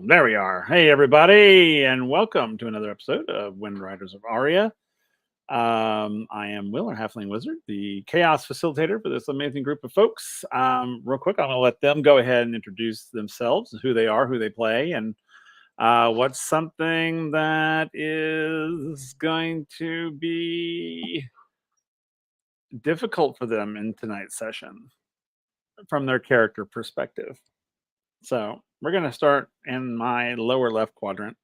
There we are. Hey, everybody, and welcome to another episode of WindRiders of Aria. I am Will, our Halfling Wizard, the Chaos Facilitator for this amazing group of folks. Real quick, I'm going to let them go ahead and introduce themselves, who they are, who they play, and what's something that is going to be difficult for them in tonight's session from their character perspective. So we're going to start in my lower left quadrant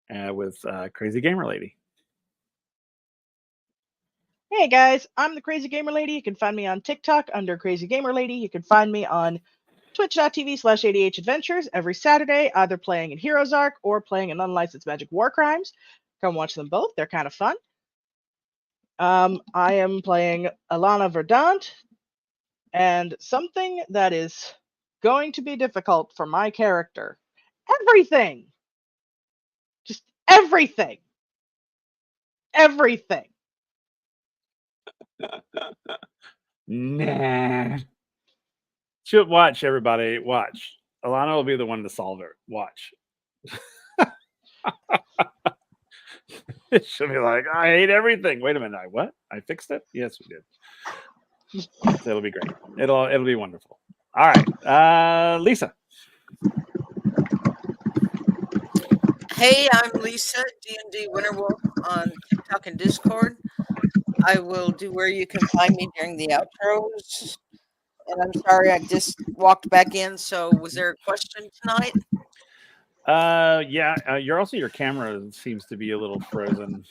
with Crazy Gamer Lady. Hey guys, I'm the Crazy Gamer Lady. You can find me on TikTok under Crazy Gamer Lady. You can find me on twitch.tv/ADH Adventures every Saturday, either playing in Heroes Arc or playing in Unlicensed Magic War Crimes. Come watch them both. They're kind of fun. I am playing Alana Verdant, and something that is going to be difficult for my character. Everything. Just everything. Everything. Nah. Should watch, everybody. Watch. Alana will be the one to solve it. Watch. She'll be like, I hate everything. Wait a minute. What? I fixed it? Yes, we did. So it'll be great. It'll be wonderful. All right. Lisa. Hey, I'm Lisa, D&D Winterwolf on TikTok and Discord. I will do where you can find me during the outros. And I'm sorry, I just walked back in. So was there a question tonight? Yeah. Your camera seems to be a little frozen.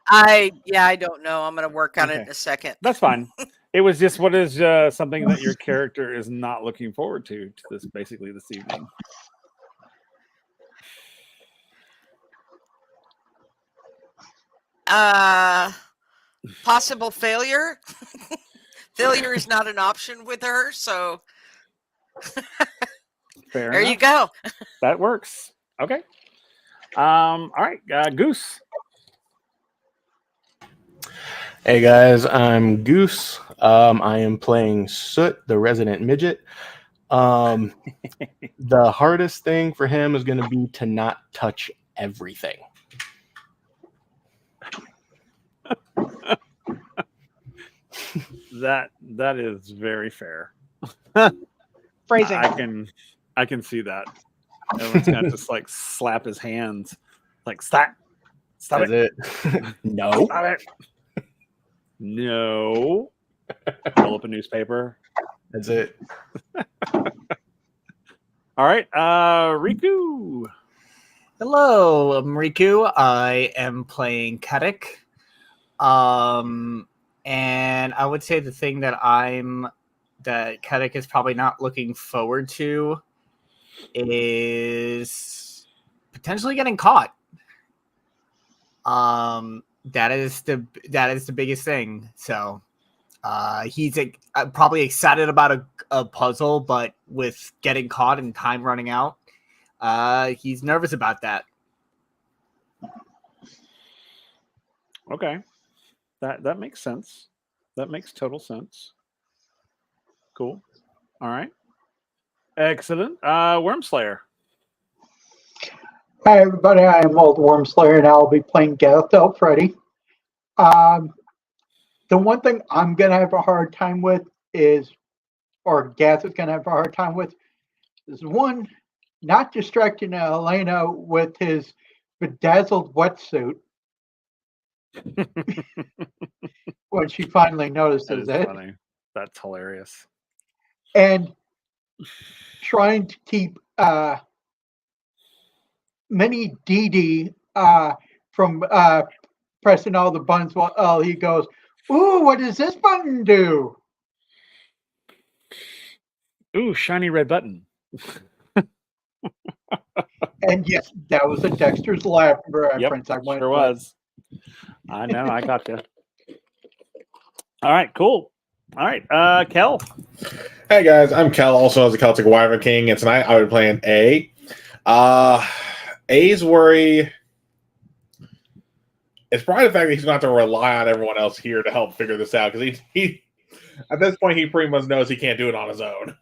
I don't know. I'm going to work on it in a second. That's fine. It was just what is something that your character is not looking forward to this evening. Possible failure. Failure is not an option with her, so Fair there enough. you go. That works. Okay. All right, Goose. Hey guys, I'm Goose. I am playing Soot, the resident midget. The hardest thing for him is going to be to not touch everything. That is very fair. Phrasing. I can see that. Everyone's gonna just like slap his hands, like stop That's it. No. Stop it. No. Roll up a newspaper. That's it. All right, Riku. Hello, I'm Riku. I am playing Kadik. And I would say the thing that Kadik is probably not looking forward to is potentially getting caught. That is the biggest thing. So he's probably excited about a puzzle, but with getting caught and time running out, he's nervous about that. Okay. That makes sense. That makes total sense. Cool. All right. Excellent. Wormslayer. Hi, everybody. I am Old Wormslayer, and I'll be playing Gareth Freddy. The one thing I'm going to have a hard time with or Gareth is going to have a hard time with, is one, not distracting Elena with his bedazzled wetsuit when she finally notices it. Funny. That's hilarious. And trying to keep Mini Dee from pressing all the buttons while he goes, ooh, what does this button do? Ooh, shiny red button. And yes, that was a Dexter's Lab reference. Yep, sure was. I know, I got you. All right, cool. All right, Kel. Hey guys, I'm Kel, also as a Celtic Wyvern King, and tonight I'll be playing A. A's worry is probably the fact that he's going to have to rely on everyone else here to help figure this out, because he at this point he pretty much knows he can't do it on his own.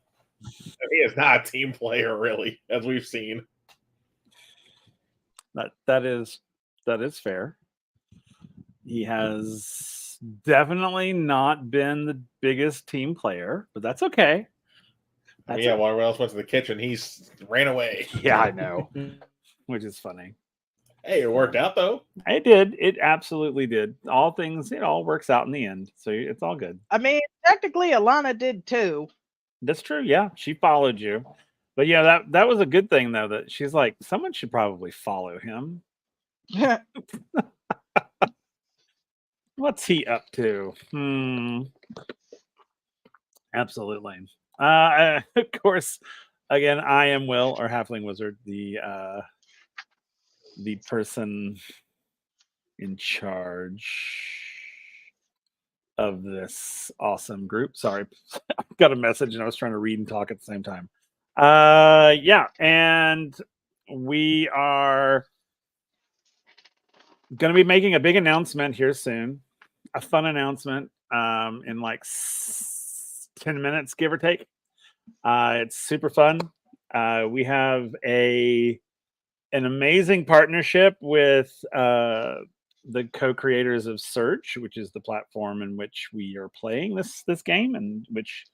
He is not a team player, really, as we've seen. That is fair. He has definitely not been the biggest team player, but that's okay. While everyone else went to the kitchen, he's ran away. Yeah, I know, which is funny. Hey, it worked out though. It did. It absolutely did. All things, it all works out in the end, so it's all good. I mean, technically, Alana did too. That's true. Yeah, she followed you, but yeah, that was a good thing though. That she's like, someone should probably follow him. What's he up to? Absolutely. Of course, again, I am Will, or Halfling Wizard, the person in charge of this awesome group. Sorry, I got a message and I was trying to read and talk at the same time. Yeah, and we are going to be making a big announcement here soon. A fun announcement in like 10 minutes, give or take. It's super fun. We have an amazing partnership with the co-creators of Surge, which is the platform in which we are playing this game, and which,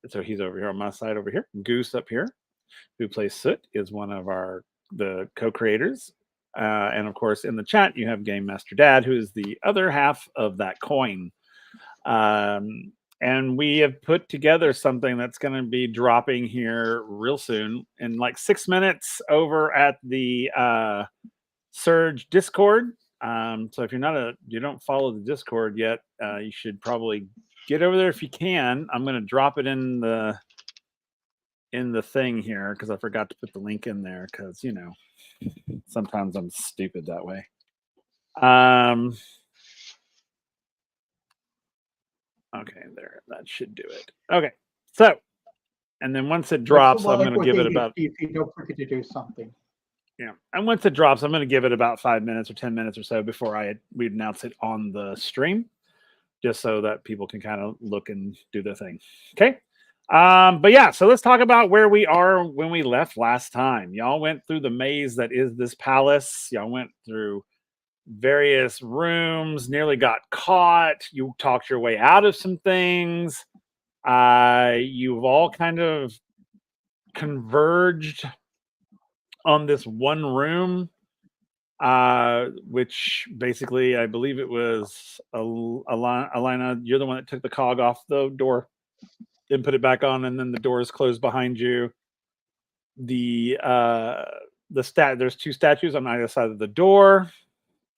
so he's over here on my side over here. Goose up here, who plays Soot, is one of the co-creators. And of course, in the chat, you have Game Master Dad, who is the other half of that coin. And we have put together something that's going to be dropping here real soon in like 6 minutes over at the Surge Discord. So if you don't follow the Discord yet, you should probably get over there if you can. I'm going to drop it in the thing here because I forgot to put the link in there because, you know, sometimes I'm stupid that way. Okay, there. That should do it. Okay, so, and then once it drops, I'm going to give it about. Don't forget to do something. Yeah, and once it drops, I'm going to give it about 5 minutes or 10 minutes or so before we announce it on the stream, just so that people can kind of look and do their thing. Okay. But yeah, so let's talk about where we are when we left last time. Y'all went through the maze that is this palace. Y'all went through various rooms, nearly got caught. You talked your way out of some things. You've all kind of converged on this one room, which basically, I believe it was Alina, you're the one that took the cog off the door and put it back on, and then the doors closed behind you. There's 2 statues on either side of the door.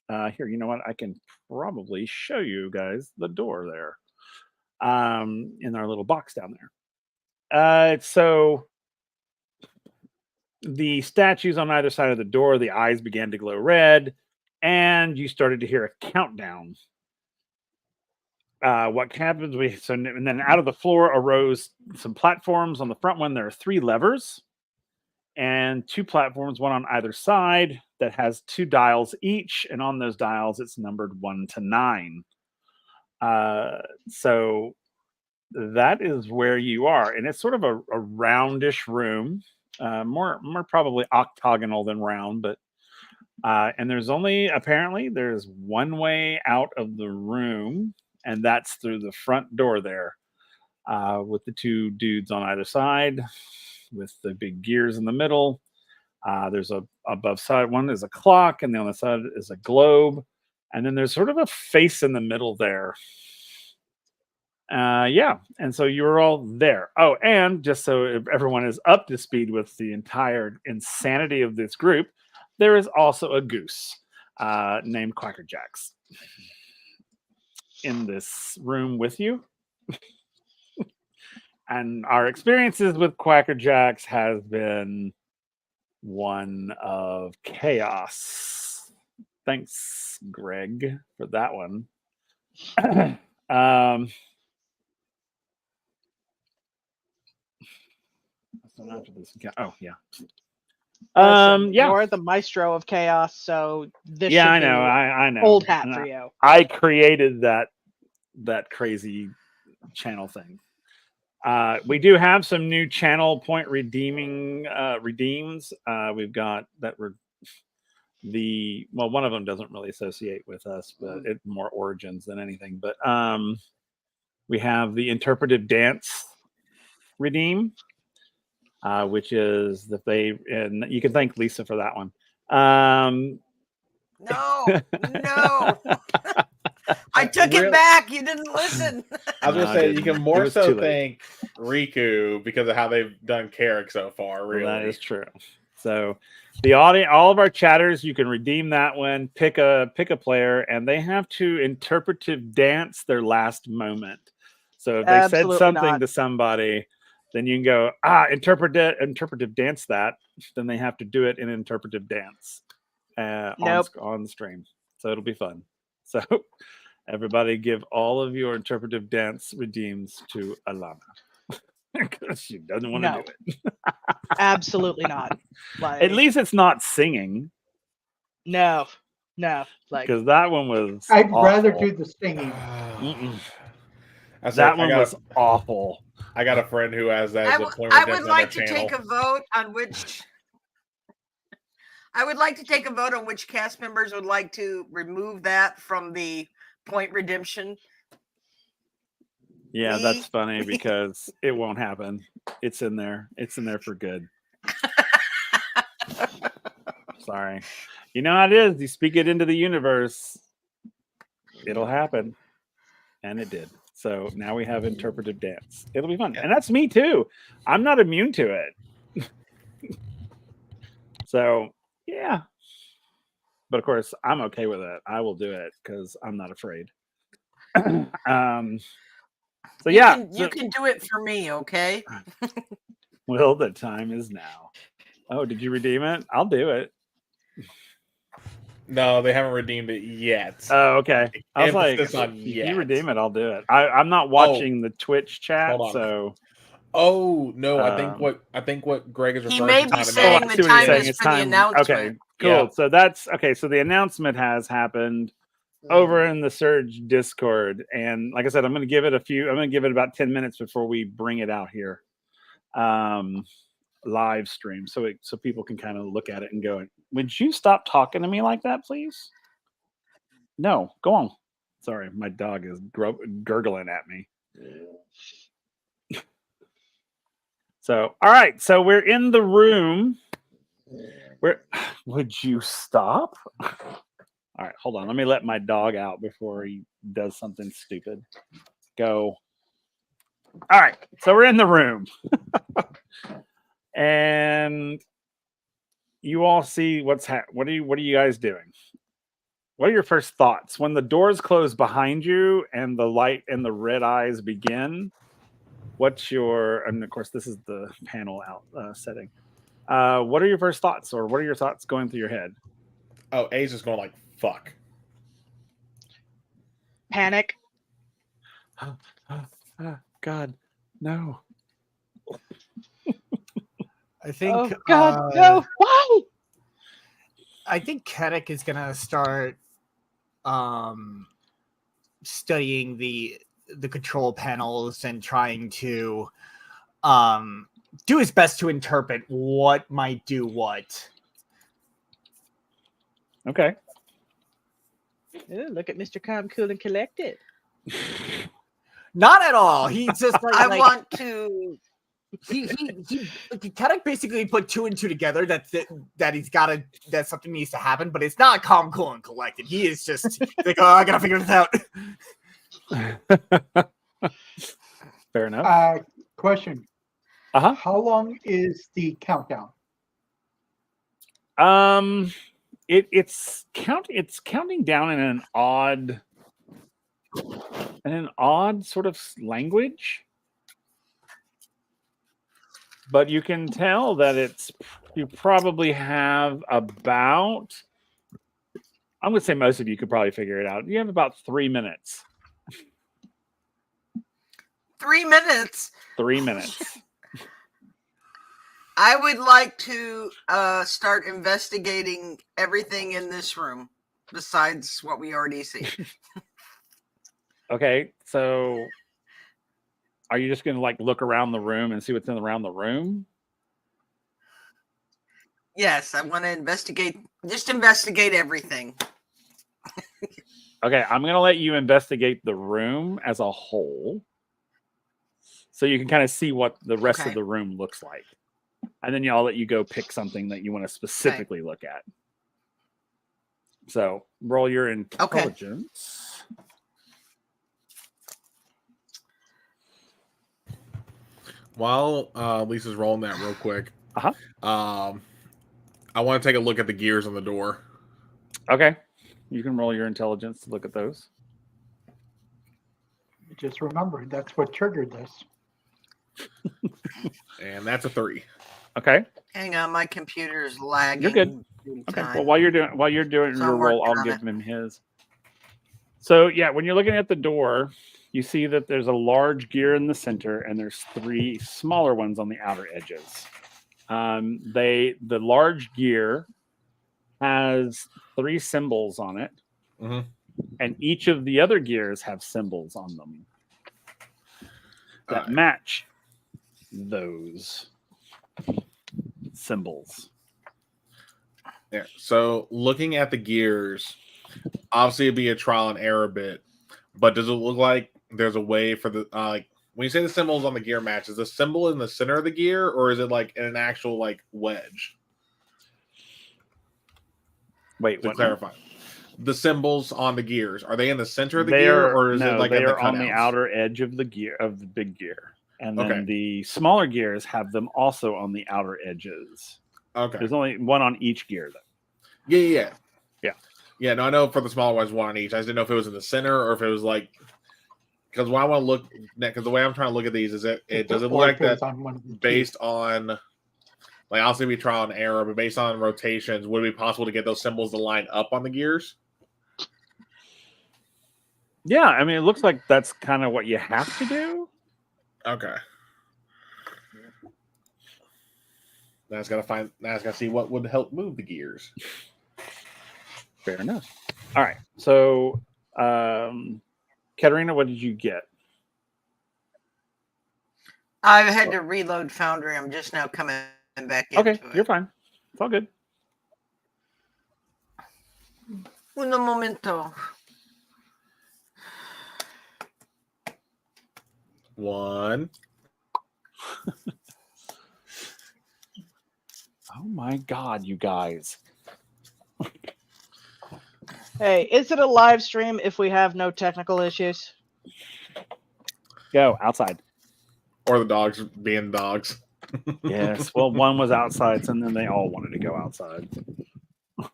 Here, you know what? I can probably show you guys the door there, in our little box down there. So the statues on either side of the door, the eyes began to glow red, and you started to hear a countdown. What happens? And then out of the floor arose some platforms. On the front one, there are 3 levers and 2 platforms, one on either side, that has 2 dials each, and on those dials it's numbered 1 to 9. So that is where you are, and it's sort of a roundish room, more probably octagonal than round, but and there's one way out of the room, and that's through the front door there, with the 2 dudes on either side, with the big gears in the middle. There's above side one is a clock, and the other side is a globe, and then there's sort of a face in the middle there. Yeah, and so you're all there. Oh, and just so everyone is up to speed with the entire insanity of this group, there is also a goose named Quacker Jack in this room with you. And our experiences with Quacker Jacks has been one of chaos. Thanks, Greg, for that one. So after this, oh yeah. Listen, Yeah. You're the maestro of chaos, so this Yeah, should I know. be I know. old hat And for you. I created that crazy channel thing. We do have some new channel point redeems. We've got that were one of them doesn't really associate with us, but it more origins than anything. But we have the interpretive dance redeem, which is that and you can thank Lisa for that one. No. I took it back. You didn't listen. I was No, gonna I say didn't. you can It more was so too late. thank Riku because of how they've done Carrick so far. Really, Well, that is true. So the audience, all of our chatters, you can redeem that one. Pick a player, and they have to interpretive dance their last moment. So if they Absolutely said something not. to somebody, then you can go interpretive dance that. Then they have to do it in interpretive dance Nope. on the stream. So it'll be fun. So everybody give all of your interpretive dance redeems to Alana. Because she doesn't want to No. do it. Absolutely not. Like, At least it's not singing, no. Like, because that one was I'd awful. rather do the singing. That one was awful. I got a friend who has that as a point I of would redemption like on to their take channel. a vote on which. I would like to take a vote on which cast members would like to remove that from the point redemption. Yeah, Me? that's funny because it won't happen. It's in there. It's in there for good. Sorry. You know how it is. You speak it into the universe, it'll happen. And it did. So now we have interpretive dance. It'll be fun. And that's me too. I'm not immune to it. So, yeah. But of course, I'm okay with it. I will do it because I'm not afraid. So You can do it for me, okay? Well, the time is now. Oh, did you redeem it? I'll do it. No, they haven't redeemed it yet. Oh, okay. I was like, Emphasis on if yet. you redeem it, I'll do it. I'm not watching the Twitch chat, Hold on. so. Oh no, I think what Greg is referring He may to. be time saying I the see what you're time saying. is It's for the time. announcement. Okay, cool. Yeah. So that's okay. So the announcement has happened over in the Surge Discord, and like I said, I'm going to give it about 10 minutes before we bring it out here, live stream, so people can kind of look at it and go, "Would you stop talking to me like that, please?" No, go on. Sorry, my dog is gurgling at me. So, all right. So we're in the room. Would you stop? All right, hold on. Let me let my dog out before he does something stupid. Go. All right. So we're in the room. And you all see what are you guys doing? What are your first thoughts when the doors close behind you and the light and the red eyes begin? And of course, this is the panel out setting. What are your first thoughts, or what are your thoughts going through your head? Oh, A's just going like fuck. panic. God, no. I think. Oh God, no! Why? I think Kedek is gonna start studying the control panels and trying to do his best to interpret what might do what. Okay. Ooh, look at Mr. Calm, Cool, and Collected. Not at all. He's just like I want to. he Kedek basically put two and two together that that something needs to happen, but it's not calm, cool, and collected. He is just like, oh, I gotta figure this out. Fair enough. Question. How long is the countdown? It's counting down in an odd sort of language, but you can tell that you probably have about, I'm going to say most of you could probably figure it out. You have about 3 minutes. 3 minutes. 3 minutes. I would like to start investigating everything in this room besides what we already see. Okay, so Are you just going to like look around the room and see what's around the room? Yes, I want to investigate. Just investigate everything. Okay, I'm going to let you investigate the room as a whole, so you can kind of see what the rest of the room looks like, and then I'll let you go pick something that you want to specifically look at. So roll your intelligence. While Lisa's rolling that real quick, Uh-huh. I want to take a look at the gears on the door. Okay. You can roll your intelligence to look at those. Just remember, that's what triggered this. And that's a 3. Okay. Hang on, my computer is lagging. You're good. Okay. Well, while you're doing So your I'm roll, working I'll on give it. him his. So yeah, when you're looking at the door, you see that there's a large gear in the center, and there's 3 smaller ones on the outer edges. The large gear has 3 symbols on it, and each of the other gears have symbols on them that match those symbols. Yeah. So looking at the gears, obviously it'd be a trial and error bit, but does it look like there's a way for the like when you say the symbols on the gear match, is the symbol in the center of the gear, or is it like in an actual like wedge? Wait, to what clarify, the symbols on the gears, are they in the center of the They gear, are, or is it like they in the are on the cutouts? outer edge of the gear of the big gear, and then Okay. the smaller gears have them also on the outer edges. Okay. There's only one on each gear, though. Yeah. Yeah. No, I know for the smaller ones, one on each. I just didn't know if it was in the center or if it was like, because when I want to look, because the way I'm trying to look at these is does it look like that based on, like, obviously we trial and error, but based on rotations, would it be possible to get those symbols to line up on the gears? Yeah, I mean, it looks like that's kind of what you have to do. Okay. Now I gotta see what would help move the gears. Fair enough. All right. So, Katerina, what did you get? I've had to reload Foundry. I'm just now coming back into it. Okay, you're fine. It's all good. Un momento. 1. Oh my God, you guys. Hey, is it a live stream if we have no technical issues? Go outside. Or the dogs being dogs. Yes. Well, one was outside, and then they all wanted to go outside. Oh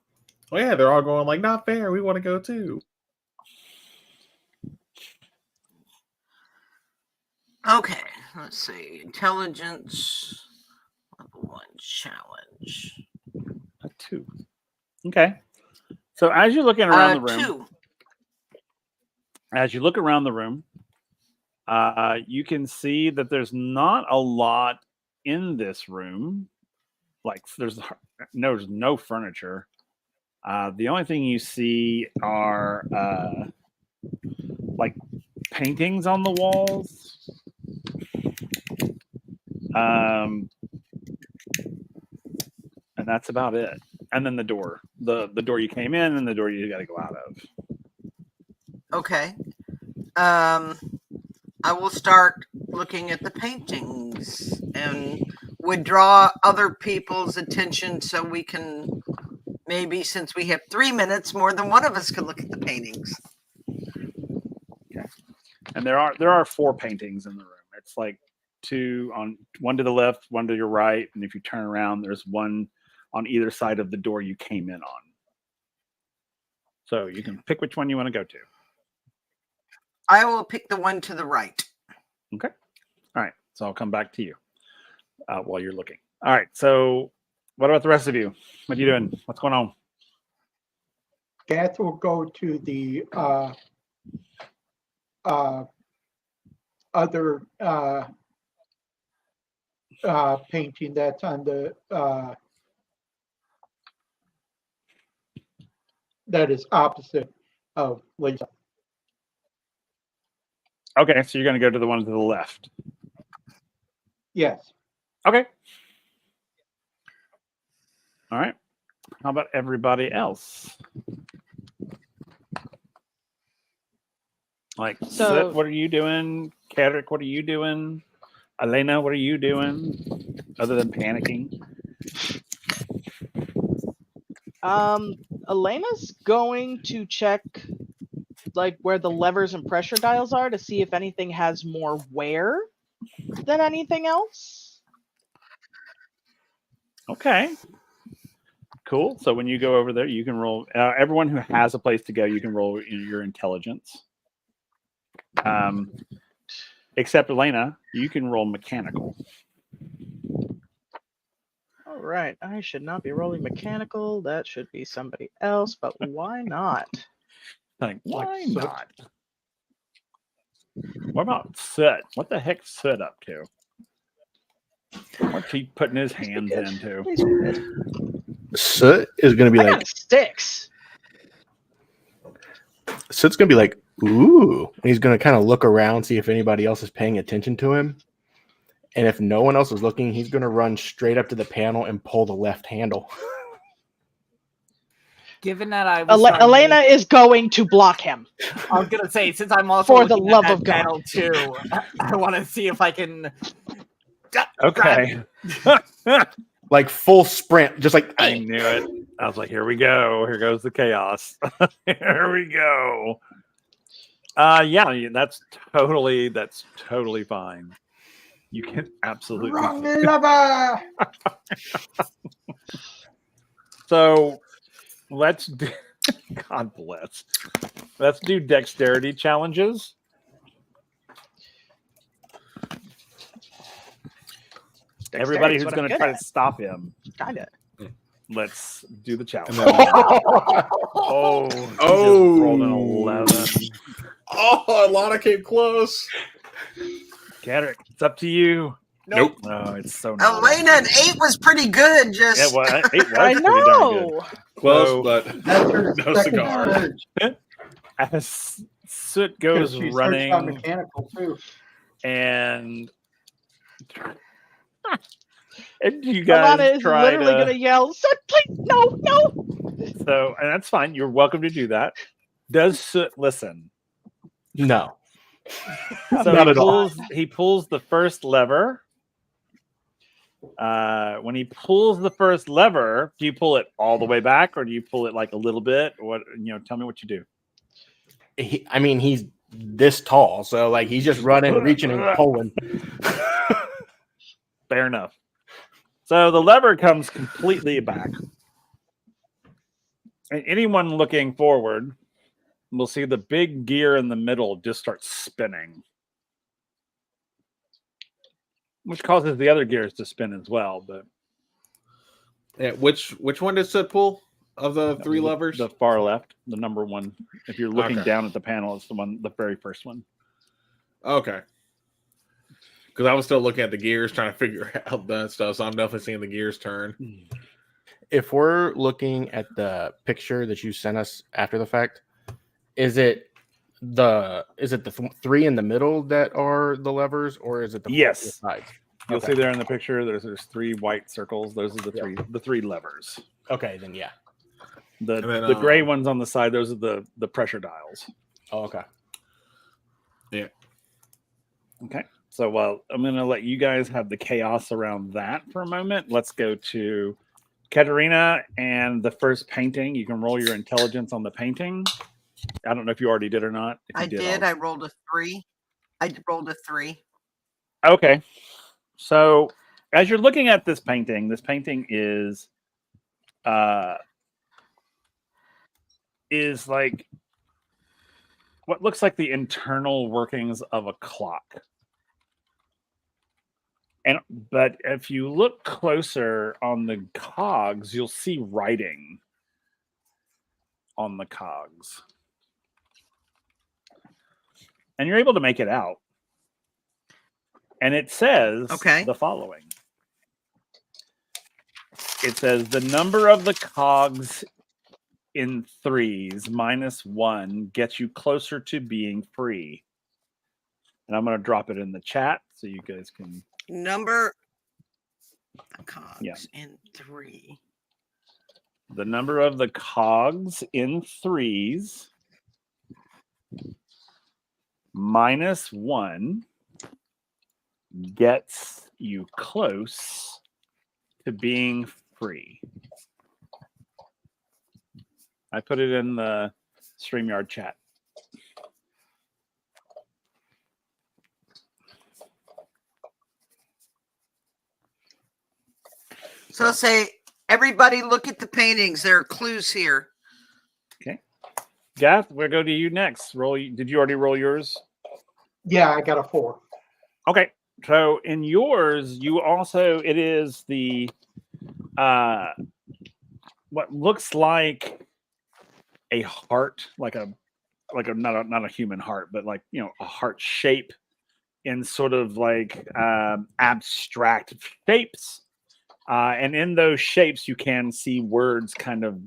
yeah, they're all going like, not fair. We want to go too. Okay, let's see. Intelligence level 1 challenge. A 2. Okay. So as you're looking around the room, 2. as you look around the room, you can see that there's not a lot in this room. Like there's no furniture. The only thing you see are like paintings on the walls. And that's about it. And then the door, the door you came in, and the door you got to go out of. Okay. I will start looking at the paintings and would draw other people's attention so we can maybe, since we have 3 minutes, more than one of us could look at the paintings. Okay. And there are 4 paintings in the room. It's like 2 on one to the left, one to your right, and if you turn around, there's one on either side of the door you came in on. So you can pick which one you want to go to. I will pick the one to the right. Okay. All right. So I'll come back to you while you're looking. All right. So what about the rest of you? What are you doing? What's going on? Gath will go to the other painting that's on the that is opposite of Lisa. Okay, so you're going to go to the one to the left. Yes. Okay. All right. How about everybody else? Like, So- Soot, what are you doing? Kadrick, what are you doing? Elena, what are you doing? Other than panicking? Elena's going to check like where the levers and pressure dials are to see if anything has more wear than anything else. Okay. Cool. So when you go over there, you can roll. Everyone who has a place to go, you can roll your intelligence. Except Elena, you can roll mechanical. All right, I should not be rolling mechanical. That should be somebody else, but why not? Like, why Soot. not? What about Soot? What the heck's Soot up to? What's he putting his hands into? Please be good. Soot is going to be I like, got sticks. Soot's going to be like, ooh. And he's going to kind of look around, see if anybody else is paying attention to him. And if no one else is looking, he's going to run straight up to the panel and pull the left handle. Given that I was Elena is going to block him. I was gonna say, since I'm also For the looking love at that of God. panel too, I want to see if I can. Okay. Like full sprint, just like I knew it. I was like, here we go. Here goes the chaos. Here we go. Yeah, that's totally fine. You can absolutely. Wrong lever. So let's do. God bless. Let's do dexterity challenges. Everybody who's going to try to stop him. Kinda. Let's do the challenge. Oh, He just rolled an 11. Oh, Alana came close. Kadrick, it's up to you. Nope. No, it's so nice. Elena, an 8 was pretty good. It Just was, it was I pretty darn good. know. Close, So- but That's her no second cigar. surge. As Soot 'Cause goes she searched on running mechanical too. and you Alana guys is try literally to... gonna yell, "Soot, please, no, no!" So, and that's fine. You're welcome to do that. Does Soot listen? no. So Not at all. he pulls the first lever. When he pulls the first lever, do you pull it all the way back, or do you pull it like a little bit? What tell me what you do. He's this tall, so like he's just running, reaching, and pulling. Fair enough. So the lever comes completely back, and anyone looking forward will see the big gear in the middle just start spinning, which causes the other gears to spin as well. But Yeah, which one did Soot pull of the three levers? the far left, the number one. If you're looking Okay. down at the panel, it's the very first one. Okay. Because I was still looking at the gears, trying to figure out that stuff. So I'm definitely seeing the gears turn. If we're looking at the picture that you sent us after the fact, is it the three in the middle that are the levers, or is it the Yes. sides? You'll Okay. see there in the picture. There's three white circles. Those are the three levers. Okay, then yeah. The And then, the gray ones on the side. Those are the pressure dials. Oh, okay. Okay. So I'm going to let you guys have the chaos around that for a moment. Let's go to Katerina and the first painting. You can roll your intelligence on the painting. I don't know if you already did or not. If you I did. I rolled a 3. I rolled a 3. Okay. So as you're looking at this painting is like what looks like the internal workings of a clock. But if you look closer on the cogs, you'll see writing on the cogs. And you're able to make it out. And it says the following. It says the number of the cogs in threes minus 1 gets you closer to being free. And I'm going to drop it in the chat so you guys can. Number cogs Yeah. in 3. The number of the cogs in 3s minus 1 gets you close to being free. I put it in the StreamYard chat. So say, everybody look at the paintings. There are clues here. Okay. Gath, we'll go to you next. Did you already roll yours? Yeah, I got a 4. Okay. So in yours, you also, it is the, what looks like a heart, like a not a human heart, but like, you know, a heart shape in sort of like abstract shapes. And in those shapes, you can see words kind of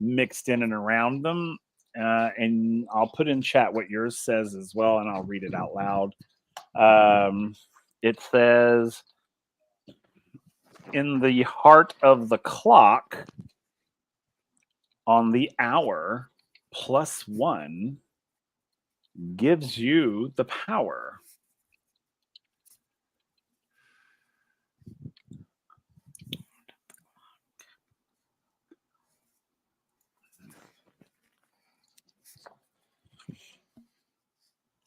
mixed in and around them. And I'll put in chat what yours says as well, and I'll read it out loud. It says, in the heart of the clock, on the hour, +1 gives you the power.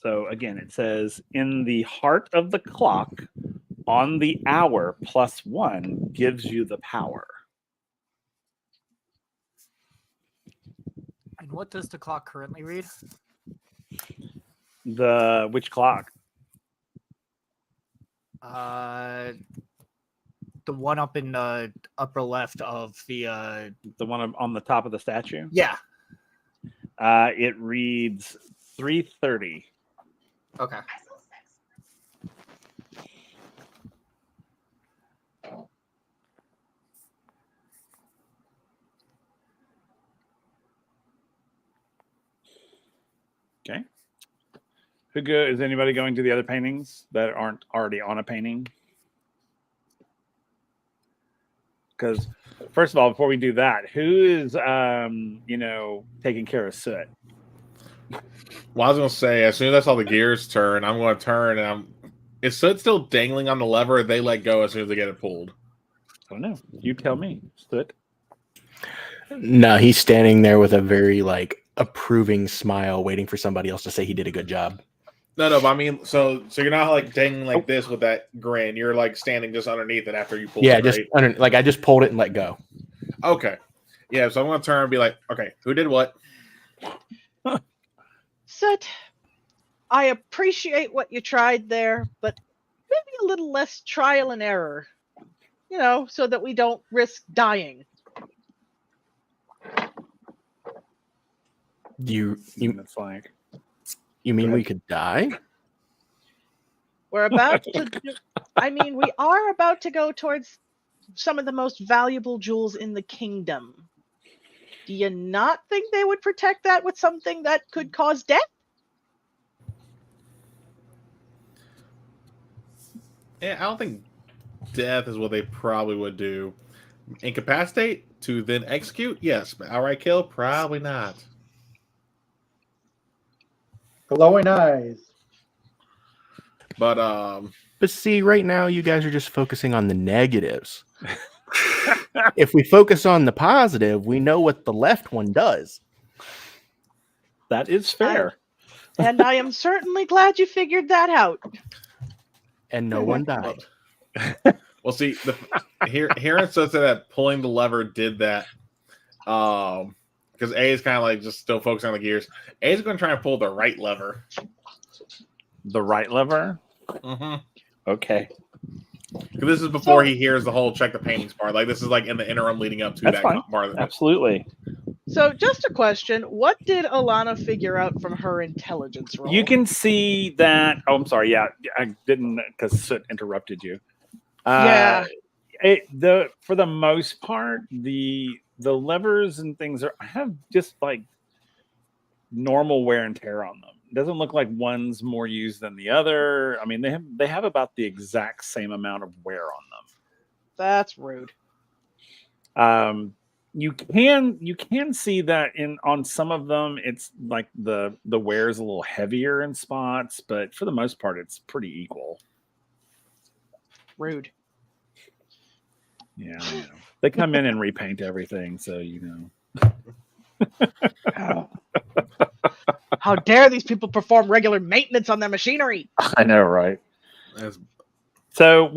So again, it says, in the heart of the clock, on the hour, +1 gives you the power. And what does the clock currently read? Which clock? The one up in the upper left of the The one on the top of the statue? Yeah. It reads 3:30. Okay. Okay. Is anybody going to the other paintings that aren't already on a painting? Because first of all, before we do that, who is taking care of Soot? Well, I was gonna say, as soon as I saw the gears turn, I'm gonna turn and is Soot still dangling on the lever, or they let go as soon as they get it pulled? I don't know. You tell me, Soot. No, he's standing there with a very like approving smile, waiting for somebody else to say he did a good job. No, but I mean, so you're not like dangling like this with that grin. You're like standing just underneath it after you pull Yeah, it, just right? like I just pulled it and let go. Okay. Yeah, so I'm gonna turn and be like, okay, who did what? Soot, I appreciate what you tried there, but maybe a little less trial and error, so that we don't risk dying. It's like, You mean we could die? We're about to we are about to go towards some of the most valuable jewels in the kingdom. Do you not think they would protect that with something that could cause death? Yeah, I don't think death is what they probably would do. Incapacitate to then execute? Yes. But outright kill? Probably not. Glowing eyes. But see, right now you guys are just focusing on the negatives. If we focus on the positive, we know what the left one does. That is fair. And I am certainly glad you figured that out. And no one died. Well, see, here it says that pulling the lever did that. Because A is kind of like just still focusing on the gears. A is going to try and pull the right lever. The right lever? Mm-hmm. Okay. Because this is before he hears the whole check the paintings part. Like, this is like in the interim leading up to That's that fine. part. Absolutely. So, just a question. What did Alana figure out from her intelligence roll? You can see that. Oh, I'm sorry. Yeah, I didn't, because Soot interrupted you. Yeah. For the most part, the levers and things have just like normal wear and tear on them. doesn't look like one's more used than the other. I mean, they have about the exact same amount of wear on them. That's rude. You can see that on some of them, it's like the wear is a little heavier in spots, but for the most part, it's pretty equal. Rude. Yeah, I know. They come in and repaint everything, so you know. How dare these people perform regular maintenance on their machinery? I know, right? So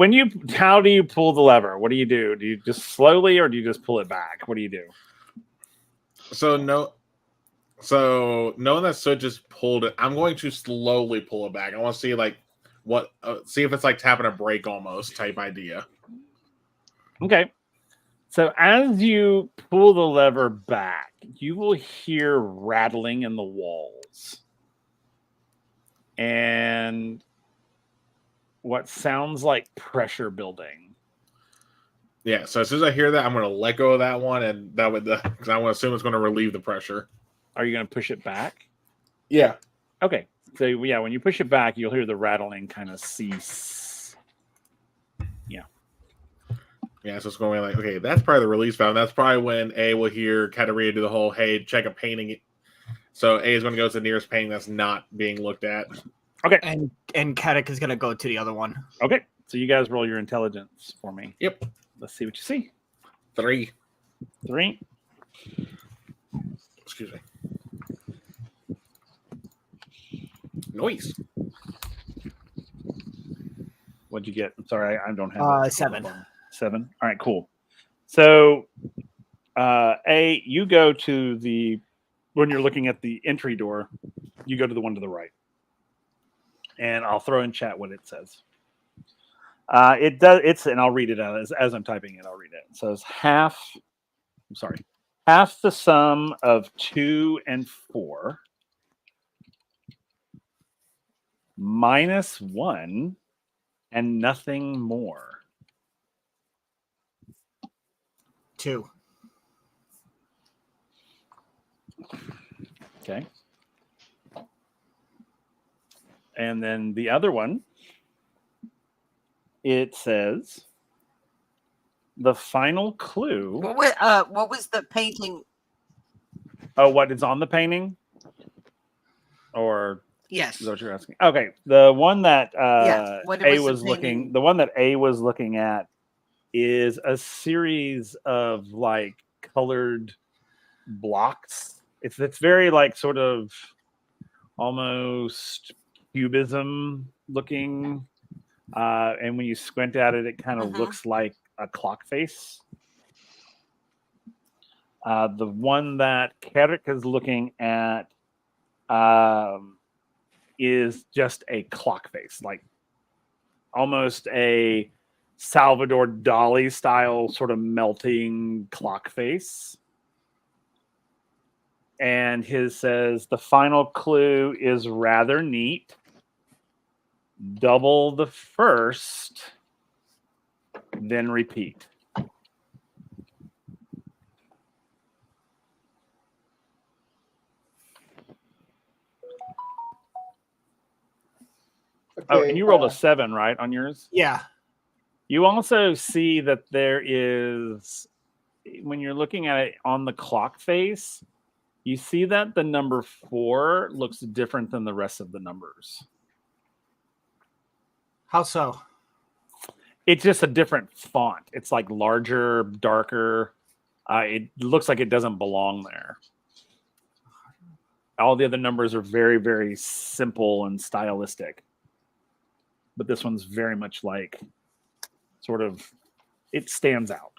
how do you pull the lever? What do you do? Do you just slowly, or do you just pull it back? What do you do? So knowing that Soot just pulled it, I'm going to slowly pull it back. I want to see see if it's like tapping a brake almost type idea. Okay. So as you pull the lever back, you will hear rattling in the walls. And what sounds like pressure building. Yeah, so as soon as I hear that, I'm going to let go of that one, and that would because I want to assume it's going to relieve the pressure. Are you going to push it back? Yeah. Okay. So yeah, when you push it back, you'll hear the rattling kind of cease. Yeah. Yeah, so it's going like, okay, that's probably the release valve. That's probably when A will hear Katarina do the whole, hey, check a painting. So A is going to go to the nearest painting that's not being looked at. Okay. And Katak is going to go to the other one. Okay. So you guys roll your intelligence for me. Yep. Let's see what you see. 3. 3. Excuse me. Noise. What'd you get? I'm sorry, I don't have 7. 7. All right, cool. So, A, you go to when you're looking at the entry door, you go to the one to the right. And I'll throw in chat what it says. And I'll read it out as I'm typing it. I'll read it. It says half the sum of 2 and 4 minus 1 and nothing more. 2. Okay. And then the other one, it says the final clue. What was the painting? Oh, what is on the painting? Or Yes. is that what you're asking? Okay. The one that A was looking at is a series of like colored blocks. It's very like sort of almost cubism looking. And when you squint at it, it kind of looks like a clock face. The one that Kerik is looking at is just a clock face, like almost a Salvador Dali style sort of melting clock face. And his says the final clue is rather neat. Double the first, then repeat. Okay, Oh, and you rolled a 7, right, on yours? Yeah. You also see that there is, when you're looking at it on the clock face, you see that the number 4 looks different than the rest of the numbers. How so? It's just a different font. It's like larger, darker. It looks like it doesn't belong there. All the other numbers are very, very simple and stylistic. But this one's very much like sort of, it stands out.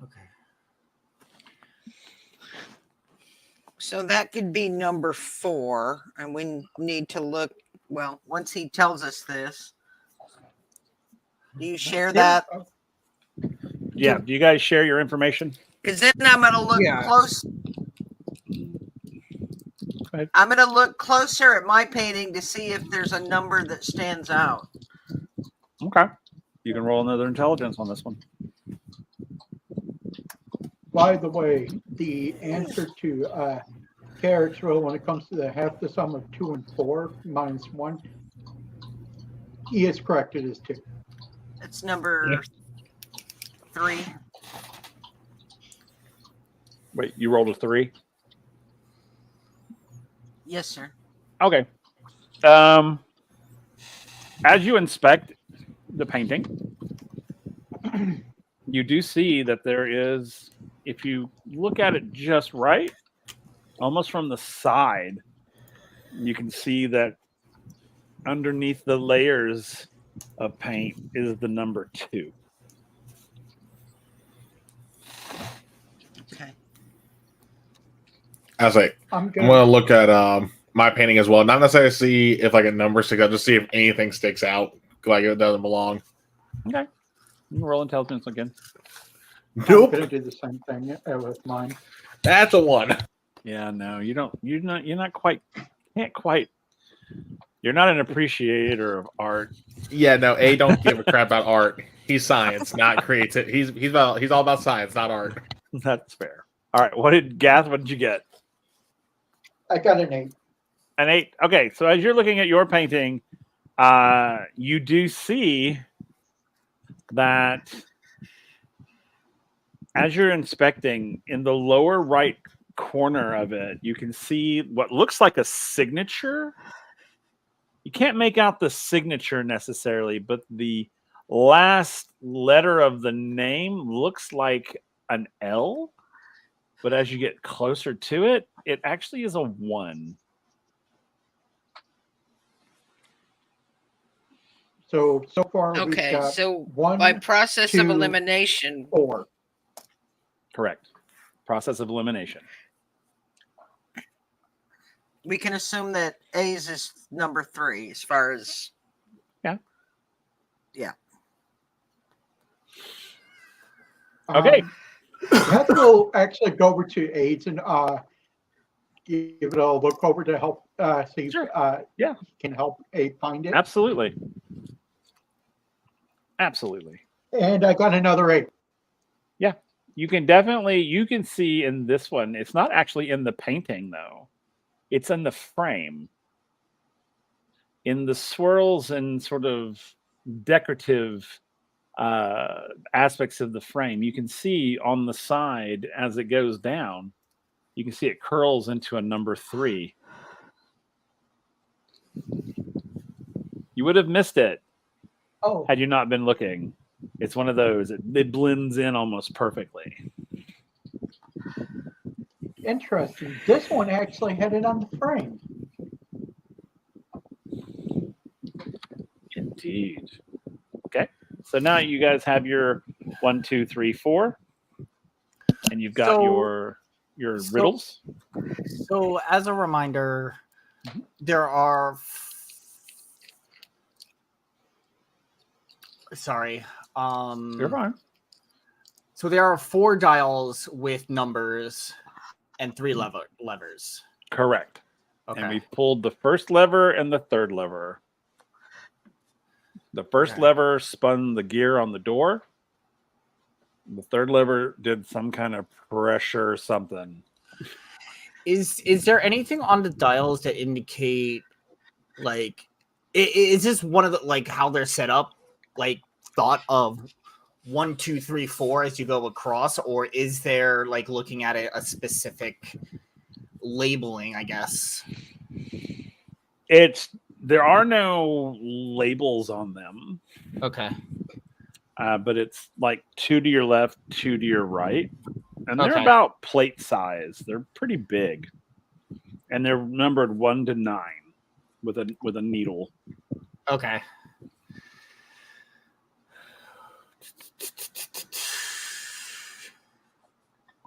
Okay. So that could be number 4. And we need to look, well, once he tells us this, do you share that? Yeah. Do you guys share your information? Because then I'm going to look close. I'm going to look closer at my painting to see if there's a number that stands out. Okay. You can roll another intelligence on this one. By the way, the answer to character's rule when it comes to the half the sum of 2 and 4 minus 1. He is correct. It is 2. It's number 3. Wait, you rolled a 3? Yes, sir. Okay. As you inspect the painting, you do see that there is, if you look at it just right, almost from the side, you can see that underneath the layers of paint is the number 2. Okay. I was like, I'm gonna look at my painting as well. Not necessarily see if like a number sticks out, just see if anything sticks out, like it doesn't belong. Okay. You can roll intelligence again. Nope. I'm gonna do the same thing with mine. That's a 1. Yeah, no, you don't. You're not quite. Can't quite. You're not an appreciator of art. Yeah, no. A don't give a crap about art. He's science, not creative. He's all about science, not art. That's fair. All right. What did you get? I got an 8. An 8. Okay. So as you're looking at your painting, you do see that as you're inspecting in the lower right corner of it, you can see what looks like a signature. You can't make out the signature necessarily, but the last letter of the name looks like an L. But as you get closer to it, it actually is a 1. So far, we've Okay, got so 1, by process of 2, elimination, 4. Correct. Process of elimination. we can assume that A's is number 3 as far as. Yeah. Yeah. Okay. That will actually go over to AIDS and give it a look over to help see Sure. if Yeah. he can help Abe find it. Absolutely. Absolutely. And I got another 8. Yeah. You can see in this one, it's not actually in the painting though. It's in the frame. In the swirls and sort of decorative aspects of the frame, you can see on the side as it goes down, you can see it curls into a number 3. You would have missed it had you not been looking. It's one of those, it blends in almost perfectly. Interesting. This one actually had it on the frame. Indeed. Okay. So now you guys have your 1, 2, 3, 4. And you've got your riddles. So as a reminder, there are You're fine. So there are 4 dials with numbers and 3 levers. Correct. Okay. And we pulled the first lever and the third lever. The first lever spun the gear on the door. The third lever did some kind of pressure or something. Is there anything on the dials that indicate, like, is this one of the, like, how they're set up, like, thought of 1, 2, 3, 4 as you go across, or is there, like, looking at it a specific labeling, I guess? There are no labels on them. Okay. But it's like 2 to your left, 2 to your right. And they're Okay. about plate size. They're pretty big. And they're numbered 1 to 9 with a needle. Okay.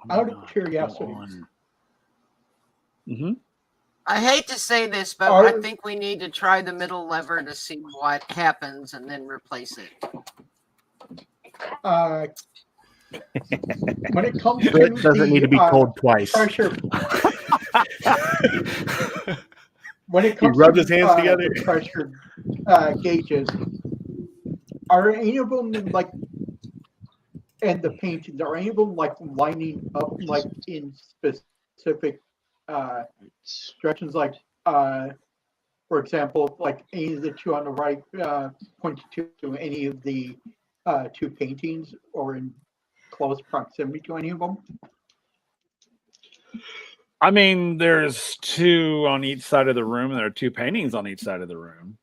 Out of curiosity. Mm-hmm. I hate to say this, but I think we need to try the middle lever to see what happens and then replace it. When it comes to It doesn't need to be told twice. Pressure. When it comes He rubbed to his hands together. the pressure gauges, are any of them like, and the paintings, are any of them like lining up like in specific stretches like, for example, like any of the two on the right point to any of the two paintings or in close proximity to any of them? I mean, there's two on each side of the room, and there are two paintings on each side of the room.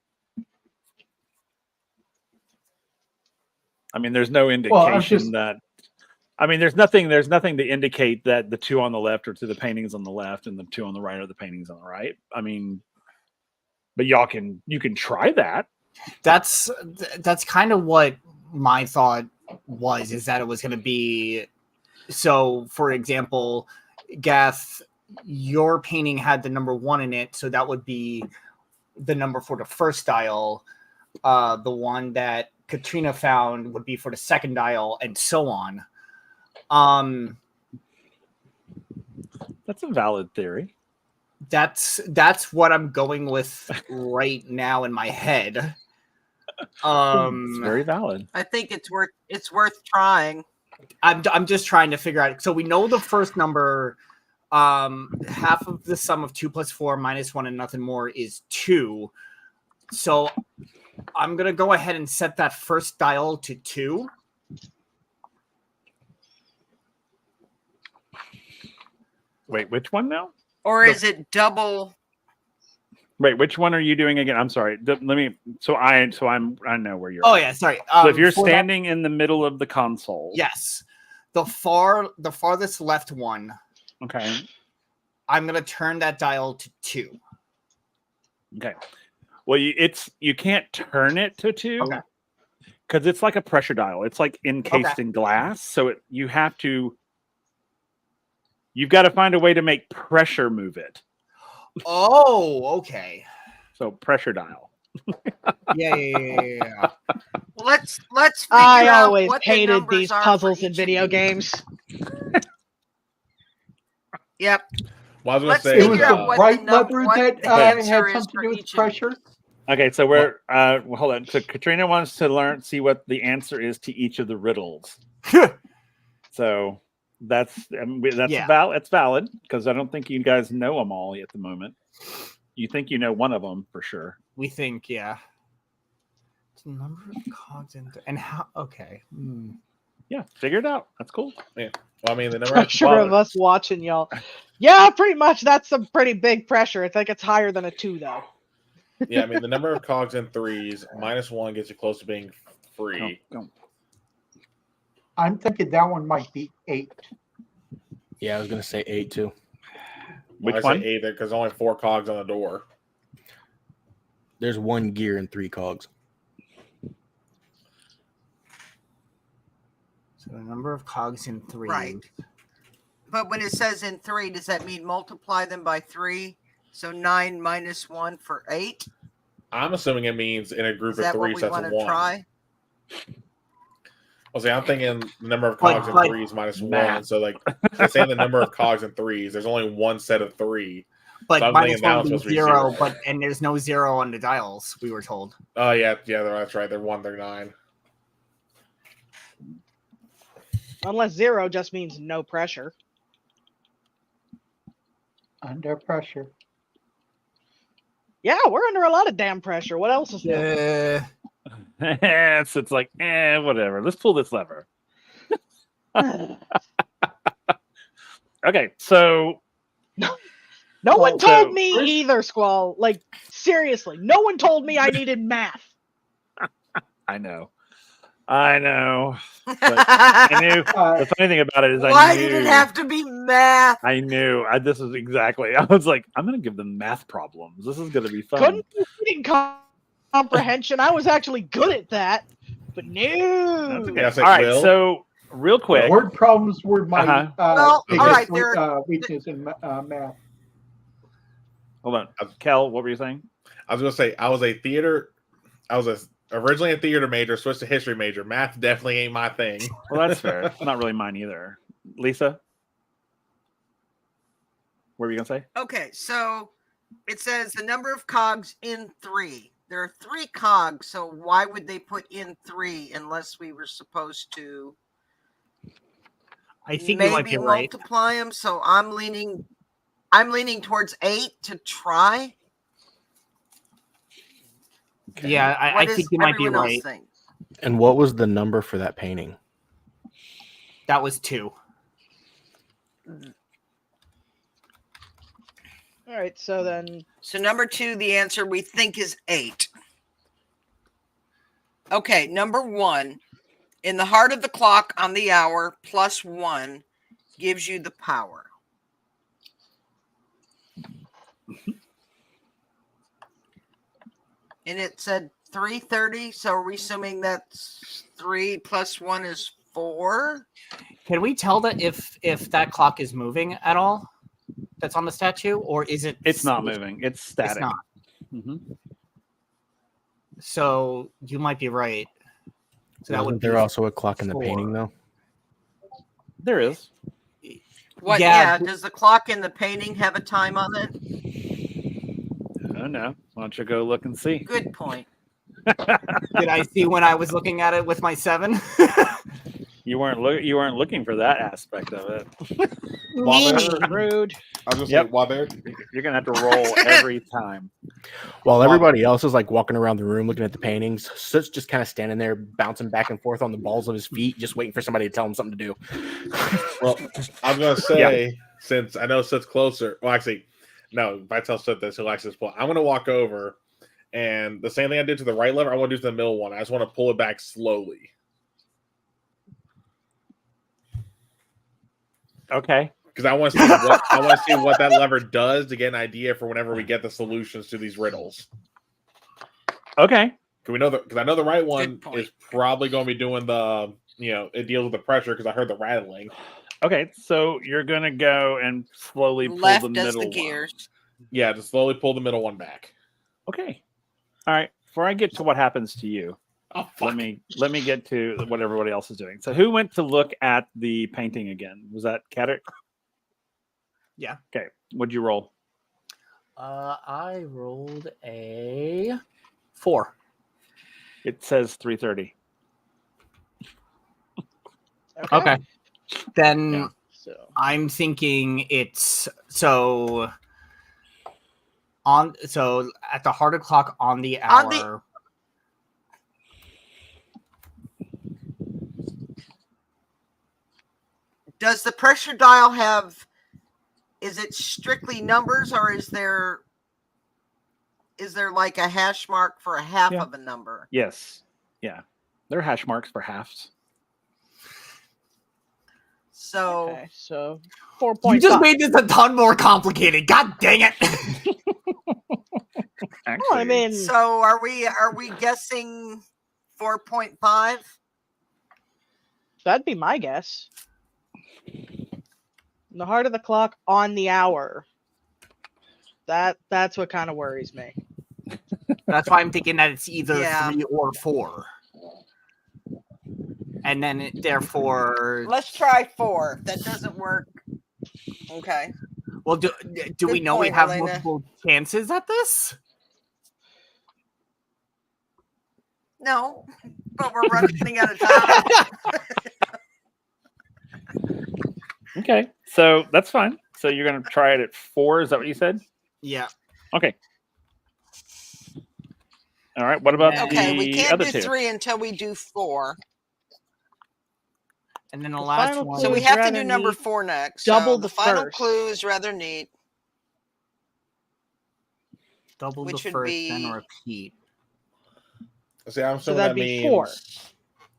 I mean, there's no indication that. I mean, there's nothing to indicate that the two on the left are to the paintings on the left, and the two on the right are the paintings on the right. I mean, but you can try that. That's kind of what my thought was, is that it was going to be. So, for example, Gath, your painting had the number 1 in it, so that would be the number for the first dial. The one that Katrina found would be for the second dial, and so on. That's a valid theory. That's what I'm going with right now in my head. It's very valid. I think it's worth trying. I'm just trying to figure out. So we know the first number, half of the sum of 2 plus 4 minus 1 and nothing more is 2. So I'm gonna go ahead and set that first dial to 2. Wait, which one now? Or is it double? Wait, which one are you doing again? I'm sorry. Let me. I know where you're. Oh yeah, sorry. So if you're standing in the middle of the console, yes, the farthest left one. Okay. I'm gonna turn that dial to 2. Okay. Well, you can't turn it to 2. Okay. Because it's like a pressure dial. It's like encased in glass, so you've got to find a way to make pressure move it. Oh, okay. So pressure dial. Yeah. Let's figure I out always what the hated numbers these are puzzles for in each video of these. games. Yep. Well, I was Let's going to It was say, figure out the what right the lever what that the had answer is something to for do with each of pressure. Okay, so we're hold on. So Katrina wants to see what the answer is to each of the riddles. So that's valid because I don't think you guys know them all at the moment. You think you know one of them for sure. We think, yeah. It's the number of cogs and how? Okay. Yeah, figure it out. That's cool. yeah. Well, I mean, the number Pressure of us watching y'all. Yeah, pretty much. That's some pretty big pressure. I think it's higher than a 2, though. Yeah, I mean, the number of cogs in threes minus 1 gets you close to being free. Go. I'm thinking that one might be 8. Yeah, I was gonna say 8 too. Which I one? say 8 there because only 4 cogs on the door. There's 1 gear and 3 cogs. So the number of cogs in 3. Right. But when it says in 3, does that mean multiply them by 3? So 9 minus 1 for 8? I'm assuming it means in a group Is of that what threes, we that's want a to 1. try? Well, see, I'm thinking the number of cogs in threes minus 1. So, like, they're saying the number of cogs in threes. There's only one set of 3. But so I'm minus thinking that 1 one's would supposed be to be 0, 0. and there's no 0 on the dials, we were told. Oh, yeah, that's right. They're 1, they're 9. Unless 0 just means no pressure. Under pressure. Yeah, we're under a lot of damn pressure. What else is new? Yeah. So it's like, whatever. Let's pull this lever. Okay, so No one So- told me either, Squall. Like, seriously, no one told me I needed math. I know. But I knew. The funny thing about it is, Why I knew. did it have to be math? I knew. This is exactly. I was like, I'm going to give them math problems. This is going to be fun. Couldn't be reading comprehension. I was actually good at that. But no. That's okay. Yeah, it's All like, right, Will? so real quick. Word problems were my Well, biggest all right, weakness in math. Hold on. Kel, what were you saying? I was going to say, I was originally a theater major, switched to history major. Math definitely ain't my thing. Well, that's fair. It's not really mine either. Lisa? What were you going to say? Okay, so it says the number of cogs in 3. There are 3 cogs, so why would they put in 3 unless we were supposed to I think you might maybe be right. multiply them? So I'm leaning I'm leaning towards 8 to try. Okay. Yeah, I think you might be everyone else right. think? And what was the number for that painting? That was 2. All right, so then So number 2, the answer we think is 8. Okay, number 1. In the heart of the clock on the hour, +1 gives you the power. And it said 3:30, so are we assuming that's 3 + 1 is 4? Can we tell that if that clock is moving at all? That's on the statue, or is it? It's not moving. It's static. It's not. Mm-hmm. So you might be right. So that would Wasn't there also a clock in the 4. painting, though? There is. What? Yeah. Yeah. Does the clock in the painting have a time on it? Oh no. Why don't you go look and see? Good point. Did I see when I was looking at it with my 7? You weren't looking for that aspect of it. rude. I was gonna say, Yep. while there, You're gonna have to roll every time. While everybody else is like walking around the room looking at the paintings, Soot's just kind of standing there bouncing back and forth on the balls of his feet, just waiting for somebody to tell him something to do. well, I was gonna say, since I know Soot's closer. Well, actually, no. If I tell Soot this, he'll actually pull. I'm gonna walk over, and the same thing I did to the right lever, I want to do to the middle one. I just want to pull it back slowly. Okay. Because I want to see what that lever does to get an idea for whenever we get the solutions to these riddles. Okay. Because I know the right one point. is probably going to be doing the, it deals with the pressure because I heard the rattling. Okay. So you're gonna go and slowly pull Left the does middle the one. gears. Yeah, to slowly pull the middle one back. Okay. All right. Before I get to what happens to you, Oh, let me get to what everybody else is doing. So who went to look at the painting again? Was that Quacker? Yeah. Okay. What'd you roll? I rolled a 4. It says 3:30. Okay. Then Yeah. So I'm thinking it's so at the heart of the clock on the hour. On the- Does the pressure dial have? Is it strictly numbers, or is there like a hash mark for a half Yeah. of a number? Yes. Yeah. There are hash marks for halves. So okay, so You 4.5. just made this a ton more complicated. God dang it! Actually, I mean, so are we guessing 4.5? that'd be my guess. In the heart of the clock on the hour. That's what kind of worries me. That's why I'm thinking that it's either Yeah. 3 or 4. And then therefore, Let's try 4. If that doesn't work, okay. well, do we Good know we point, have Elena. multiple chances at this? No, but we're running out of time. okay. So that's fine. So you're gonna try it at 4. Is that what you said? Yeah. Okay. All right. What about Okay, we the can't other do 2? 3 until we do 4. And then the The last final one. So clue we is have to rather do number neat. 4 next. Double So the final first. clue is rather neat. Double the which would first, be- then repeat. See, I'm So assuming that'd that be means 4.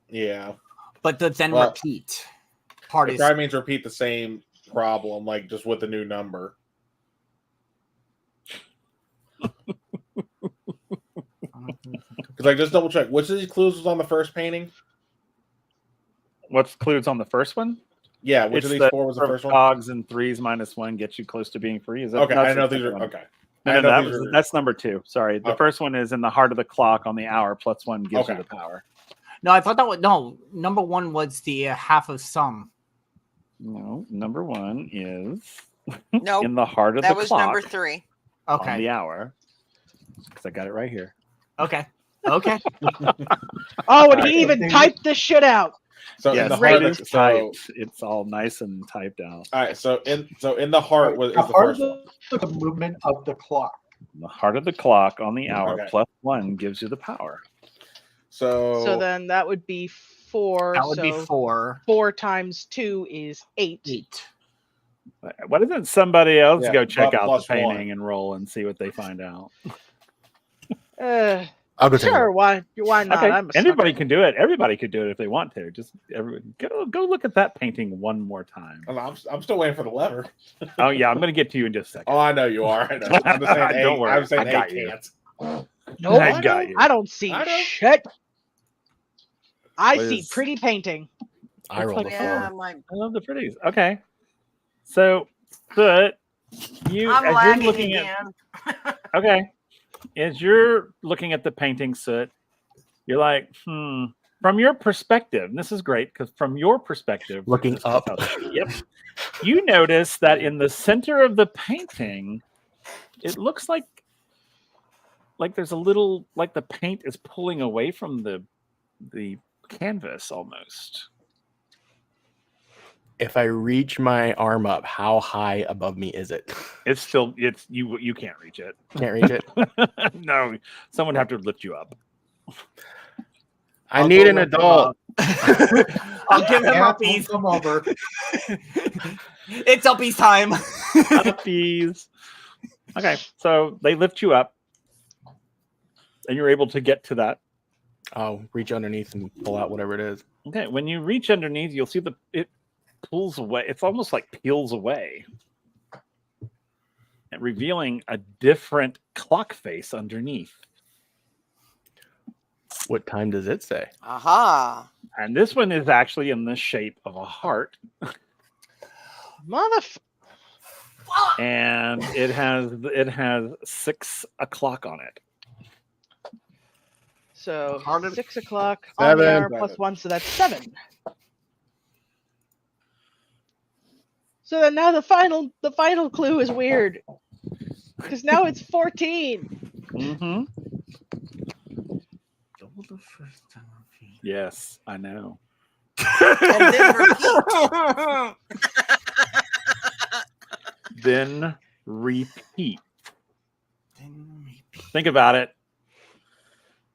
Yeah, But the then Well, repeat part it is probably means repeat the same problem, like just with a new number. Because like, just double check. Which of these clues was on the first painting? What's clues on the first one? Yeah, which It's of these the 4 was the number of first one? cogs and 3s minus 1 gets you close to being free. Is that Okay, no, I that's know the these are second one. okay. No, I no, know these are- that's number 2. Sorry. The Okay. first one is in the heart of the clock on the hour plus 1 gives Okay. you the power. no. I thought that was no. Number 1 was the half of sum. No, number 1 is Nope, in the heart of that the was clock number 3. on Okay. the hour. Because I got it right here. Okay. Okay. Oh, and Alright. he even typed this shit out. So Yes, in the Great. heart, it's so typed. It's all nice and typed out. all right. So in the heart was The is the heart first one. is the movement of the clock. The heart of the clock on the hour Okay. plus 1 gives you the power. So then that would be 4. That would be so 4. 4 times 2 is 8. 8. Why doesn't somebody else Yeah, go check but out the plus painting 1. and roll and see what they find out? I'll go take a Sure, look. why not? Okay, I'm a anybody sucker. can do it. Everybody could do it if they want to. Just go look at that painting one more time. I'm still waiting for the lever. Oh yeah, I'm gonna get to you in just a second. Oh, I know you are. I know. I'm just saying Don't A. worry, I'm saying I A got you. can't. Nope, I got you. I don't see I know. shit. I What see is- pretty painting. I It's rolled like- a Yeah, 4. my, I love the pretties. Okay, so but you I'm as you're lagging looking again. okay, as you're looking at the painting, Soot, you're like, From your perspective, and this is great because from your perspective, Looking this is up. yep, you notice that in the center of the painting, it looks like there's a little like the paint is pulling away from the canvas almost. If I reach my arm up, how high above me is it? It's you can't reach it. Can't reach it. No, someone would have to lift you up. I I'll need go an lift him adult. I'll give him Yeah, uppies. come over. It's uppies time. Uppies. Okay, so they lift you up, and you're able to get to that. I'll reach underneath and pull out whatever it is. Okay, when you reach underneath, you'll see it pulls away. It's almost like peels away, and revealing a different clock face underneath. What time does it say? Aha. And this one is actually in the shape of a heart, and it has 6 o'clock on it. So Heart of- 6 o'clock on the 7. hour plus 1, so that's 7. So then now the final clue is weird because now it's 14. Mm-hmm. Yes, I know. And then repeat. Then repeat. Think about it.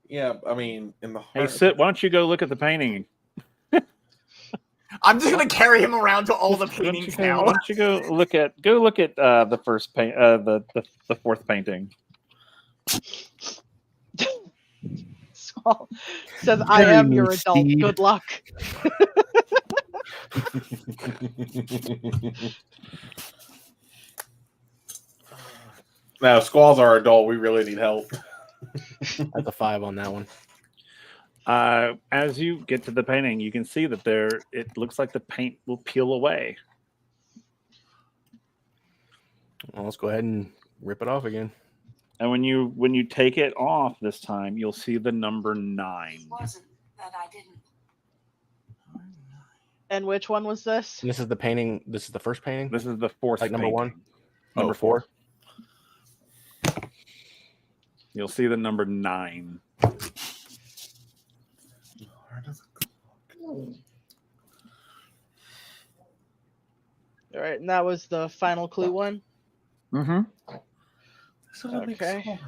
Yeah, I mean, in the Hey, heart. Sit, why don't you go look at the painting? I'm just gonna carry him around to all the Why don't you paintings go- now. Why don't you go look at the first paint, the fourth painting? Saul says, "I Very am your adult. Steve. Good luck." Now, squalls are adult. We really need help. That's a 5 on that one. As you get to the painting, you can see that it looks like the paint will peel away. Well, let's go ahead and rip it off again. And when you take it off this time, you'll see the number 9. Wasn't that I didn't. And which one was this? And this is the painting. This is the first painting. This is the fourth Like number painting. 1? Number 4? You'll see the number 9. All right, and that was the final clue one. Mm-hmm. Okay.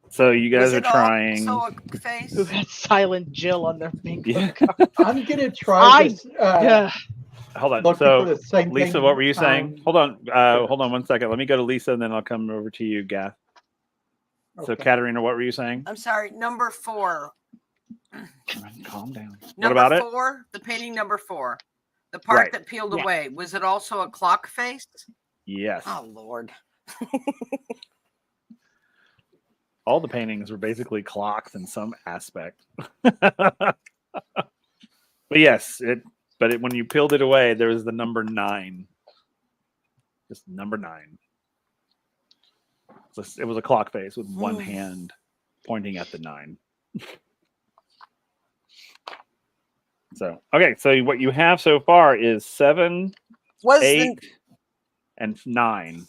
So you guys Was are it trying. also a face? Who had Silent Jill on their bingo Yeah. card? I'm gonna try this. Yeah. Hold on. Looking So for the same Lisa, thing, what were you saying? Hold on. okay. Hold on 1 second. Let me go to Lisa, and then I'll come over to you, Gath. So, Okay. Katerina, what were you saying? I'm sorry, number 4. Calm down. What Number about it? 4, the painting number 4. The part Right. that peeled Yeah. away. Was it also a clock face? Yes. Oh Lord. All the paintings were basically clocks in some aspect. But yes, when you peeled it away, there was the number 9. Just number 9. So it was a clock face with one hand pointing at the 9. So, okay, so what you have so far is 7, Was 8, and 9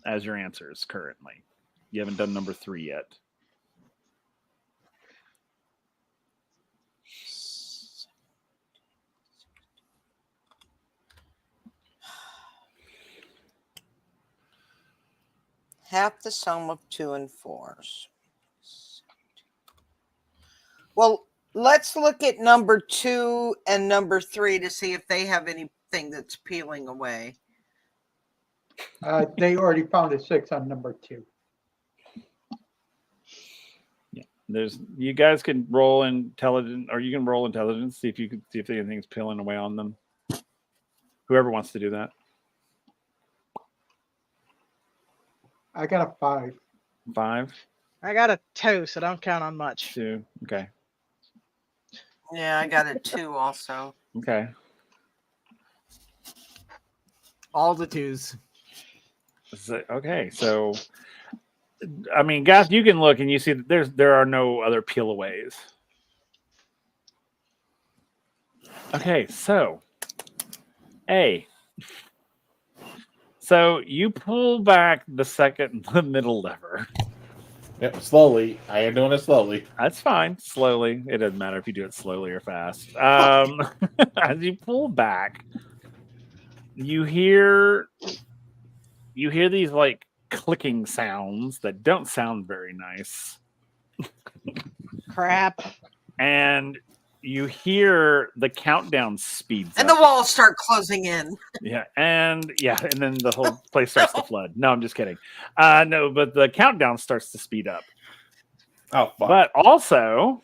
as your answers currently. You haven't done number 3 yet. Half the sum of 2 and 4s. Well, let's look at number 2 and number 3 to see if they have anything that's peeling away. They already found a 6 on number 2. Yeah, you guys can roll intelligence, or you can roll intelligence, see if anything's peeling away on them. Whoever wants to do that. I got a 5. 5. I got a 2, so don't count on much. 2. Okay. Yeah, I got a 2 also. Okay. All the 2s. Okay, so I mean, guys, you can look and you see that there are no other peel-aways. Okay, so so you pull back the middle lever. Yep, slowly. I am doing it slowly. That's fine. Slowly. It doesn't matter if you do it slowly or fast. As you pull back, you hear these like clicking sounds that don't sound very nice. Crap. And you hear the countdown speeds And up. the walls start closing in. And then the whole place starts to flood. No, I'm just kidding. No, but the countdown starts to speed up. Oh, fuck. But also,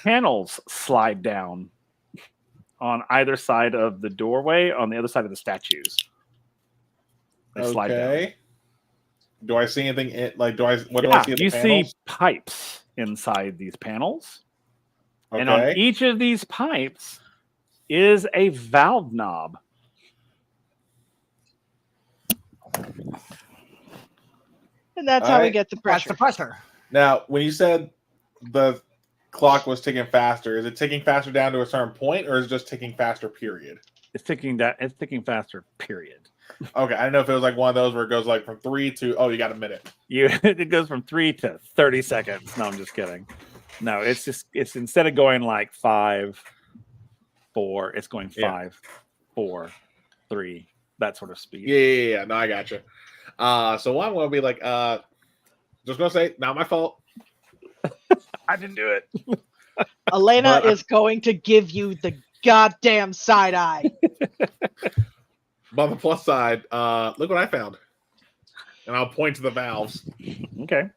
panels slide down on either side of the doorway, on the other side of the statues. They slide down. Do I see anything? Do I see? In the You panels? see pipes inside these panels. Okay. And on each of these pipes is a valve knob. And that's how we get the That's pressure. the pressure. Now, when you said the clock was ticking faster, is it ticking faster down to a certain point, or is it just ticking faster? Period. It's ticking faster. Period. Okay, I don't know if it was like one of those where it goes like from 3 to you got a minute. It goes from 3 to 30 seconds. No, I'm just kidding. No, it's instead of going like 5, 4, it's going 5, 4, 3, that sort of speed. Yeah. No, I got you. So I'm going to be like, just going to say, not my fault. I didn't do it. Elena is going to give you the goddamn side eye. But on the plus side, look what I found. And I'll point to the valves. Okay.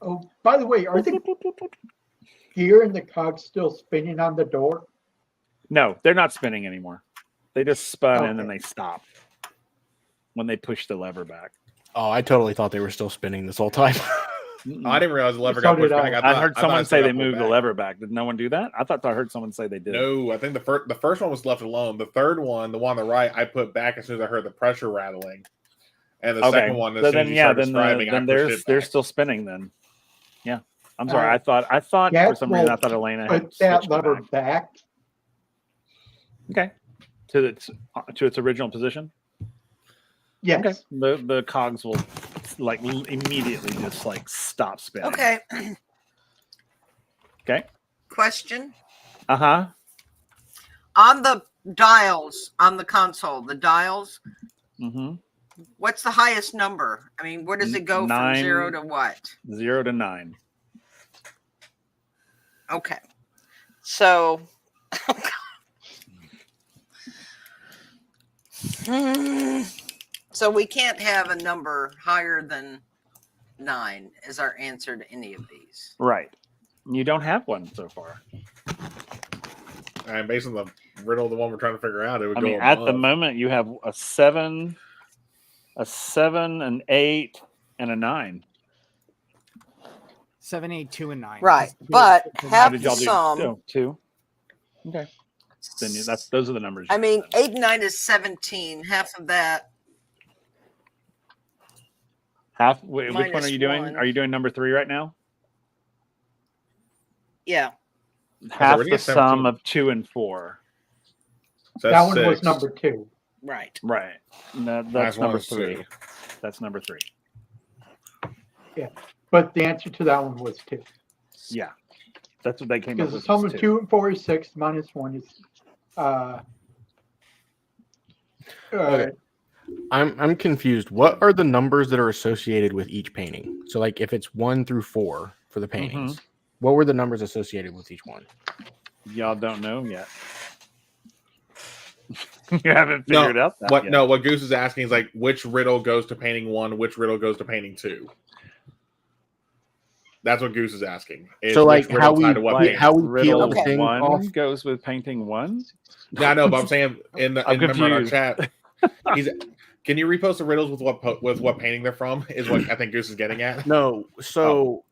Oh, by the way, are the gear and the cogs still spinning on the door? No, they're not spinning anymore. They just spun Okay. and then they stopped when they pushed the lever back. Oh, I totally thought they were still spinning this whole time. I didn't realize the lever So got pushed did I. back. I heard someone say they moved moved the lever back. Did no one do that? I thought I heard someone say they did. No, I think the first one was left alone. The third one, the one on the right, I put back as soon as I heard the pressure rattling. And the second one, as So soon as then you started describing, then I pushed it they're back. still spinning then. Yeah. I'm sorry. Uh, I thought that for some reason I will thought Elena had Put that switched lever back. back. Okay. To its original position. Yes. Okay. The cogs will like immediately just like stop spinning. Okay. Okay. Question. Uh-huh. On the dials on the console, the dials, Mm-hmm. what's the highest number? I mean, where does it go 9. from 0 to what? 0 to 9. Okay. So so we can't have a number higher than 9 as our answer to any of these. Right. You don't have one so far. And based on the riddle, the one we're trying to figure out, it would I go mean, at the above. moment, you have a 7, an 8, and a 9. 7, 8, 2, and 9. Right. But How half did the y'all do? sum. Oh, 2. Okay. Then those are the numbers. I you mean, said. 8 and 9 is 17. Half of that. Which one minus are you doing? 1. Are you doing number 3 right now? Yeah. Half we're the doing sum 17. of 2 and 4. So That that's one was 6. number 2. Right. Right. No, Minus that's one number is 3. 2. That's number 3. But the answer to that one was 2. Yeah. That's what they came up Because the with. sum was of 2. 2 and 4 is 6, minus 1 is Okay. I'm confused. What are the numbers that are associated with each painting? So, like, if it's 1 through 4 for the paintings, what were the numbers associated with each one? Y'all don't know yet. You haven't figured out that what yet. No, what Goose is asking is like which riddle goes to painting 1, which riddle goes to painting 2. That's what Goose is asking. So, like, how we riddle peel the thing off goes with painting 1. Yeah, I know, but I'm saying remember in our confused. chat, can you repost the riddles with what painting they're from? Is what I think Goose is getting at. No, so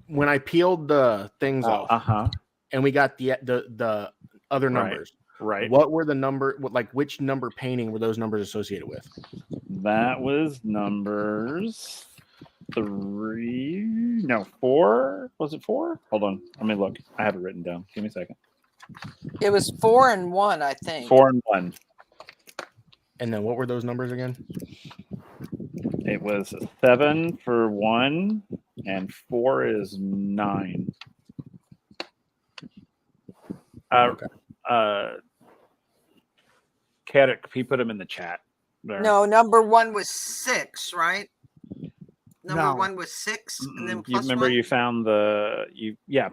when I peeled the things off, and we got the other numbers, right? What were the number? Like, which number painting were those numbers associated with? That was numbers 4. Was it 4? Hold on, let me look. I have it written down. Give me a second. It was 4 and 1, I think. 4 and 1. And then what were those numbers again? It was 7 for 1, and 4 is 9. Caddick, can you put them in the chat? There. No, number 1 was 6, right? Number No. 1 was 6, and then You plus remember 1? you found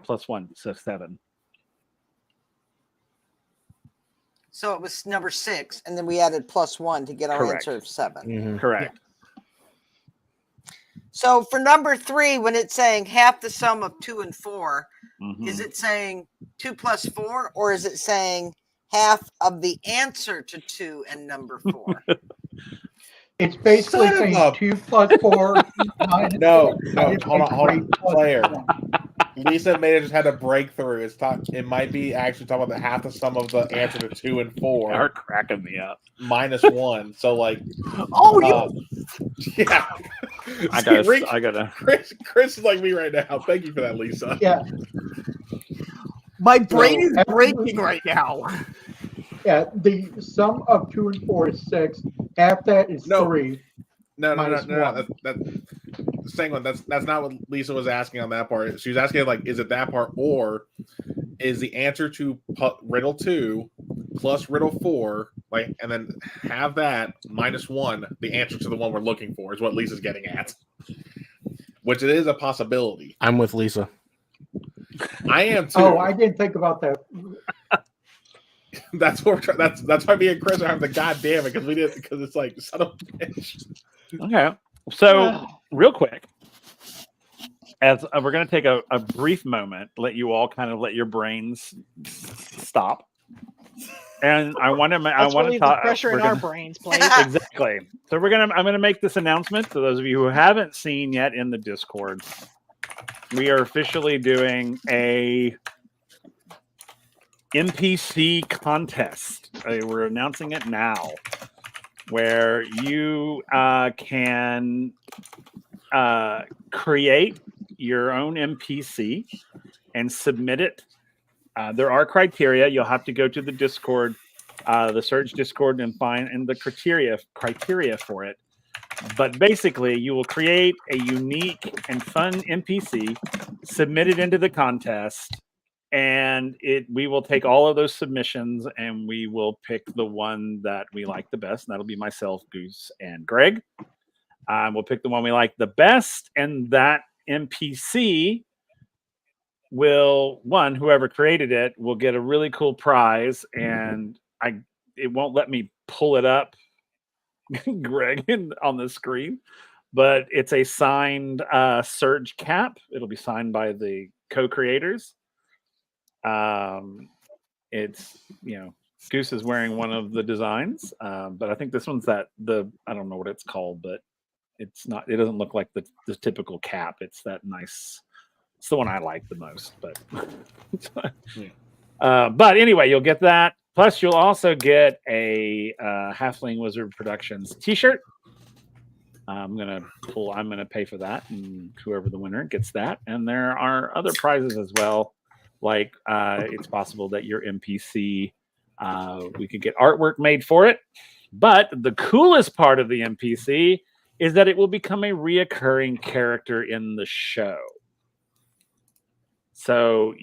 plus 1, so 7. So it was number 6, and then we added plus 1 to get our Correct. answer of 7. Mm-hmm. Correct. So for number 3, when it's saying half the sum of 2 and 4, is it saying 2 plus 4, or is it saying half of the answer to 2 and number 4? It's basically saying 2 plus 4. No, hold on, Claire. Lisa may have just had a breakthrough. It might be actually talking about the half the sum of the answer to 2 and 4. They're cracking me up. Minus 1. So like, yeah. I gotta. Chris is like me right now. Thank you for that, Lisa. Yeah. My brain is breaking right now. Yeah, the sum of 2 and 4 is 6. Half that is 3. No. That's the same one. That's not what Lisa was asking on that part. She was asking like, is it that part, or is the answer to riddle 2 plus riddle 4, like, and then have that minus 1, the answer to the one we're looking for, is what Lisa's getting at. Which it is a possibility. I'm with Lisa. I am too. Oh, I didn't think about that. That's what we're trying. That's why me and Chris are having the goddamn it because it's like son of a bitch. Okay, so real quick, as we're going to take a brief moment, let you all kind of let your brains stop, and I want to Relieve talk the pressure in our brains, please. Exactly. So I'm gonna make this announcement to those of you who haven't seen yet in the Discord. We are officially doing a NPC contest. We're announcing it now, where you can create your own NPC and submit it. There are criteria. You'll have to go to the Discord, the Surge Discord, and find the criteria for it. But basically, you will create a unique and fun NPC, submit it into the contest, and we will take all of those submissions and we will pick the one that we like the best. And that'll be myself, Goose, and Greg. We'll pick the one we like the best, and that NPC whoever created it will get a really cool prize. And it won't let me pull it up, Greg, on the screen, but it's a signed Surge cap. It'll be signed by the co-creators. It's, Goose is wearing one of the designs, but I think this one's I don't know what it's called, but it doesn't look like the typical cap. It's that nice. It's the one I like the most, but but anyway, you'll get that. Plus, you'll also get a Halfling Wizard Productions t-shirt. I'm gonna pay for that, and whoever the winner gets that. And there are other prizes as well. Like it's possible that your NPC, we could get artwork made for it. But the coolest part of the NPC is that it will become a reoccurring character in the show. So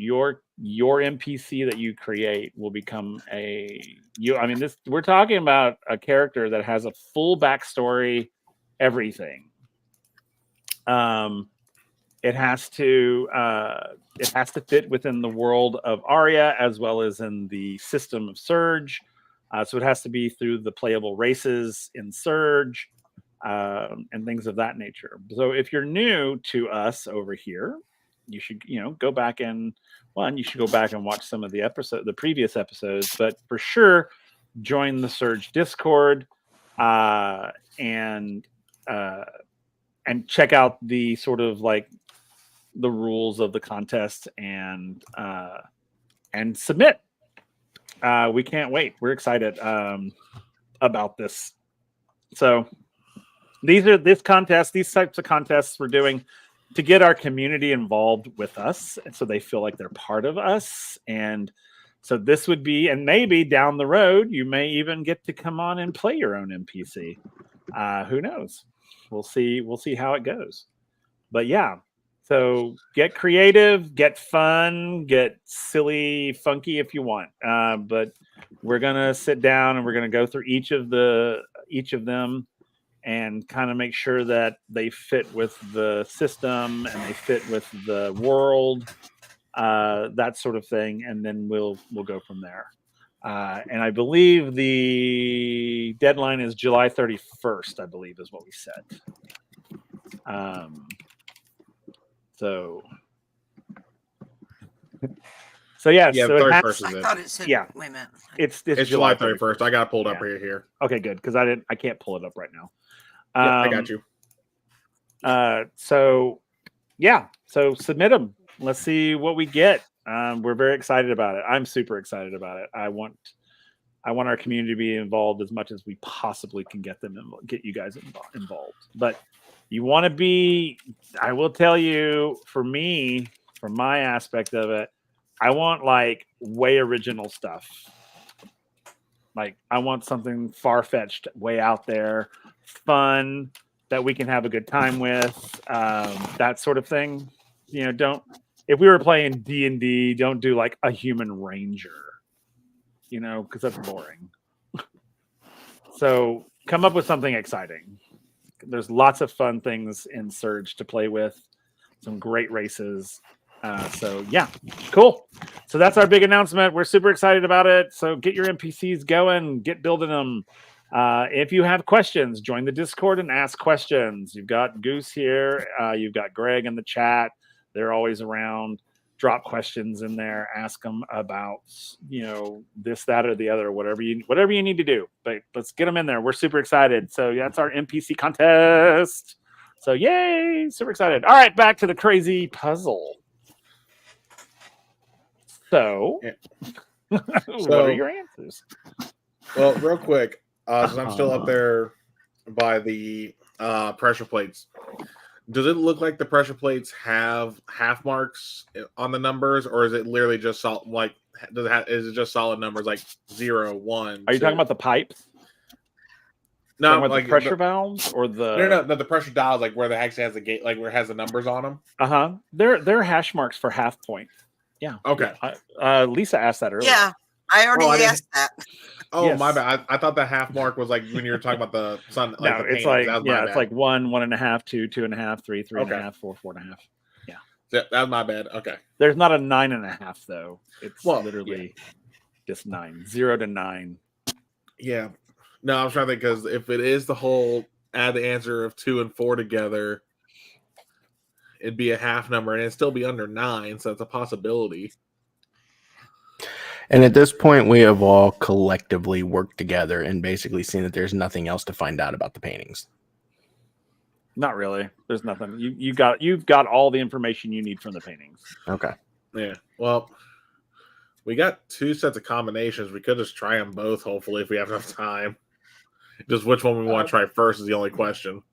your NPC that you create will become we're talking about a character that has a full backstory, everything. It has to fit within the world of Aria as well as in the system of Surge. So it has to be through the playable races in Surge and things of that nature. So if you're new to us over here, you should go back and watch some of the previous episodes, but for sure join the Surge Discord and check out the sort of like the rules of the contest and submit. We can't wait. We're excited about this. So these types of contests we're doing to get our community involved with us, and so they feel like they're part of us. And so this would be, and maybe down the road, you may even get to come on and play your own NPC. Who knows? We'll see how it goes. But yeah, so get creative, get fun, get silly, funky if you want. But we're gonna sit down and we're gonna go through each of them and kind of make sure that they fit with the system and they fit with the world, that sort of thing, and then we'll go from there. And I believe the deadline is July 31st, I believe is what we said. So yeah, so 31st I thought it said, yeah. Wait a minute. It's July 31st. I got it pulled up here. Okay, good, because I can't pull it up right now. I got you. So submit them. Let's see what we get. We're very excited about it. I'm super excited about it. I want our community to be involved as much as we possibly can get you guys involved. But you want to be, I will tell you, for me, from my aspect of it, I want like way original stuff. Like I want something far-fetched, way out there, fun, that we can have a good time with, that sort of thing. If we were playing D&D, don't do like a human ranger, because that's boring. So come up with something exciting. There's lots of fun things in Surge to play with, some great races. So yeah, cool. So that's our big announcement. We're super excited about it. So get your NPCs going, get building them. If you have questions, join the Discord and ask questions. You've got Goose here. You've got Greg in the chat. They're always around. Drop questions in there. Ask them about, this, that, or the other, whatever you need to do. But let's get them in there. We're super excited. So that's our NPC contest. So yay, super excited. All right, back to the crazy puzzle. So, what are your answers? Well, real quick, since I'm still up there by the pressure plates, does it look like the pressure plates have half marks on the numbers, or is it literally just solid? Like, is it just solid numbers like 0, 1? Are you talking about the pipes? No, like the pressure valves or the no, the pressure dials, like where the actually has the gate, like where it has the numbers on them. They're hash marks for half point. Yeah. Okay. Lisa asked that earlier. Yeah, I already asked that. Oh, yes. My bad. I thought the half mark was like when you were talking about the sun. Like no, the it's like it's like 1, 1.5, 2, 2.5, 3, 3.5, 4, 4.5. Yeah. That was my bad. Okay. There's not a 9.5 though. It's literally just 9, 0 to 9. Yeah. No, I'm trying to think, because if it is the whole add the answer of 2 and 4 together, it'd be a half number and it'd still be under 9, so it's a possibility. And at this point, we have all collectively worked together and basically seen that there's nothing else to find out about the paintings. Not really. There's nothing. You've got all the information you need from the paintings. Okay. Yeah. Well, we got 2 sets of combinations. We could just try them both, hopefully, if we have enough time. Just which one we want to try first is the only question.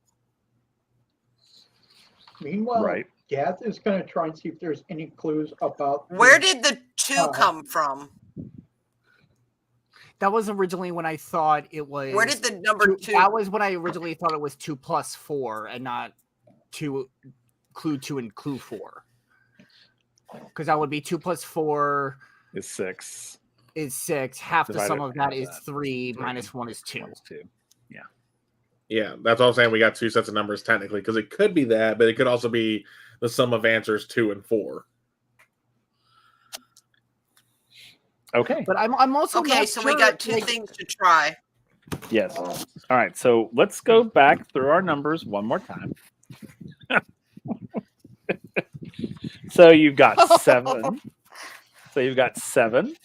Meanwhile, right. Gath is going to try and see if there's any clues about... Where did the 2 come from? That was originally when I thought it was... Where did the number 2... That was when I originally thought it was 2 plus 4 and not 2, clue 2 and clue 4. Because that would be 2 plus 4 is 6. is 6. Half the Divided sum of by that is that. 3 minus 1 is 2. Minus 2. Yeah, that's all I'm saying. We got 2 sets of numbers technically, because it could be that, but it could also be the sum of answers 2 and 4. Okay. But I'm also Okay, not so sure, we got 2 like, things to try. Yes. All right. So let's go back through our numbers one more time. So you've got 7. So you've got 7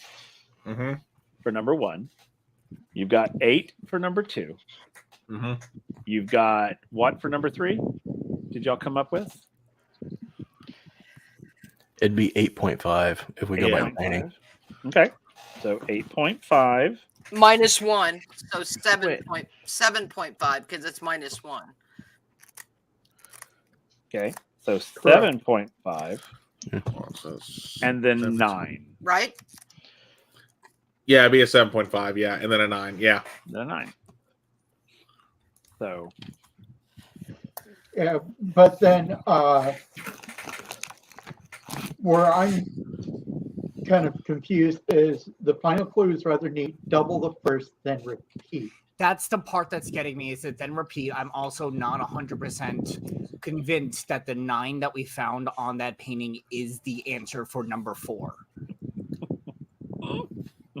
Mm-hmm. for number 1. You've got 8 for number 2. Mm-hmm. You've got what for number 3? Did y'all come up with? It'd be 8.5 if we go by Yeah. painting. Okay. So 8.5. Minus 1. So Wait. 7.5 because it's minus 1. Okay. So 7.5. So And then 17. 9. Right? Yeah, it'd be a 7.5, yeah, and then a 9, yeah. Then a 9. So Yeah, but then where I'm kind of confused is the final clue is rather neat. Double the first, then repeat. that's the part that's getting me, is that then repeat. I'm also not 100% convinced that the 9 that we found on that painting is the answer for number 4.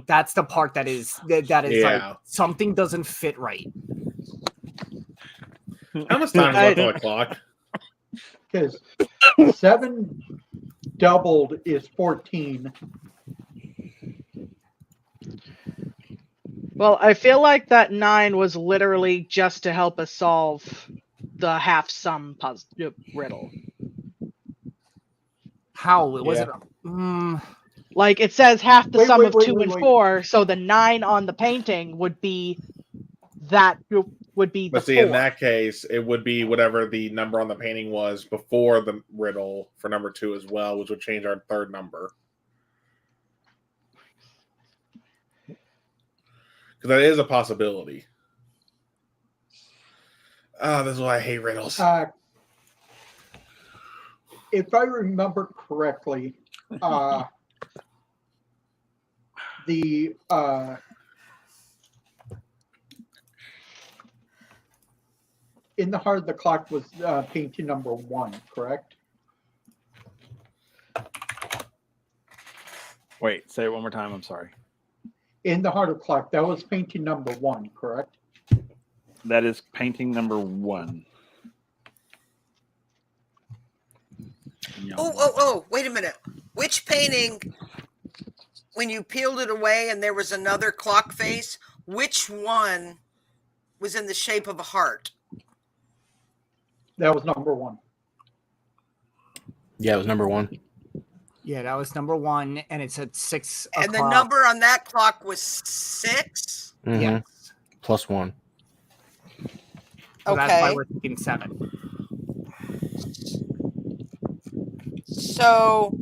That's the part that is like Yeah. something doesn't fit right. How much time is left on the clock? Because 7 doubled is 14. Well, I feel like that 9 was literally just to help us solve the half sum puzzle riddle. How it wasn't. Like it says half the Wait, sum wait, of wait, 2 wait, and wait. 4, so the 9 on the painting would be that would be the But see, 4. in that case, it would be whatever the number on the painting was before the riddle for number 2 as well, which would change our third number. Because that is a possibility. Oh, this is why I hate riddles. If I remember correctly, the in the heart of the clock was painting number 1, correct? wait, say it one more time. I'm sorry. In the heart of the clock, that was painting number 1, correct? That is painting number 1. Oh, wait a minute. Which painting, when you peeled it away and there was another clock face, which one was in the shape of a heart? That was number 1. Yeah, it was number 1. Yeah, that was number 1, and it's at 6 o'clock. And the number on that clock was 6? Mhm. Yes. Plus 1. So that's why Okay. we're thinking 7. So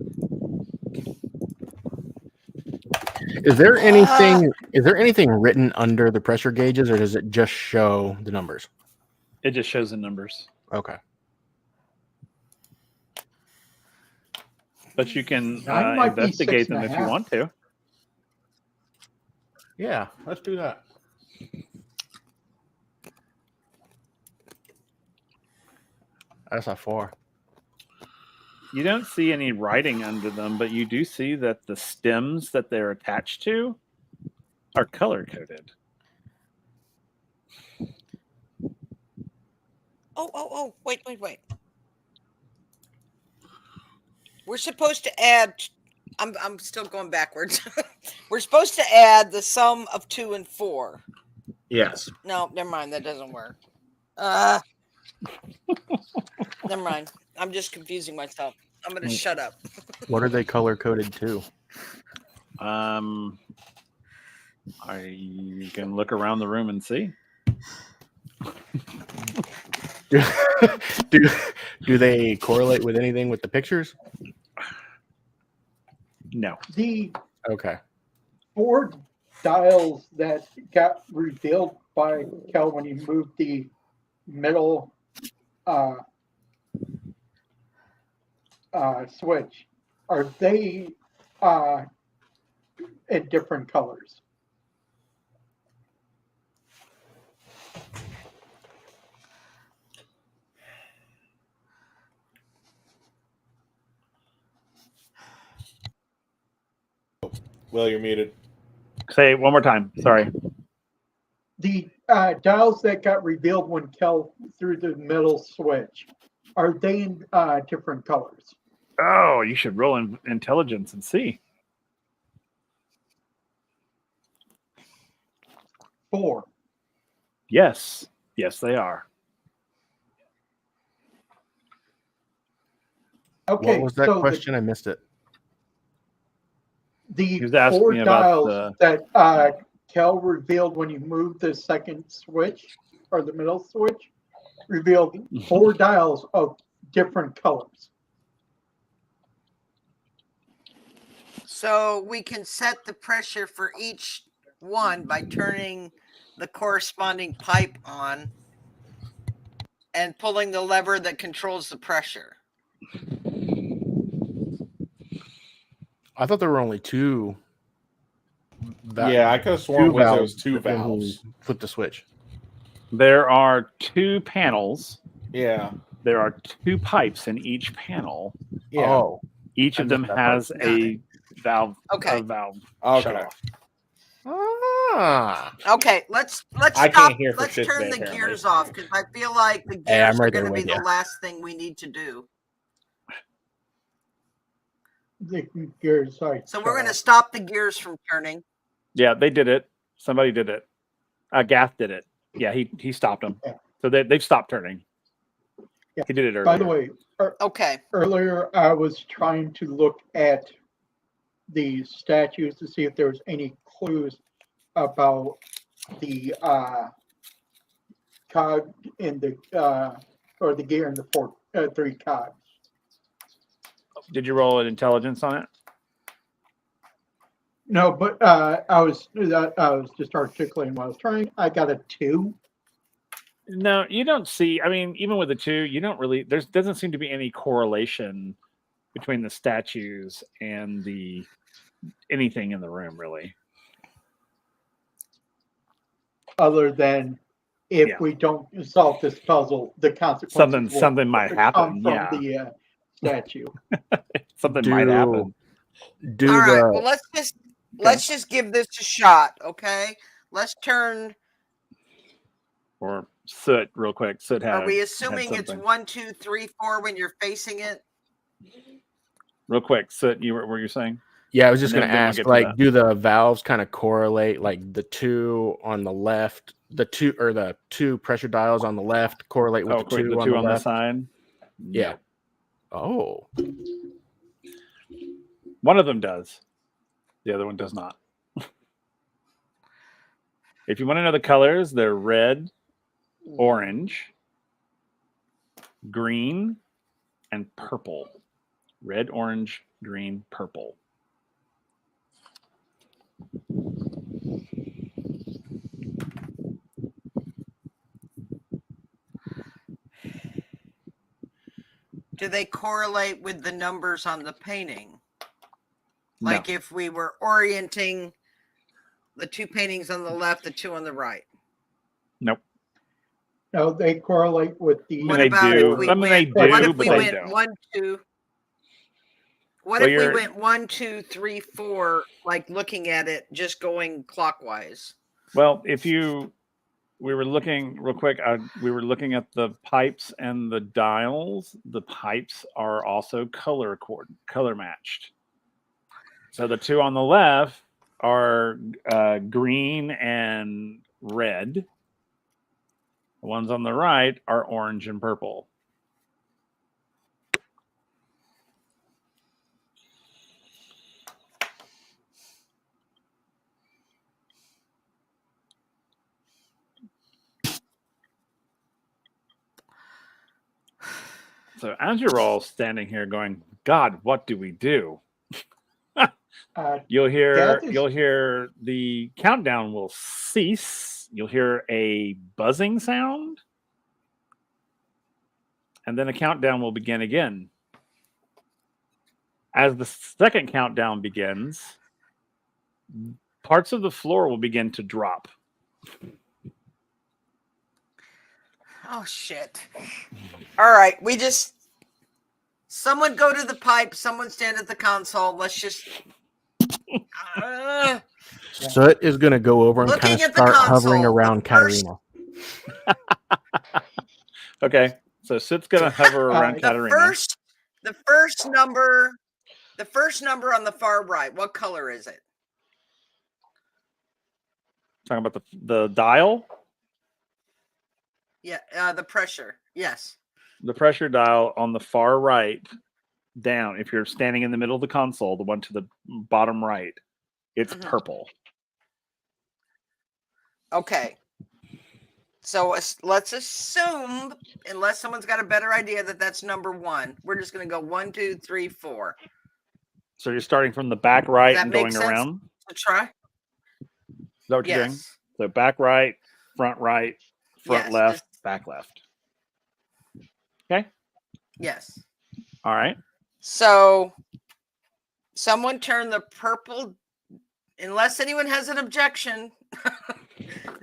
Is there anything? Is there anything written under the pressure gauges, or does it just show the numbers? It just shows the numbers. Okay. But you can Mine might be investigate them 6.5. if you want to. Yeah, let's do that. I saw 4. You don't see any writing under them, but you do see that the stems that they're attached to are color coded. Oh, wait. We're supposed to add, I'm still going backwards. We're supposed to add the sum of 2 and 4. Yes. No, never mind. That doesn't work. Never mind. I'm just confusing myself. I'm going to shut up. What are they color coded to? You can look around the room and see. do they correlate with anything with the pictures? No. The Okay. 4 dials that got revealed by Kel when he moved the middle switch, are they in different colors? Will, you're muted. Say it one more time. Sorry. The dials that got revealed when Kel threw the middle switch, are they in different colors? Oh, you should roll in intelligence and see. 4. Yes. Yes, they are. Okay, What was that so question? I missed it. the He was asking 4 me about dials that Kel revealed when you moved the second switch or the middle switch revealed 4 dials of different colors. So we can set the pressure for each one by turning the corresponding pipe on and pulling the lever that controls the pressure. I thought there were only 2. Yeah, I could have sworn there was 2 when he valves. flipped the switch. There are 2 panels. Yeah. There are 2 pipes in each panel. Yeah. Oh, Each I of them missed that part. has a valve. Okay. A valve Okay. shut off. Ah. Okay, let's I stop. can't hear for Let's shit turn today, the apparently. gears off because I feel like the Hey, gears I'm are right going there to be with the ya. last thing we need to do. The gears, sorry. So we're going to stop the gears from turning. Yeah, they did it. Somebody did it. Gath did it. Yeah, he stopped them. Yeah. So they've stopped turning. Yeah. He did it earlier. By the way, Okay. earlier I was trying to look at the statues to see if there was any clues about the cog in the or the gear in the 3 cogs. Did you roll an intelligence on it? No, but I was just articulating what I was trying. I got a 2. No, you don't see. I mean, even with the 2, you don't really. There doesn't seem to be any correlation between the statues and the anything in the room, really. Other than if Yeah. we don't solve this puzzle, the consequences will Something might come happen. from Yeah, the statue. something might happen. All right. Well, let's just give this a shot. Okay. Let's turn. Or Soot, real quick. Soot had. Are we assuming it's something. 1, 2, 3, 4 when you're facing it? Real quick, Soot, what were you saying? Yeah, I was just And going to then we'll ask, get to like, that. do the valves kind of correlate, like the 2 on the left, the 2 pressure dials on the left correlate with the 2 on the on left? the side? Yeah. Oh. One of them does. The other one does not. If you want to know the colors, they're red, orange, green, and purple. Red, orange, green, purple. Do they correlate with the numbers on the painting? No. Like if we were orienting the 2 paintings on the left, the 2 on the right. Nope. No, they correlate with the. What they about do. if we I mean, they went? do, What if but we they went don't. 1, 2? What Well, if we you're- went 1, 2, 3, 4, like looking at it, just going clockwise? Well, we were looking real quick. We were looking at the pipes and the dials. The pipes are also color matched. So the 2 on the left are green and red. The ones on the right are orange and purple. So as you're all standing here going, God, what do we do? You'll hear the countdown will cease. You'll hear a buzzing sound. And then the countdown will begin again. As the second countdown begins, parts of the floor will begin to drop. Oh, shit. All right. Someone go to the pipe. Someone stand at the console. Let's just. Soot is going to go over and Looking kind of at the start console, hovering the around first- Katarina. Okay, so Soot's going to hover around Katarina. The first number on the far right. What color is it? Talking about the dial? Yeah, the pressure. Yes. The pressure dial on the far right down. If you're standing in the middle of the console, the one to the bottom right, it's purple. Okay. So let's assume, unless someone's got a better idea, that that's number 1. We're just going to go 1, 2, 3, 4. So you're starting from the back right and going sense around? To try? Is that what you're doing? So back right, front left, back left. Okay? Yes. All right. So someone turn the purple, unless anyone has an objection,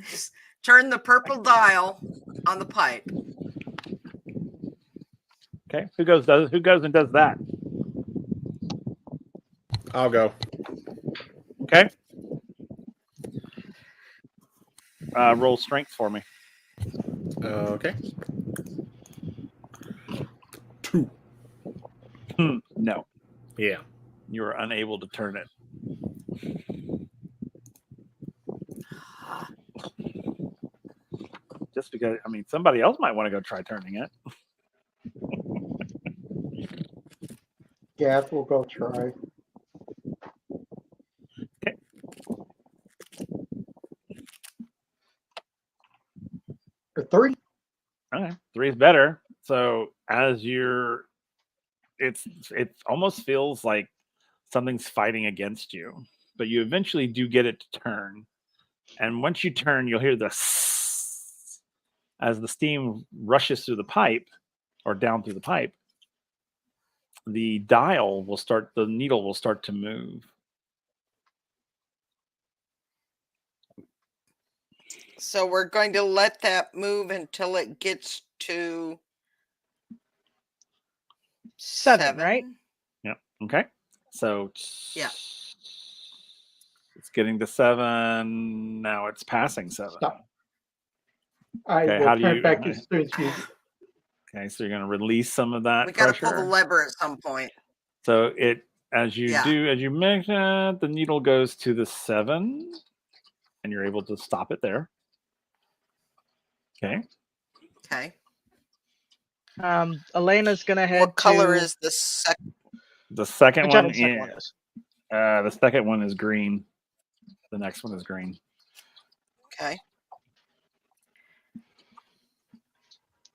just turn the purple dial on the pipe. Okay. Who goes and does that? I'll go. Okay. Roll strength for me. Okay. 2. No. Yeah. You are unable to turn it. Just because, I mean, somebody else might want to go try turning it. Gav will go try. Okay. A 3. Okay. 3 is better. So as it almost feels like something's fighting against you, but you eventually do get it to turn. And once you turn, you'll hear the as the steam rushes through the pipe or down through the pipe, the needle will start to move. So we're going to let that move until it gets to 7, right? Yep. Okay. So yeah, it's getting to 7. Now it's passing 7. Stop. I Okay, will how do turn you- it back as soon as you. Okay, so you're going to release some of that we got to pressure. pull the lever at some point. So as you make it, the needle goes to the 7, and you're able to stop it there. Okay. Okay. Elena's gonna head. What color is the second? The second Whichever one the second one is. The second one is green. The next one is green. Okay.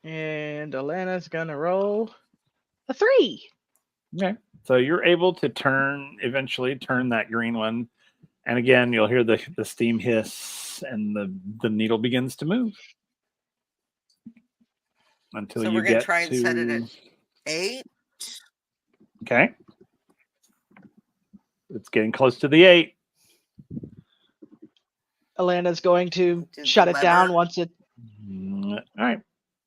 And Elena's gonna roll a 3. Okay. So you're able to eventually turn that green one. And again, you'll hear the steam hiss and the needle begins to move. Until So you we're going get to try and set it at 8. Okay. It's getting close to the 8. Elena's going to Do shut the it down lever. once it. All right.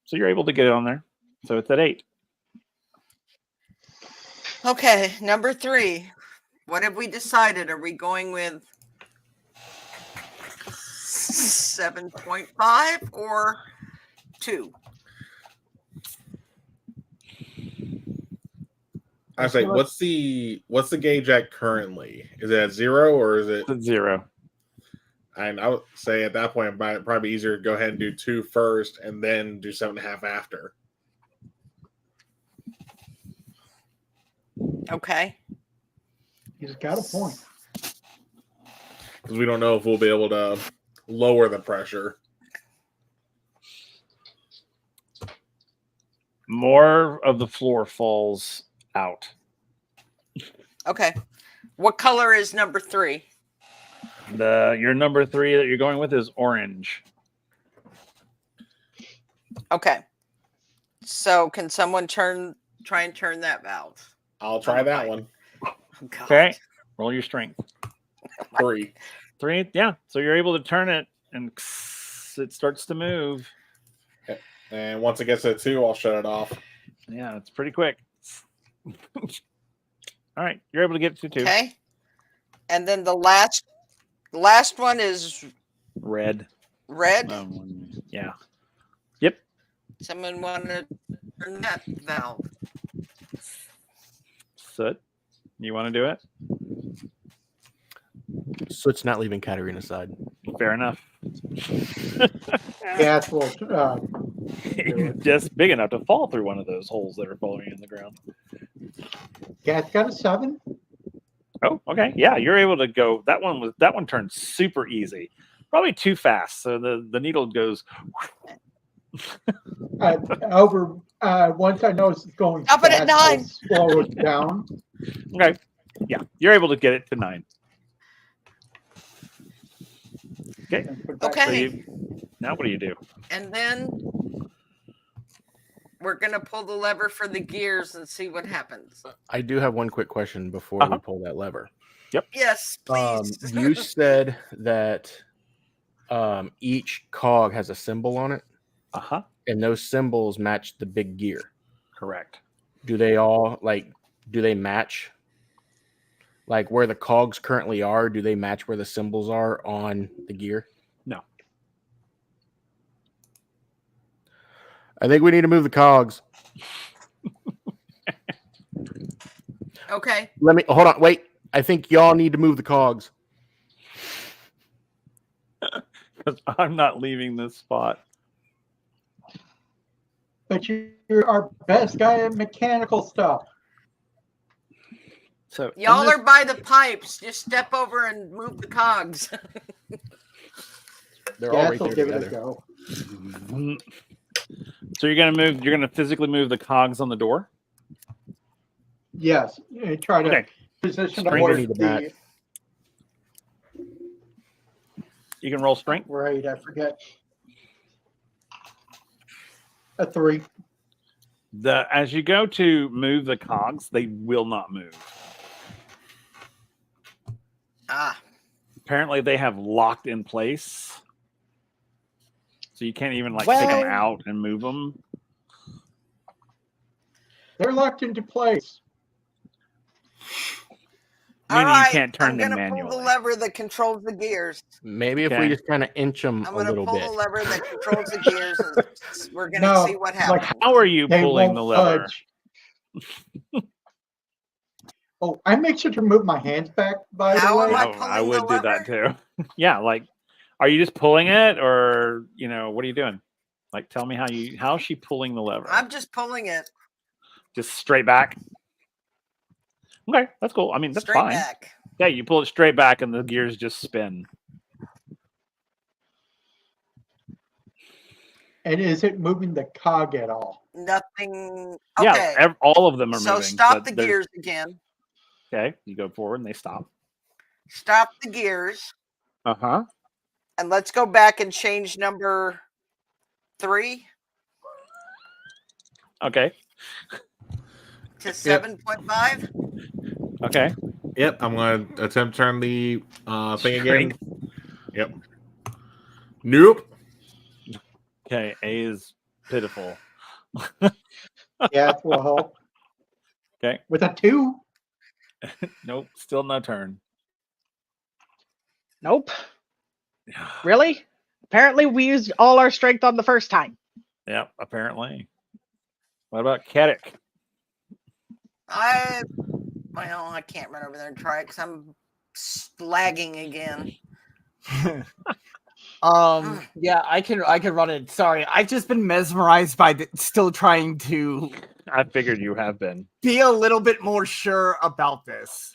So you're able to get it on there. So it's at 8. Okay, number 3. What have we decided? Are we going with 7.5 or 2? I say, what's the gauge at currently? Is it at 0 or is it? It's at 0. And I would say at that point, it'd probably be easier to go ahead and do 2 first and then do 7.5 after. Okay. He's got a point. Because we don't know if we'll be able to lower the pressure. More of the floor falls out. Okay. What color is number 3? Your number 3 that you're going with is orange. Okay. So can someone try and turn that valve? I'll try that one. Oh, God. Okay, roll your strength. 3. 3, yeah. So you're able to turn it, and it starts to move. And once it gets to 2, I'll shut it off. Yeah, it's pretty quick. All right, you're able to get to 2. Okay. And then the last one is Red. red. Yeah. Yep. Someone want to turn that valve. Soot, you want to do it? Soot's not leaving Katarina's side. Fair enough. Gas will. Just big enough to fall through one of those holes that are following in the ground. Gas got a 7. Oh, okay. Yeah, you're able to go. That one turned super easy. Probably too fast. So the needle goes Over. Once I notice it's going. Stop it at fast, I'll 9. slow it down. okay. Yeah, you're able to get it to 9. Okay. And put it back. So Okay. now what do you do? And then we're going to pull the lever for the gears and see what happens. I do have one quick question before Uh-huh. we pull that lever. Yes, please. You said that each cog has a symbol on it, Uh-huh. and those symbols match the big gear. Correct. Do they match? Like where the cogs currently are, do they match where the symbols are on the gear? No. I think we need to move the cogs. Okay. Hold on, wait. I think y'all need to move the cogs. Because I'm not leaving this spot. But you're our best guy at mechanical stuff. So Y'all are by the pipes. Just step over and move the cogs. They're all Gas right will there give it a together. go. So you're gonna physically move the cogs on the door? Yes. Try to Okay. position Strength. towards We need to the. match. You can roll strength. Right, I forget. A 3. As you go to move the cogs, they will not move. Ah. Apparently they have locked in place. So you can't even take them Well- out and move them. They're locked into place. Meaning All right, you can't turn I'm them gonna pull manually. the lever that controls the gears. Maybe if Okay. we just kind of inch them I'm a gonna little pull bit. the lever that controls the gears, and we're gonna No, see what like, happens. How are you They pulling won't the lever? budge. Oh, I make sure to move my hands back, by How the am way. I I pulling would the do that lever? too. Yeah, are you just pulling it, or what are you doing? Tell me how is she pulling the lever? I'm just pulling it Just straight back. Okay, that's cool. I mean, that's straight fine. back. Yeah, you pull it straight back, and the gears just spin. And is it moving the cog at all? Nothing. Okay. Yeah, all of them are So moving. stop but the there's- gears again. Okay, you go forward, and they stop. Stop the gears, Uh-huh. and let's go back and change number 3 Okay. to 7.5. Okay. Yep, I'm going to attempt to turn the thing again. Yep. Nope. Okay, A is pitiful. Yeah, it will help. Okay. With a 2. Nope, still no turn. Nope. Really? Apparently, we used all our strength on the first time. Yep, apparently. What about Keddick? I can't run over there and try it because I'm lagging again. Yeah, I can run it. Sorry, I've just been mesmerized by still trying to I figured you have been. be a little bit more sure about this.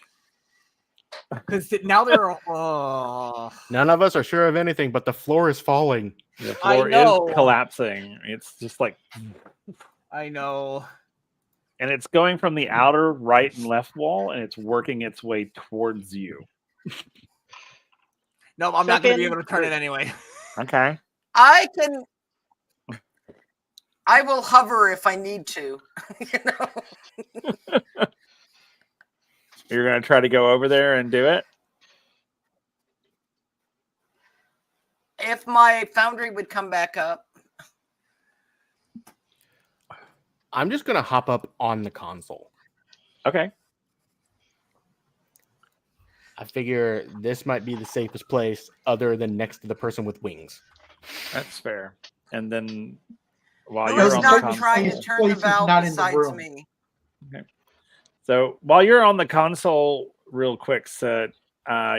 Because now they're None of us are sure of anything, but the floor is falling. The I floor know. is collapsing. It's just I know. and it's going from the outer right and left wall, and it's working its way towards you. No, I'm not going to be Second, able to turn it anyway. Okay. I will hover if I need to. You're going to try to go over there and do it? If my foundry would come back up. I'm just going to hop up on the console. Okay. I figure this might be the safest place other than next to the person with wings. That's fair. And then while Who you're has on not the console, tried to turn the Place is valve not in the besides room. me? so while you're on the console, real quick, Set,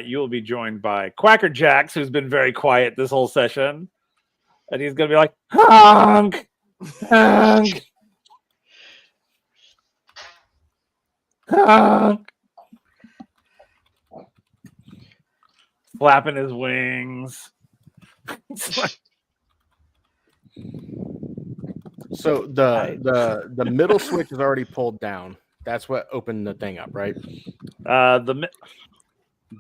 you will be joined by Quacker Jack, who's been very quiet this whole session, and he's going to be like, honk, honk, honk, flapping his wings. It's like, So the middle switch is already pulled down. That's what opened the thing up, right?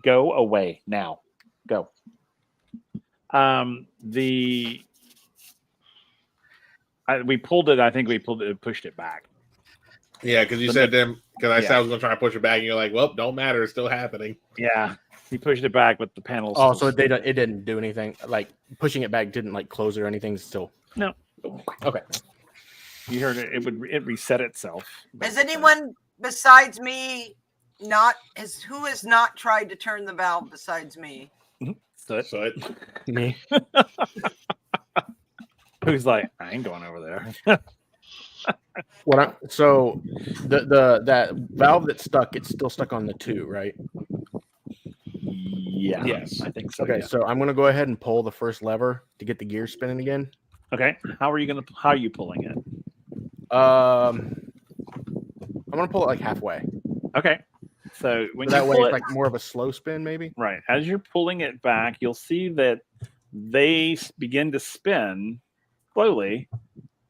Go away now. Go. We pulled it. I think we pushed it back. Yeah, because you said them. Because I said I was going to try to push it back, and you're like, "Well, don't matter. It's still happening." Yeah, he pushed it back, but the panels. Oh, so it didn't do anything. Like pushing it back didn't like close it or anything. Still. No. Okay. You heard it. It reset itself. Has anyone besides me who has not tried to turn the valve besides me? So Me. Who's like, I ain't going over there. So that valve that's stuck, it's still stuck on the 2, right? Yeah. Yes. I think so. Okay, yeah. so I'm gonna go ahead and pull the first lever to get the gear spinning again. Okay. How are you pulling it? I'm gonna pull it like halfway. Okay. So when So that you way pull it's it, like more of a slow spin, maybe. right, as you're pulling it back, you'll see that they begin to spin slowly.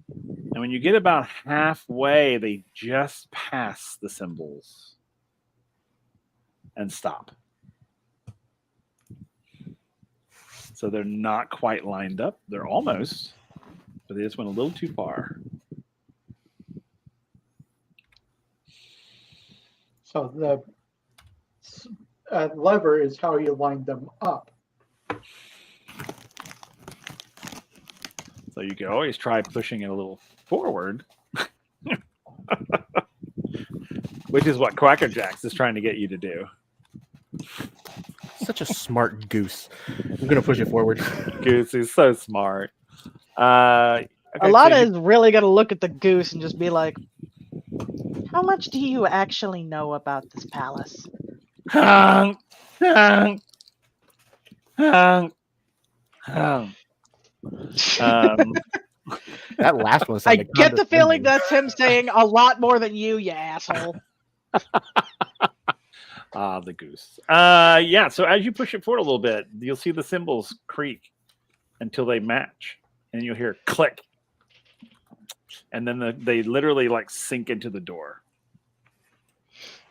And when you get about halfway, they just pass the symbols and stop. So they're not quite lined up. They're almost, but they just went a little too far. So the lever is how you line them up. So you can always try pushing it a little forward, which is what Quacker Jack is trying to get you to do. Such a smart goose. I'm gonna push it forward. Goose is so smart. Okay, Alana so is really going to look at the goose and just be like, how much do you actually know about this palace? honk, honk, honk, honk. That last one. I sounded get the feeling condescending. that's him saying a lot more than you asshole. The goose. Yeah, so as you push it forward a little bit, you'll see the symbols creak until they match, and you'll hear click. And then they literally like sink into the door.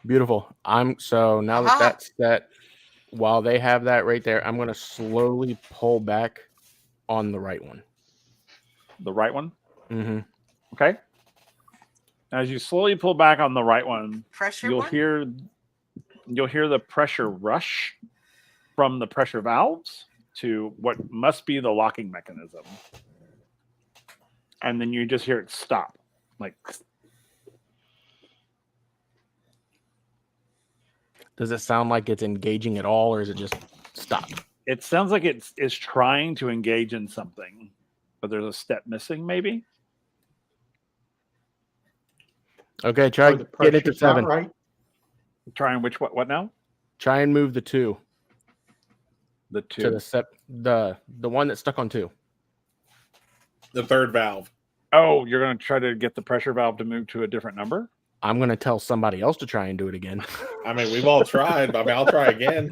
Beautiful. So now that that's set, while they have that right there, I'm gonna slowly pull back on the right one. The right one? Mm-hmm. Okay. As you slowly pull back on the right one, Pressure you'll one? hear the pressure rush from the pressure valves to what must be the locking mechanism. And then you just hear it stop. Like, Does it sound like it's engaging at all, or is it just stop? it sounds like it's trying to engage in something, but there's a step missing, maybe. Okay, try Or the get it to pressure's not 7. right. Trying what now? Try and move the 2 The to the one that's stuck on 2. The third valve. Oh, you're going to try to get the pressure valve to move to a different number? I'm gonna tell somebody else to try and do it again. I mean, we've all tried. But I mean, I'll try again.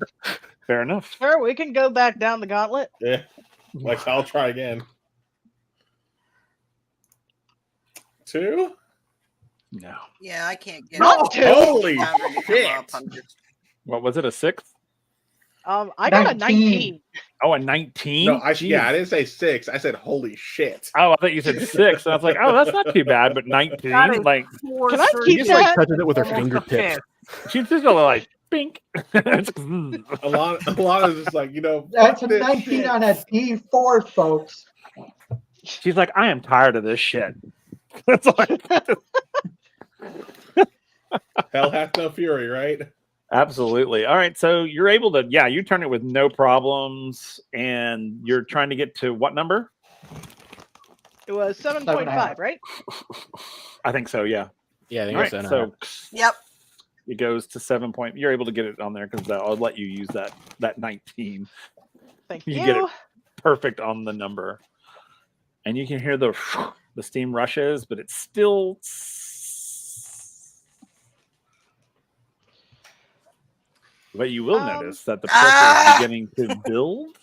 Fair enough. Sure, we can go back down the gauntlet. Yeah. Like, I'll try again. 2? No. Yeah, I can't get Not it. two. Holy Foundry to come shit. up. I'm just- What was it? A 6? I got a 19. Oh, a 19? No, I didn't say 6. I said holy shit. Oh, I thought you said 6. And I was like, oh, that's not too bad. But 19, That is like, four Can I surgeries, keep Just like that? touches it with her almost a fingertips. fifth. she's just gonna like, pink. Alana is just like, That's a fuck this 19 shit. on a D4, folks. She's like, I am tired of this shit. That's like, Hell hath no fury, right? absolutely. All right, so you're able to, you turn it with no problems, and you're trying to get to what number? It was 7.5, right? I think so. Yeah. Yeah, I think All it's right, an so Yep. it goes to 7 point. You're able to get it on there because I'll let you use that 19. Thank You you. get it perfect on the number, and you can hear the steam rushes, but it's still. But you will notice that the pressure is beginning to build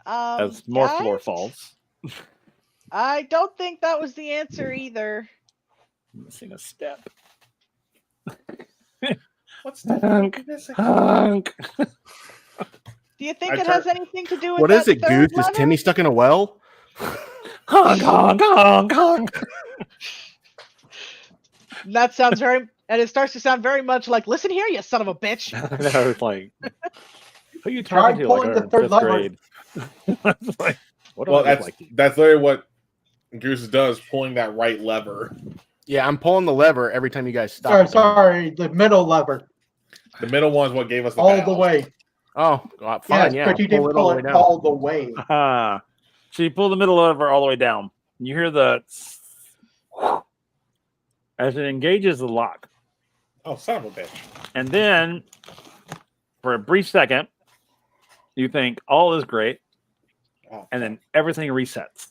as more floor Guys, falls. I don't think that was the answer either. Missing a step. What's that? Honk. Honk. Do you think it has anything to do with What that is it, third Goose? Is letter? Timmy stuck in a well? Honk, honk, honk, honk. That sounds very, and it starts to sound very much like, listen here, you son of a bitch. I know, it's like, who you Try talking to? pulling Like, the in third 5th lever. grade. It's like, what do Well, I look like? that's literally what Goose does, pulling that right lever. Yeah, I'm pulling the lever every time you guys stop. Sorry, the middle lever. The middle one's what gave us the All valve. the way. Oh, fine. Yes, Yeah, but you pull didn't it pull all the way it down. all the way. So you pull the middle lever all the way down. You hear the as it engages the lock. Oh, son of a bitch. And then for a brief second, you think all is great. Oh, And then everything resets.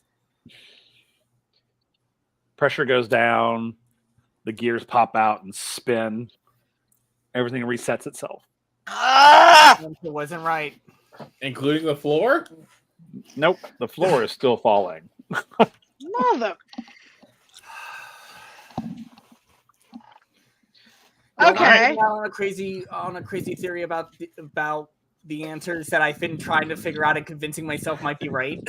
Pressure goes down. The gears pop out and spin. Everything resets itself. It wasn't right. including the floor? Nope. The floor is still falling. Mother. Yeah, Okay. on a crazy theory about the answers that I've been trying to figure out and convincing myself might be right.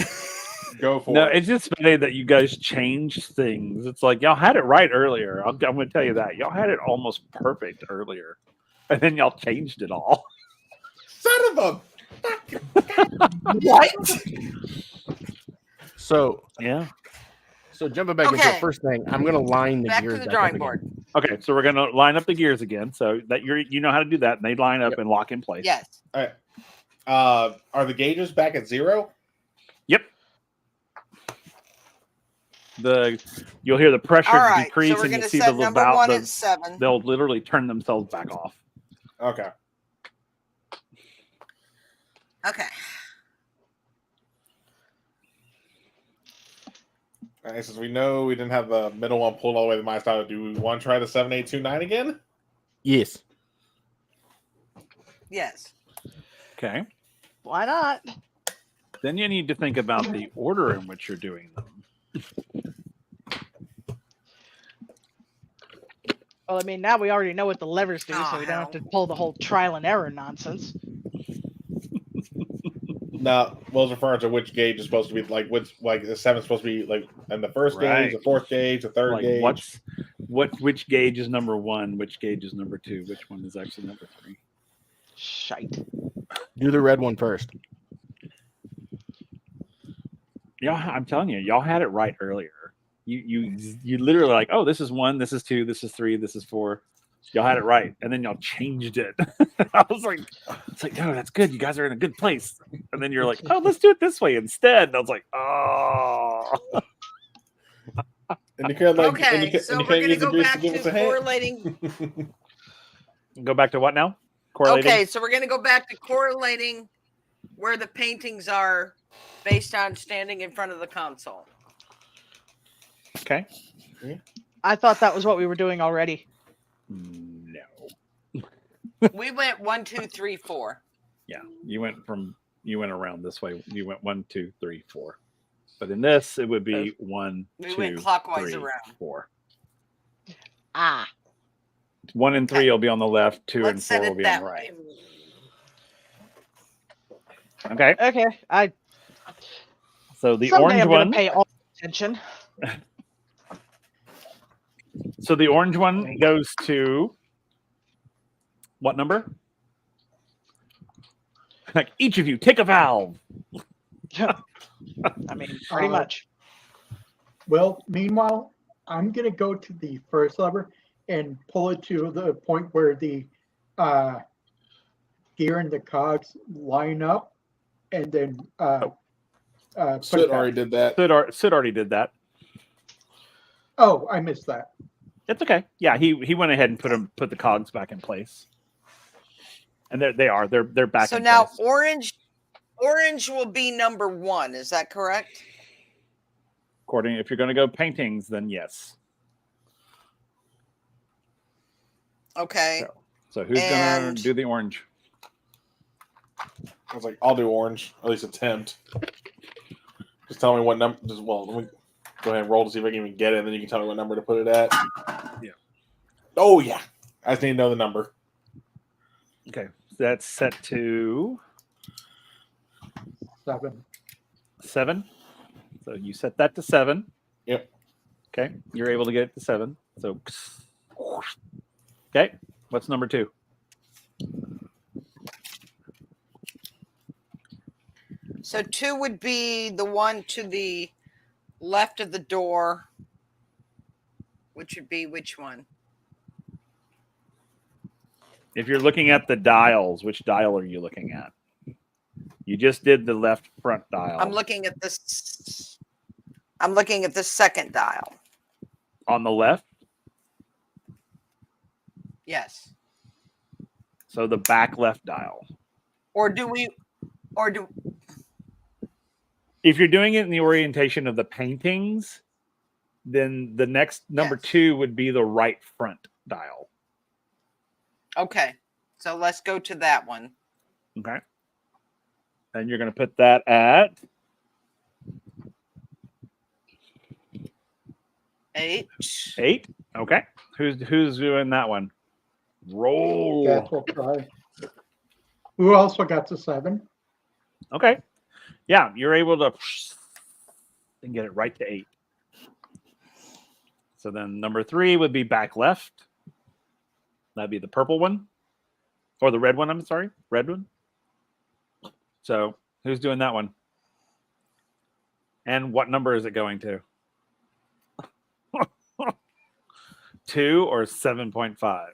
Go for No, it. it's just funny that you guys changed things. It's like y'all had it right earlier. I'm going to tell you that. Y'all had it almost perfect earlier. And then y'all changed it all. Son of What? So Yeah. So jumping back into the Okay. first thing, I'm gonna line the Back gears to the back drawing up board. again. Okay, so we're gonna line up the gears again, so that you know how to do that, and they line up and lock in place. Yes. All right. Are the gauges back at 0? Yep. You'll hear the pressure All right. decrease, So we're and going you to see set the number valve. 1 at 7. They'll literally turn themselves back off. Okay. Okay. All right, since we know we didn't have the middle one pulled all the way to my style, do we want to try the 7829 again? Yes. Yes. Okay. Why not? Then you need to think about the order in which you're doing them. Well, I mean, now we already know what the levers do, Oh, so we don't have hell. to pull the whole trial and error nonsense. No, Will's referring to which gauge is supposed to be like the 7's supposed to be like in the first Right. gauge, the fourth gauge, the third Like gauge. which gauge is number 1, which gauge is number 2, which one is actually number 3. Shite. Do the red one first. Y'all, I'm telling you, y'all had it right earlier. You literally like, oh, this is 1, this is 2, this is 3, this is 4. Y'all had it right, and then y'all changed it. I was like, it's like, no, that's good. You guys are in a good place. And then you're like, oh, let's do it this way instead. And I was like, oh. And you could like, Okay. So we're going to go back to correlating. Go back to what now? Correlating? Okay. So we're going to go back to correlating where the paintings are based on standing in front of the console. Okay. I thought that was what we were doing already. No. We went 1, 2, 3, 4. Yeah. You went around this way. You went 1, 2, 3, 4. But in this, it would be 1, We 2, went clockwise 3, around. 4. Ah. 1 and 3 Okay. will be on the left. 2 and Let's 4 set will it be on that the right. way. Okay. Okay. So the Someday orange I'm gonna one. pay all attention. So the orange one goes to what number? Like each of you take a valve. I mean, pretty much. Well, meanwhile, I'm gonna go to the first lever and pull it to the point where the gear and the cogs line up, and then Sid already did that. Sid already did that. Oh, I missed that. It's okay. Yeah, he went ahead and put the cogs back in place, and they're back. So in now place. orange will be number 1. Is that correct? According, if you're going to go paintings, then yes. Okay. So who's going to do the orange? I was like, I'll do orange. At least attempt. Just tell me what number. Let me go ahead and roll to see if I can even get it, and then you can tell me what number to put it at. Yeah. Oh, yeah. I just need to know the number. Okay. So that's set to 7. 7. So you set that to 7. Yep. Okay. You're able to get it to 7. So, okay. What's number 2? So 2 would be the one to the left of the door, which would be which one? If you're looking at the dials, which dial are you looking at? You just did the left front dial. I'm looking at this. I'm looking at the second dial. On the left? Yes. So the back left dial. If you're doing it in the orientation of the paintings, then the next number 2 would be the right front dial. Okay. So let's go to that one. Okay. And you're going to put that at 8. 8. Okay. Who's doing that one? Roll. Guess we'll try. Who also got to 7? Okay. Yeah, you're able to and get it right to 8. So then number 3 would be back left. That'd be the purple one. Or the red one, I'm sorry. Red one. So who's doing that one? And what number is it going to? 2 or 7.5?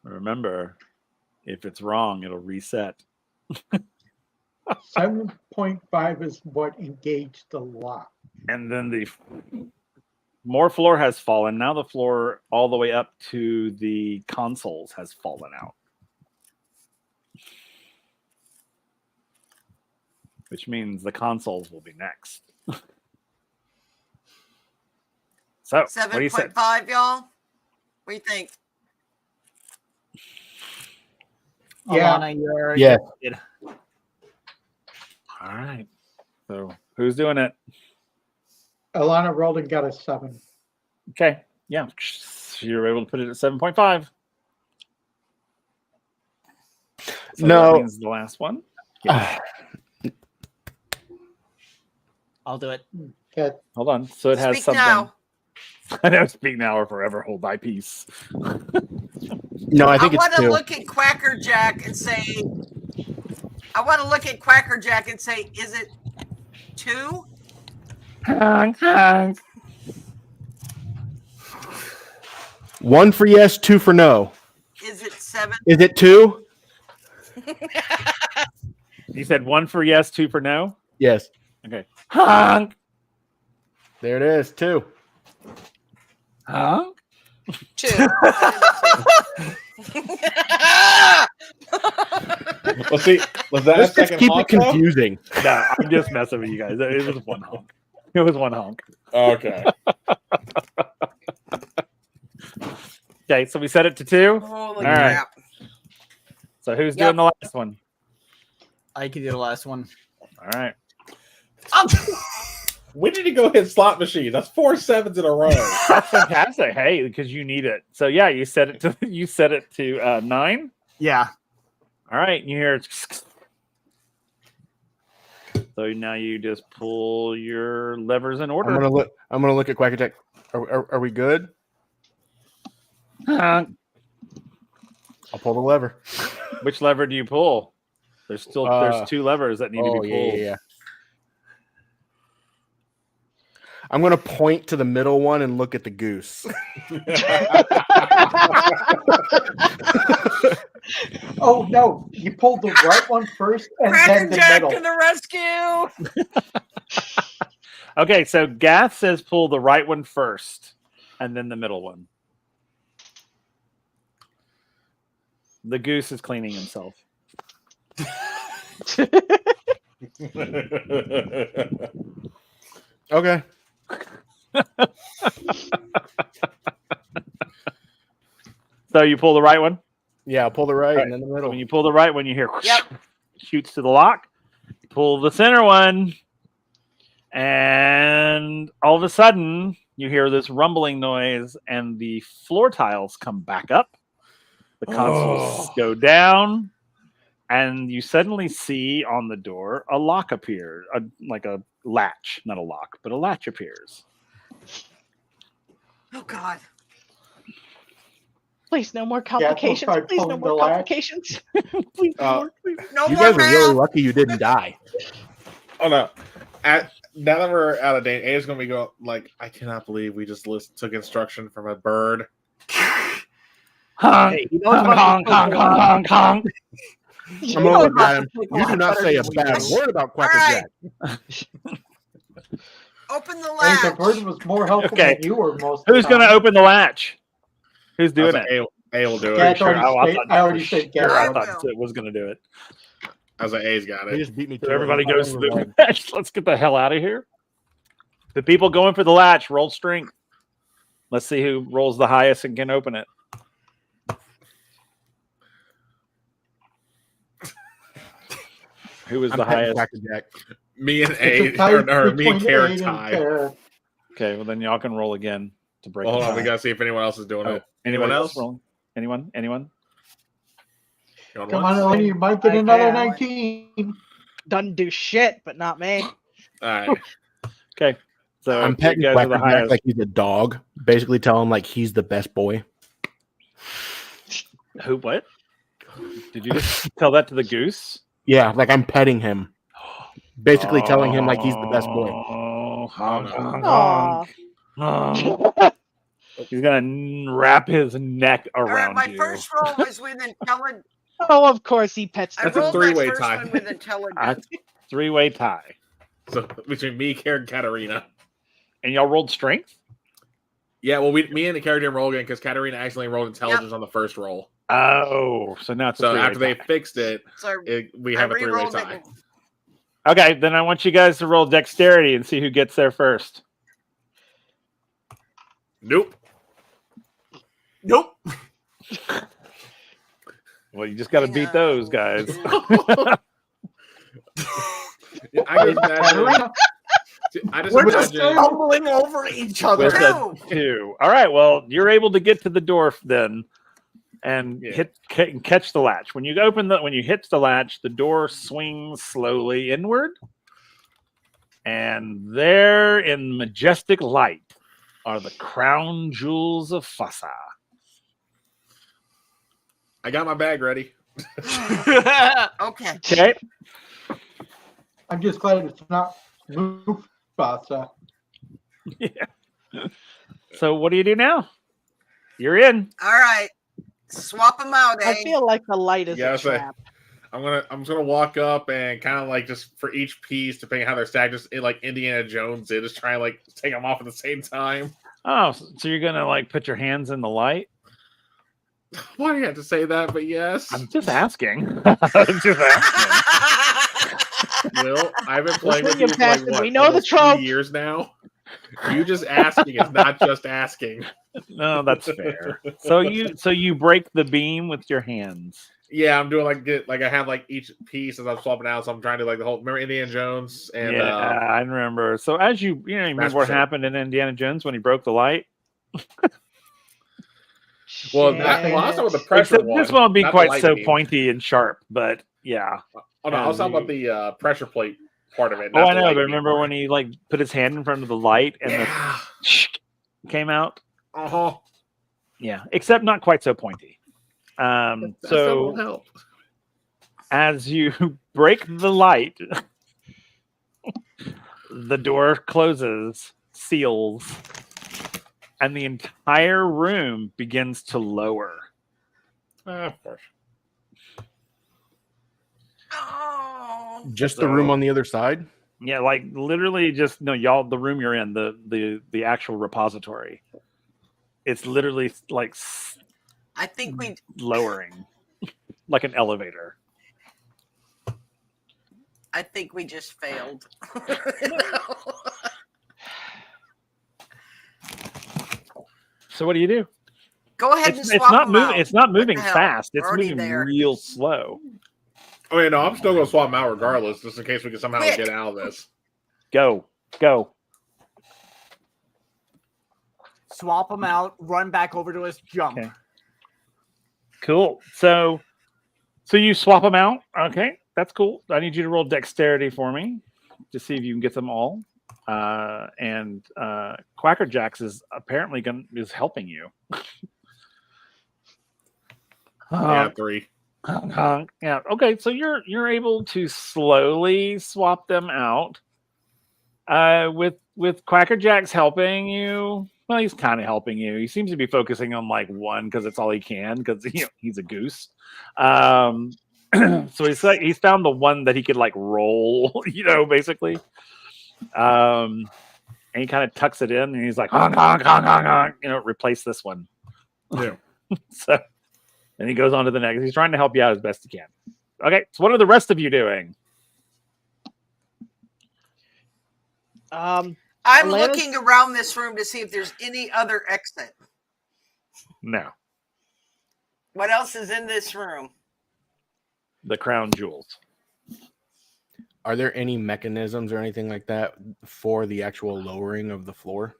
Remember, if it's wrong, it'll reset. 7.5 is what engaged the lock. And then the more floor has fallen. Now the floor all the way up to the consoles has fallen out. Which means the consoles will be next. So, what do you say? 7.5, y'all? What do you think? Yeah. Alana, Yeah. All right. So, who's doing it? Alana rolled and got a 7. Okay. Yeah. You're able to put it at 7.5. So No. That means the last one. Yeah. I'll do it. Okay. Hold on. So it has Speak something. now. I know, speak now or forever hold thy peace. No, I think want it's to 2. look at Quacker Jack and say, is it 2? Honk, honk. 1 for yes, 2 for no. Is it 7? Is it 2? You said 1 for yes, 2 for no? Yes. Okay. Honk. There it is, 2. Honk. 2. Let's see. Was that Let's a just second keep it honk, though? confusing. No, I'm just messing with you guys. It was one honk. It was one honk. Okay. Okay, so we set it to 2. Holy All right. crap. So who's Yep. doing the last one? I can do the last one. All right. When did you go hit slot machine? That's 4 7s in a row. That's fantastic. Hey, because you need it. So yeah, you set it to 9. Yeah. All right, you hear. So now you just pull your levers in order. I'm gonna look at Quacker Jack. Are we good? I'll pull the lever. Which lever do you pull? There's 2 levers that need to be pulled. Yeah. I'm gonna point to the middle one and look at the goose. Oh no! You pulled the right one first, and Quacker then the Jack middle. to the rescue! Okay, so Gath says pull the right one first, and then the middle one. The goose is cleaning himself. Okay. So you pull the right one? Yeah, I'll pull the right Right. and then the middle. When you pull the right one, you hear Yep. shoots to the lock. Pull the center one, and all of a sudden you hear this rumbling noise, and the floor tiles come back up. The consoles go down, and you suddenly see on the door a lock appear, like a latch, not a lock, but a latch appears. Oh, God. Please, no more we'll complications. try Please, no pulling more the latch. complications. Please, no more. Please. No You more guys are really math. lucky you didn't die. Oh no! Now that we're out of date, A is going to be going like, I cannot believe we just took instruction from a bird. Honk, Hey, he knows honk, about honk, the honk, honk, honk. I'm gonna look at him. You do not say a bad word about Quacker All Jack. Open the Hey, the latch. bird was more helpful Okay. than you were most. Who's going to open the latch? Who's doing it? A will do it. Gath Sure. already Oh, said- I already said Sure, I Gath. thought it was going to do it. I was like, A's got He it. just beat me to So it. everybody I'm goes to over the one. latch. Let's get the hell out of here. The people going for the latch, roll strength. Let's see who rolls the highest and can open it. Who is I'm the petting highest? Quacker Jack. Me and It's A, a tie or me and between Karen Aid and tied. Kara. Okay, well then y'all can roll again to break. Well, hold the on, we tie. got to see if anyone else is doing Oh, it. anybody Anyone else else? rolling? Anyone? Going Come once? on, Elaine, you might get I another can. 19. Doesn't do shit, but not me. All right. Okay, so I'm you petting guys are the Quacker Jack highest. like he's a dog. Basically, tell him like he's the best boy. Who? What? Did you just tell that to the goose? Yeah, like I'm petting him. Basically, telling him like he's the best boy. Oh, honk, honk, Aw. honk. He's gonna wrap his neck All right, around my you. first roll was with intelligence. Oh, of course he pets I That's a rolled my three-way first tie. one with intelligence. That's 3-way tie. So between me, Karen, Katarina. And y'all rolled strength? Yeah, well, me and the Karen didn't roll again because Katarina accidentally rolled intelligence on the first roll. Oh, so now it's a So three-way after they tie. fixed it, So we I have a 3-way re-rolled tie. it. Okay, then I want you guys to roll dexterity and see who gets there first. Nope. Nope. Well, you just got to Hang beat on. those guys. I just imagine. I just We're just imagine. stumbling over each other. With a 2. All right, well, you're able to get to the door then and Yeah. catch the latch. When you hit the latch, the door swings slowly inward. And there in majestic light are the crown jewels of Fassa. I got my bag ready. Okay. Okay. I'm just glad it's not Mufasa. Yeah. So what do you do now? You're in. All right. Swap them out, I eh? feel like the light is Yeah, a so- trap. I'm just gonna walk up and kind of like just for each piece, depending how they're stacked, just like Indiana Jones did, just try and like take them off at the same time. Oh, so you're gonna like put your hands in the light? Why do you have to say that? But yes, I'm just asking. I'm just asking. Will, I've been playing with Listen, you for Pastor, like what, we know the almost 2 trope. years now. You just asking is not just asking. No, that's fair. So you break the beam with your hands. Yeah, I'm doing like I have like each piece as I'm swapping out, so I'm trying to like the whole. Remember Indiana Jones and yeah, I remember. So as you remember what happened in Indiana Jones when he broke the light. Well, I saw with the pressure Except one. This won't be not quite the so beam. pointy and sharp, but yeah. Oh no, I was talking about the pressure plate part of it. Oh, not I the know, light but beam remember part. when he like put his hand in front of the light and Yeah. the came out? Uh-huh. Yeah, except not quite so pointy. That still So won't help. as you break the light, the door closes, seals, and the entire room begins to lower. Of course. Oh. Just the room on the other side. Yeah, like literally just no, y'all. The room you're in, the actual repository. It's literally like I think we lowering, like an elevator. I think we just failed. So what do you do? Go ahead and It's swap not them moving. out. It's not What moving the hell? fast. We're It's already moving there. real slow. Oh yeah, no, I'm still gonna swap them out regardless, just in case we can somehow Quick. get out of this. Go. Swap them out. Run back over to us. Jump. Okay. Cool. So you swap them out. Okay, that's cool. I need you to roll dexterity for me to see if you can get them all. And Quacker Jack is apparently is helping you. Yeah, 3. Yeah. Okay. So you're able to slowly swap them out. With Quacker Jack's helping you. Well, he's kind of helping you. He seems to be focusing on like one because it's all he can because he's a goose. So he's found the one that he could like roll, basically. And he kind of tucks it in and he's like, honk, honk, honk, honk, honk, replace this one. Yeah. So then he goes on to the next. He's trying to help you out as best he can. Okay, so what are the rest of you doing? I'm Atlantis? looking around this room to see if there's any other exit. No, What else is in this room? the crown jewels. Are there any mechanisms or anything like that for the actual lowering of the floor?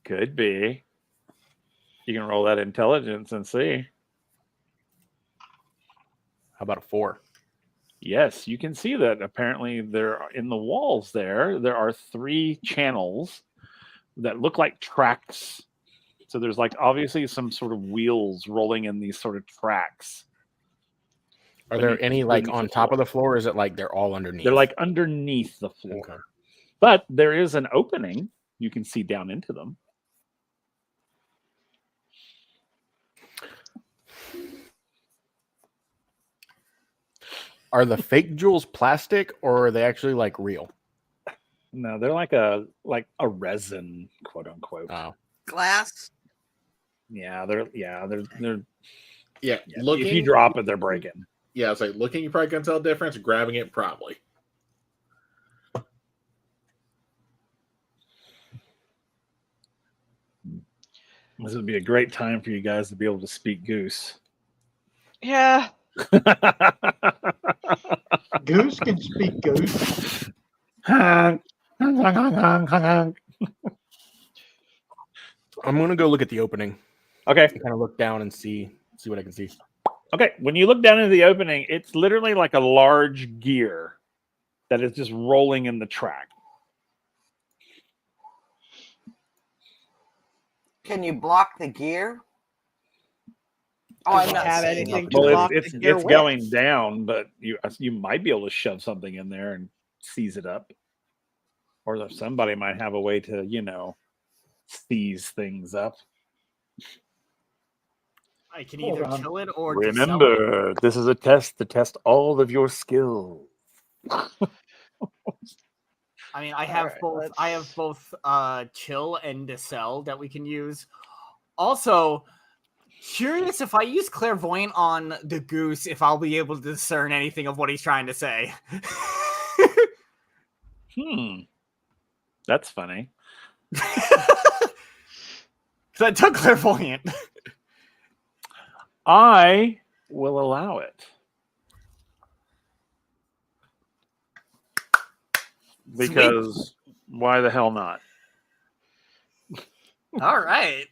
Could be. You can roll that intelligence and see. How about a 4? Yes, you can see that apparently there in the walls there are 3 channels that look like tracks. So there's like obviously some sort of wheels rolling in these sort of tracks. Are there any like on top of the floor? Or is it like they're all underneath? They're like underneath the floor. Okay. But there is an opening. You can see down into them. Are the fake jewels plastic or are they actually like real? No, they're like a resin, quote unquote. Oh. Glass? Yeah, they're Yeah, if you drop it, they're breaking. Yeah, it's like looking, you probably can tell the difference. Grabbing it, probably. This would be a great time for you guys to be able to speak goose. Yeah. Goose can speak goose. I'm gonna go look at the opening. Okay. Kind of look down and see what I can see. Okay. When you look down into the opening, it's literally like a large gear that is just rolling in the track. Can you block the gear? Oh, Does I'm it not have seeing anything it. to Well, block it's the gear with? going down, but you might be able to shove something in there and seize it up. Or that somebody might have a way to, seize things up. I can either Hold on. kill it or just sell it. Remember, this is a test to test all of your skills. I mean, I have Alright, both. let's- I have both chill and decel that we can use. Also, curious if I use clairvoyant on the goose, if I'll be able to discern anything of what he's trying to say. That's funny. So I took clairvoyant. I will allow it. Because why the hell not? All right.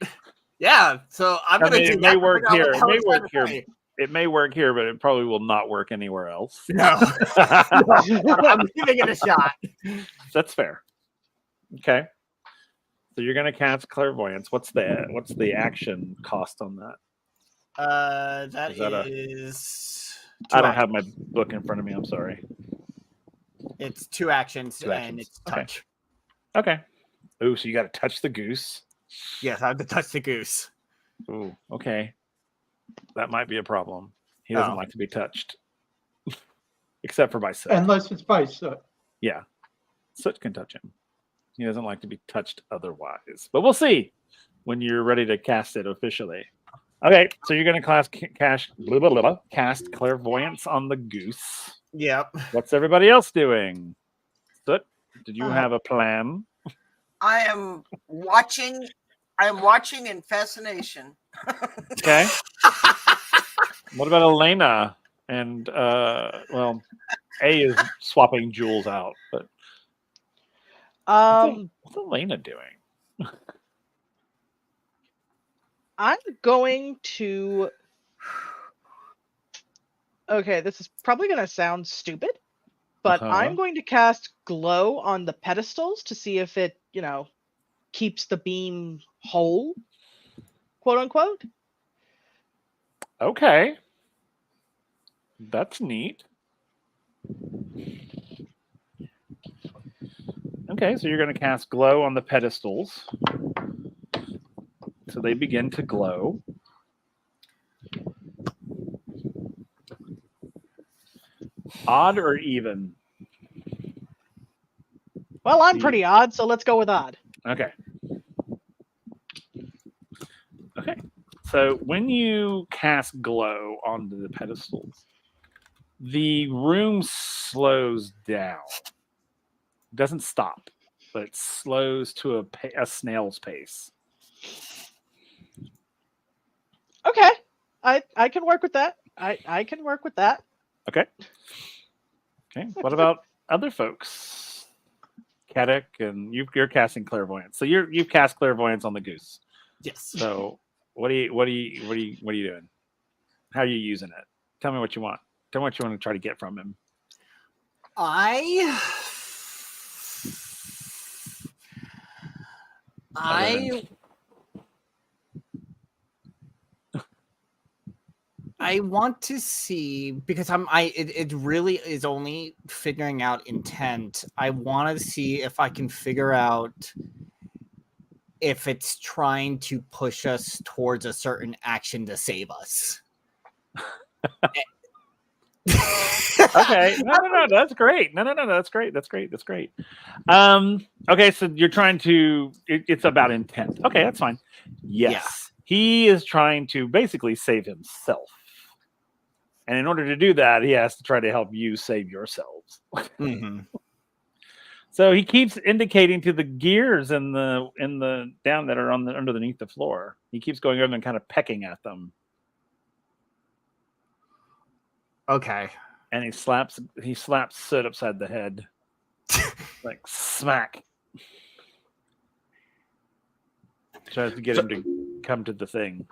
Yeah. So I'm going to do it may work here. It may work here. It may work here, but it probably will not work anywhere else. No. I'm giving it a shot. That's fair. Okay. So you're going to cast clairvoyance. What's the action cost on that? That is I don't have my book in front of me. I'm sorry. It's 2 actions, and it's touch. Okay. Ooh, so you got to touch the goose. Yes, I have to touch the goose. Ooh, okay. That might be a problem. He doesn't like to be touched. Except for by Soot. Unless it's by Soot. Yeah. Soot can touch him. He doesn't like to be touched otherwise. But we'll see when you're ready to cast it officially. Okay, so you're going to cast clairvoyance on the goose. Yep. What's everybody else doing? Soot, did you have a plan? I am watching. I'm watching in fascination. Okay. What about Elena? And A is swapping jewels out, but what's Elena doing? I'm going to. Okay, this is probably going to sound stupid, but I'm going to cast glow on the pedestals to see if it, keeps the beam whole, quote unquote. Okay. That's neat. Okay, so you're going to cast glow on the pedestals. So they begin to glow. Odd or even? Well, I'm pretty odd, so let's go with odd. Okay. Okay. So when you cast glow onto the pedestals, the room slows down. It doesn't stop, but it slows to a snail's pace. Okay. I can work with that. I can work with that. Okay. Okay. What about other folks? Katic, and you're casting clairvoyance. So you've cast clairvoyance on the goose. Yes. So what are you doing? How are you using it? Tell me what you want. Tell me what you want to try to get from him. I want to see, because it really is only figuring out intent. I want to see if I can figure out if it's trying to push us towards a certain action to save us. Okay. No, that's great. No, that's great. That's great. Okay, so you're trying to it's about intent. Okay, that's fine. Yes. Yeah. He is trying to basically save himself. And in order to do that, he has to try to help you save yourselves. Mm-hmm. So he keeps indicating to the gears in the down that are underneath the floor. He keeps going over and kind of pecking at them. Okay. And he slaps Soot upside the head. Like smack. Tries to get him to come to the thing.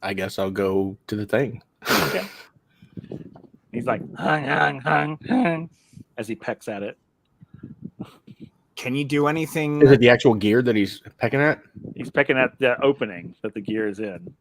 I guess I'll go to the thing. Okay. He's like, hung, as he pecks at it. Can you do anything? Is it the actual gear that he's pecking at? He's pecking at the opening that the gear is in.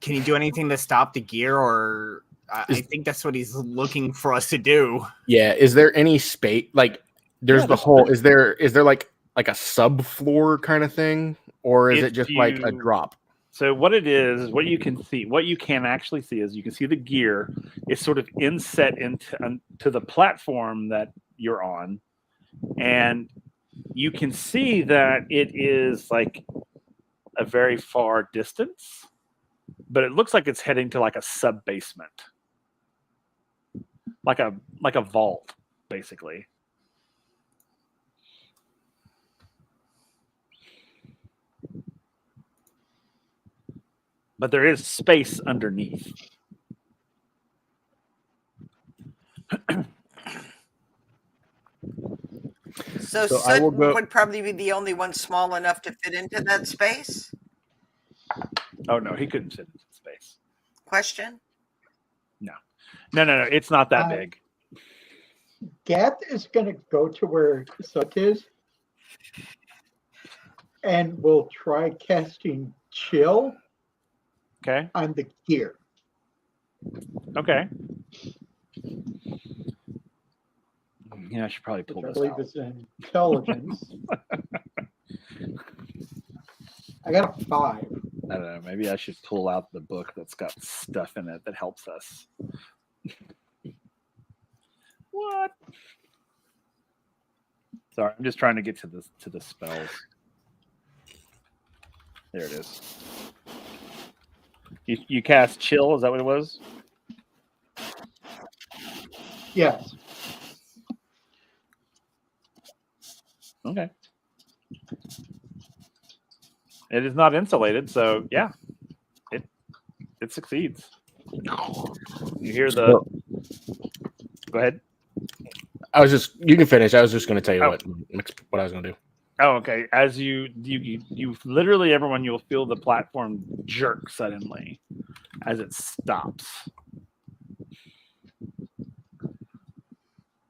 Can you do anything to stop the gear, or I think that's what he's looking for us to do? Yeah. Is there any space? Like, there's the hole. Is there like a subfloor kind of thing, or is it just like a drop? So what it is, what you can actually see is you can see the gear is sort of inset into the platform that you're on, and you can see that it is like a very far distance, but it looks like it's heading to like a sub basement, like a vault, basically. but there is space underneath. So So I Soot will go- would probably be the only one small enough to fit into that space? Oh no, he couldn't fit into space. Question? No. It's not that big. Gath is going to go to where Soot is and will try casting chill Okay. on the gear. Okay. Yeah, I should probably pull Which I this believe out. is intelligence. I got a 5. I don't know. Maybe I should pull out the book that's got stuff in it that helps us. What? Sorry, I'm just trying to get to the spells. There it is. You cast chill. Is that what it was? Yes. Okay. It is not insulated, so yeah, it succeeds. You hear the? Go ahead. You can finish. I was just going to tell you Oh. what I was going to do. Oh, okay. As you literally, everyone, you'll feel the platform jerk suddenly as it stops.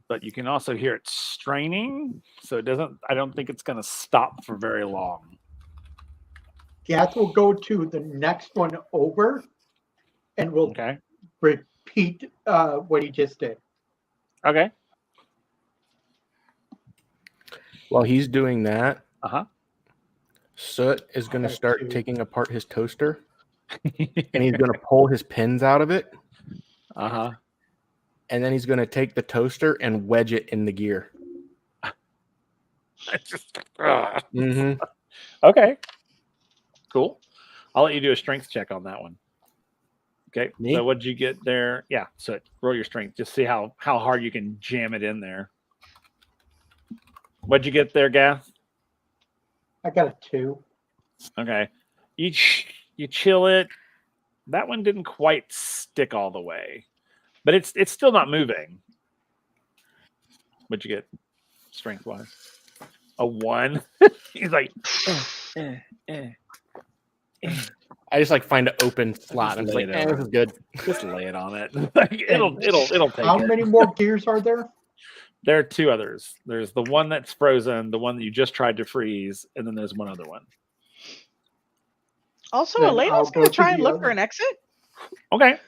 But you can also hear it straining, so it doesn't. I don't think it's going to stop for very long. Gath will go to the next one over and will repeat what he just did. Okay. While he's doing that, Soot is going to start taking apart his toaster, and he's going to pull his pins out of it. And then he's going to take the toaster and wedge it in the gear. Okay. Cool. I'll let you do a strength check on that one. Okay. Me? So what'd you get there? Yeah. So roll your strength. Just see how hard you can jam it in there. What'd you get there, Gath? I got a 2. Okay. You chill it. That one didn't quite stick all the way, but it's still not moving. What'd you get, strength wise? A 1. He's like, I just find an open slot and I'm like, this is good. Just lay it on it. It'll take How it. many more gears are there? There are 2 others. There's the one that's frozen, the one that you just tried to freeze, and then there's one other one. Also, Then Elena's I'll going go to try to and the look other. for an exit. Okay.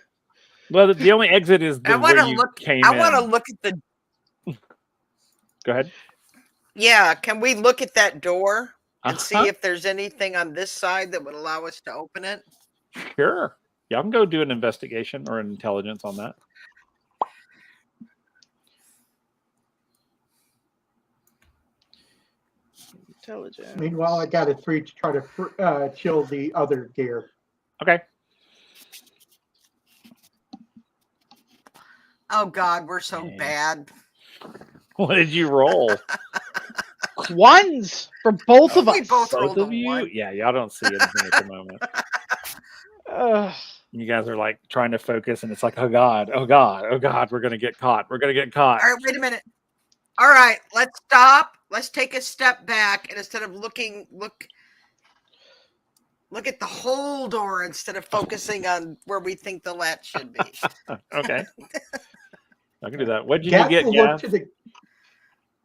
Well, the only exit is the where you came I in. want to look at the. Go ahead. Yeah, can we look at that door and Uh-huh. see if there's anything on this side that would allow us to open it? Sure. Yeah, I can go do an investigation or an intelligence on that. Intelligence. Meanwhile, I got a 3 to try to chill the other gear. Okay. Oh God, we're so bad. What did you roll? 1s for both of We us. both Both rolled a of you? 1. Yeah, y'all don't see anything at the moment. Ugh. You guys are trying to focus, and it's like, oh God, we're gonna get caught. We're gonna get caught. All right, wait a minute. All right, let's stop. Let's take a step back, and instead of look at the whole door instead of focusing on where we think the latch should be. Okay. I can do that. What did Gath you get, will look Gath? to the.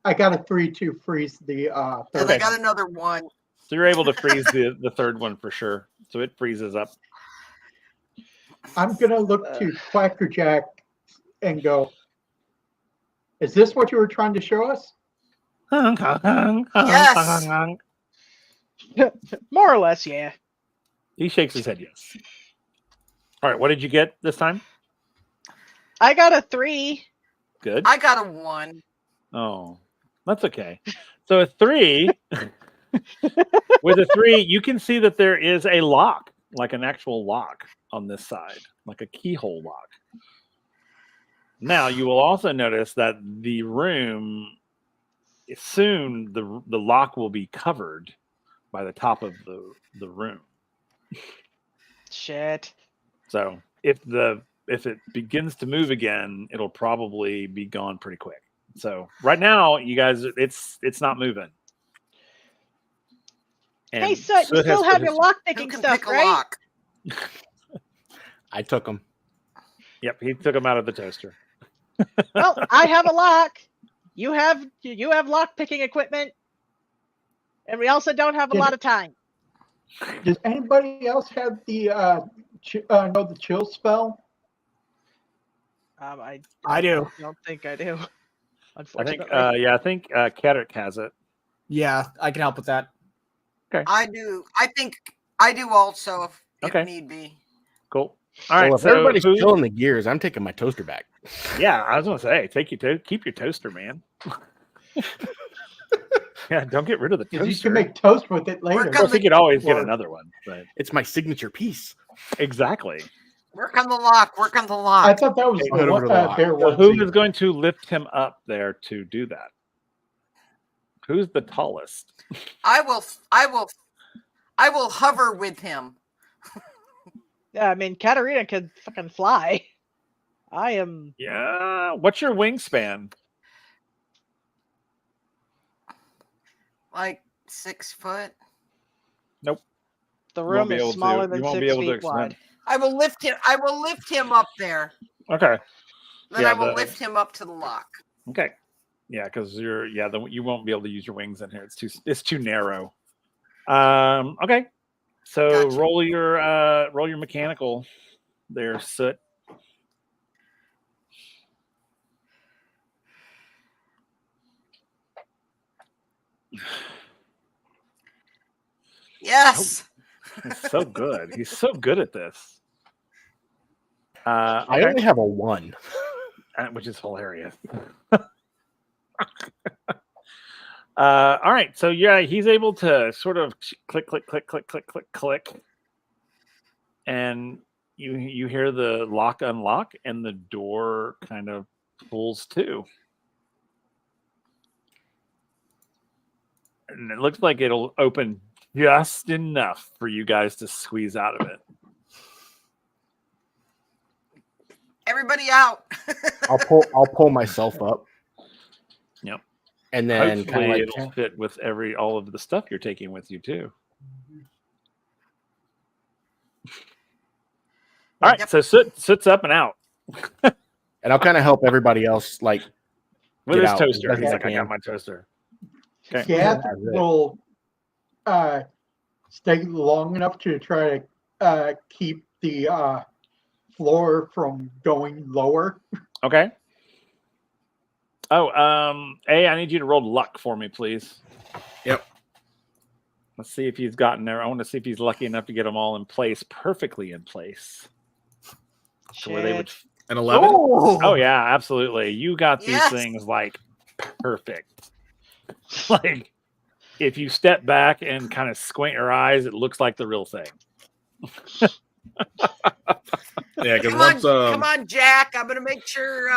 I got a 3 to freeze the third. And I got another 1. So you're able to freeze the third one for sure. So it freezes up. I'm gonna look to Quacker Jack and go. Is this what you were trying to show us? Yes. More or less, yeah. He shakes his head yes. All right, what did you get this time? I got a 3. Good. I got a 1. Oh, that's okay. So a 3, with a 3, you can see that there is a lock, like an actual lock on this side, like a keyhole lock. Now you will also notice that the room, soon the lock will be covered by the top of the room. Shit. So if it begins to move again, it'll probably be gone pretty quick. So right now, you guys, it's not moving. And Hey, Sut, you Soot has still put have your his- lock Who picking can stuff, pick a right? lock? I took him. Yep, he took him out of the toaster. Well, I have a lock. You have lock picking equipment, and we also don't have a Did lot it- of time. Does anybody else have the know the chill spell? I do. don't think I do. I Unfortunately. think, I think Cadric has it. Yeah, I can help with that. I do. I think I do also if Okay. need be. Cool. All right. Well, if so everybody's who- chilling the gears, I'm taking my toaster back. Yeah, I was gonna say, keep your toaster, man. Yeah, don't get rid of the Because you toaster. can make toast with it later. Work Of course, on you could always get Or- another one, but It's my signature piece. exactly. Work on the lock. Work on the I lock. thought that was Take the it over one, to the lock. bear So who onesie. is going to lift him up there to do that? Who's the tallest? I will hover with him. Yeah, I mean, Katarina can fucking fly. I am. Yeah. What's your wingspan? Like 6 foot. The You won't room be able is to- smaller you than won't be 6 able to feet extend. wide. I will lift him up there. Okay. Then Yeah, I will the- lift him up to the lock. Okay. Yeah, because you won't be able to use your wings in here. It's too narrow. Okay. So Gotcha. roll your mechanical there, Soot. Yes. He's so good. He's so good at this. I Okay. only have a 1. Which is hilarious. All right, so yeah, he's able to sort of click, click, click, click, click, click, click, and you hear the lock unlock, and the door kind of pulls too, and it looks like it'll open just enough for you guys to squeeze out of it. Everybody out. I'll pull myself up. Yep. And then Hopefully, kind of like it'll fit with all of the stuff you're taking with you too. All right, Yep. so Soot's up and out and I'll kind of help everybody else like with Get his out as toaster. best He's as like, I I got can. my toaster. Okay. Gath That's it. will stay long enough to try to keep the floor from going lower. Okay. Oh, I need you to roll luck for me, please. Yep. Let's see if he's gotten there. I want to see if he's lucky enough to get them all in place, perfectly in place. To where they would. Shit. An 11. Oh yeah, absolutely. You got these Yes. things like perfect. Like if you step back and kind of squint your eyes, it looks like the real thing. Yeah, because Come on, once come on, Jack. I'm gonna make sure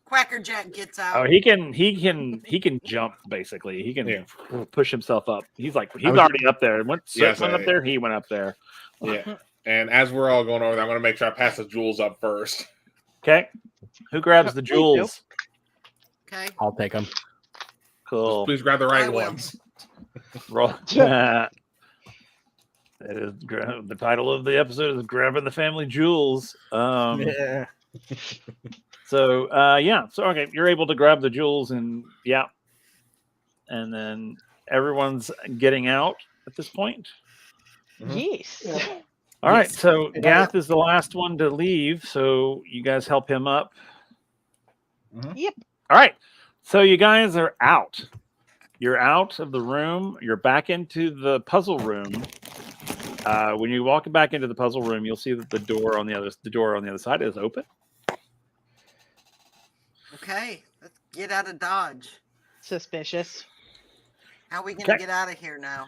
Quacker Jack gets Oh, out. he can jump basically. He can Yeah. push himself up. He's was- already up there. Once Yes, went up I- there, he went up there. yeah, and as we're all going over there, I'm going to make sure I pass the jewels up first. Okay. Who grabs the Please do. jewels? Okay. I'll take them. Cool. Please grab the I right will. Roll. ones. That is the title of the episode is grabbing the family jewels. Yeah. So okay, you're able to grab the jewels and and then everyone's getting out at this point. Yes. Yeah. All right, Yes. so And Gath is the last one to leave, so you guys help him up. Yep. All right, so you guys are out. You're out of the room. You're back into the puzzle room. When you walk back into the puzzle room, you'll see that the door on the other side is open. Okay. Let's get out of Dodge. Suspicious. How are we gonna Okay. get out of here now?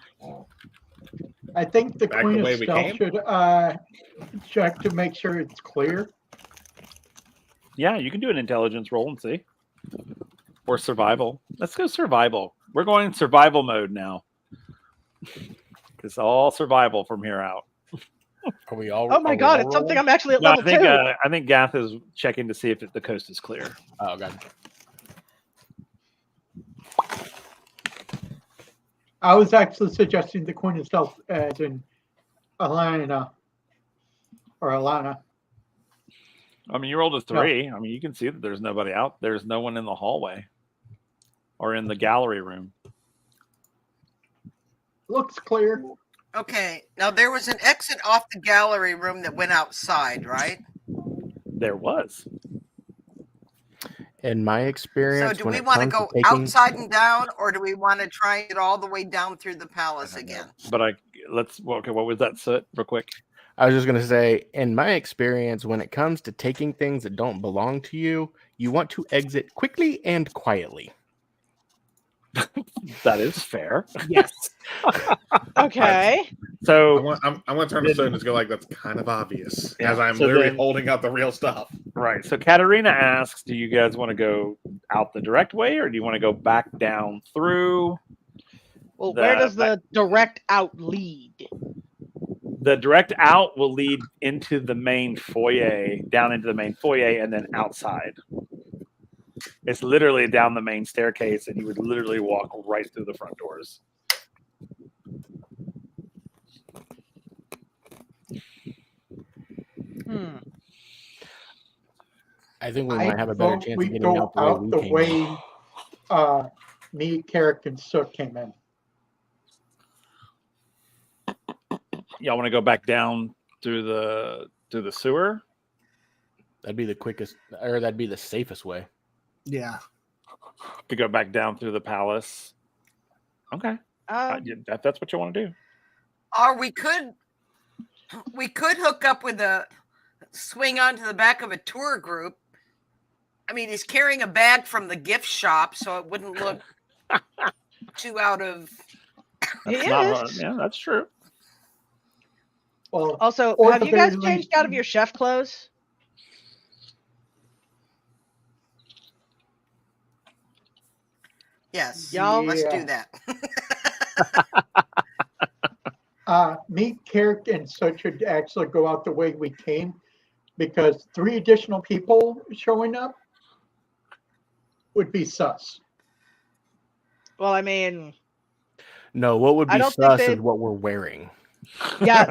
I think the Back Queen the of way we Stealth came? should check to make sure it's clear. Yeah, you can do an intelligence roll and see. Or survival. Let's go survival. We're going survival mode now. It's all survival from here out. Are we all? Oh my god, it's something I'm actually at No, level 2. I think Gath is checking to see if the coast is clear. Oh god. I was actually suggesting the coin itself as in Alana or Alana. I mean, you rolled a 3. I mean, you can see that there's nobody out. There's no one in the hallway or in the gallery room. Looks clear. Okay, now there was an exit off the gallery room that went outside, right? There was. In my experience, So do when we it want to comes go taking- outside and down, or do we want to try it all the way down through the palace again? But okay, what was that, Soot, real quick? I was just going to say, in my experience, when it comes to taking things that don't belong to you, you want to exit quickly and quietly. That is fair. Yes. Okay. So I'm going to turn to Soot and just go like, that's kind of obvious. Yeah, As I'm so literally then- holding out the real stuff. right. So Katarina asks, do you guys want to go out the direct way or do you want to go back down through? Well, where does the direct out lead? The direct out will lead into the main foyer, down into the main foyer, and then outside. It's literally down the main staircase, and you would literally walk right through the front doors. I think we might have a better chance we of getting go out the way we came in. me, Carrick, and Soot came in. Y'all want to go back down through the sewer? That'd be the quickest, or that'd be the safest way. Yeah. To go back down through the palace? Okay. That's what you want to do. Or we could hook up with a swing onto the back of a tour group. I mean, he's carrying a bag from the gift shop, so it wouldn't look too out of. That's not, yeah, that's true. Well, Also, or have at you the guys very changed least- out of your chef clothes? Yes, Y'all- let's do Yeah. that. Me, Carrick, and Soot should actually go out the way we came because 3 additional people showing up would be sus. Well, I mean, No, what would I be don't think sus is they'd- what we're wearing. yeah,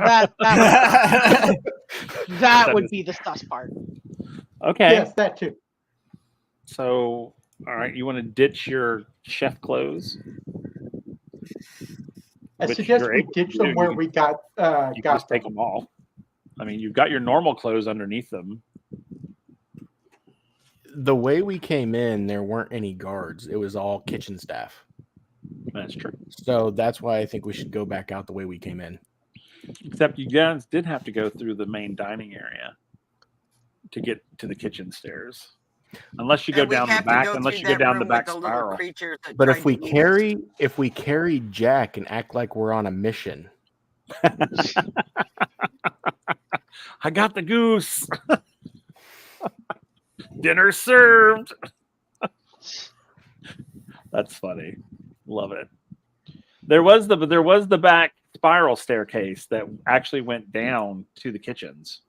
that would be the sus part. Okay. Yes, that too. So, all right, you want to ditch your chef clothes? I Which suggest you're we able to ditch them do. where You- we got You can got just take them. them all. I mean, you've got your normal clothes underneath them. The way we came in, there weren't any guards. It was all kitchen staff. That's true. So that's why I think we should go back out the way we came in. Except you guys did have to go through the main dining area to get to the kitchen stairs. Unless you go And we down the have to back, go unless through you go that down the room back with the little spiral. creatures that But tried if we to eat us. carry Jack and act like we're on a mission, I got the goose. Dinner served. That's funny. Love it. There was the back spiral staircase that actually went down to the kitchens.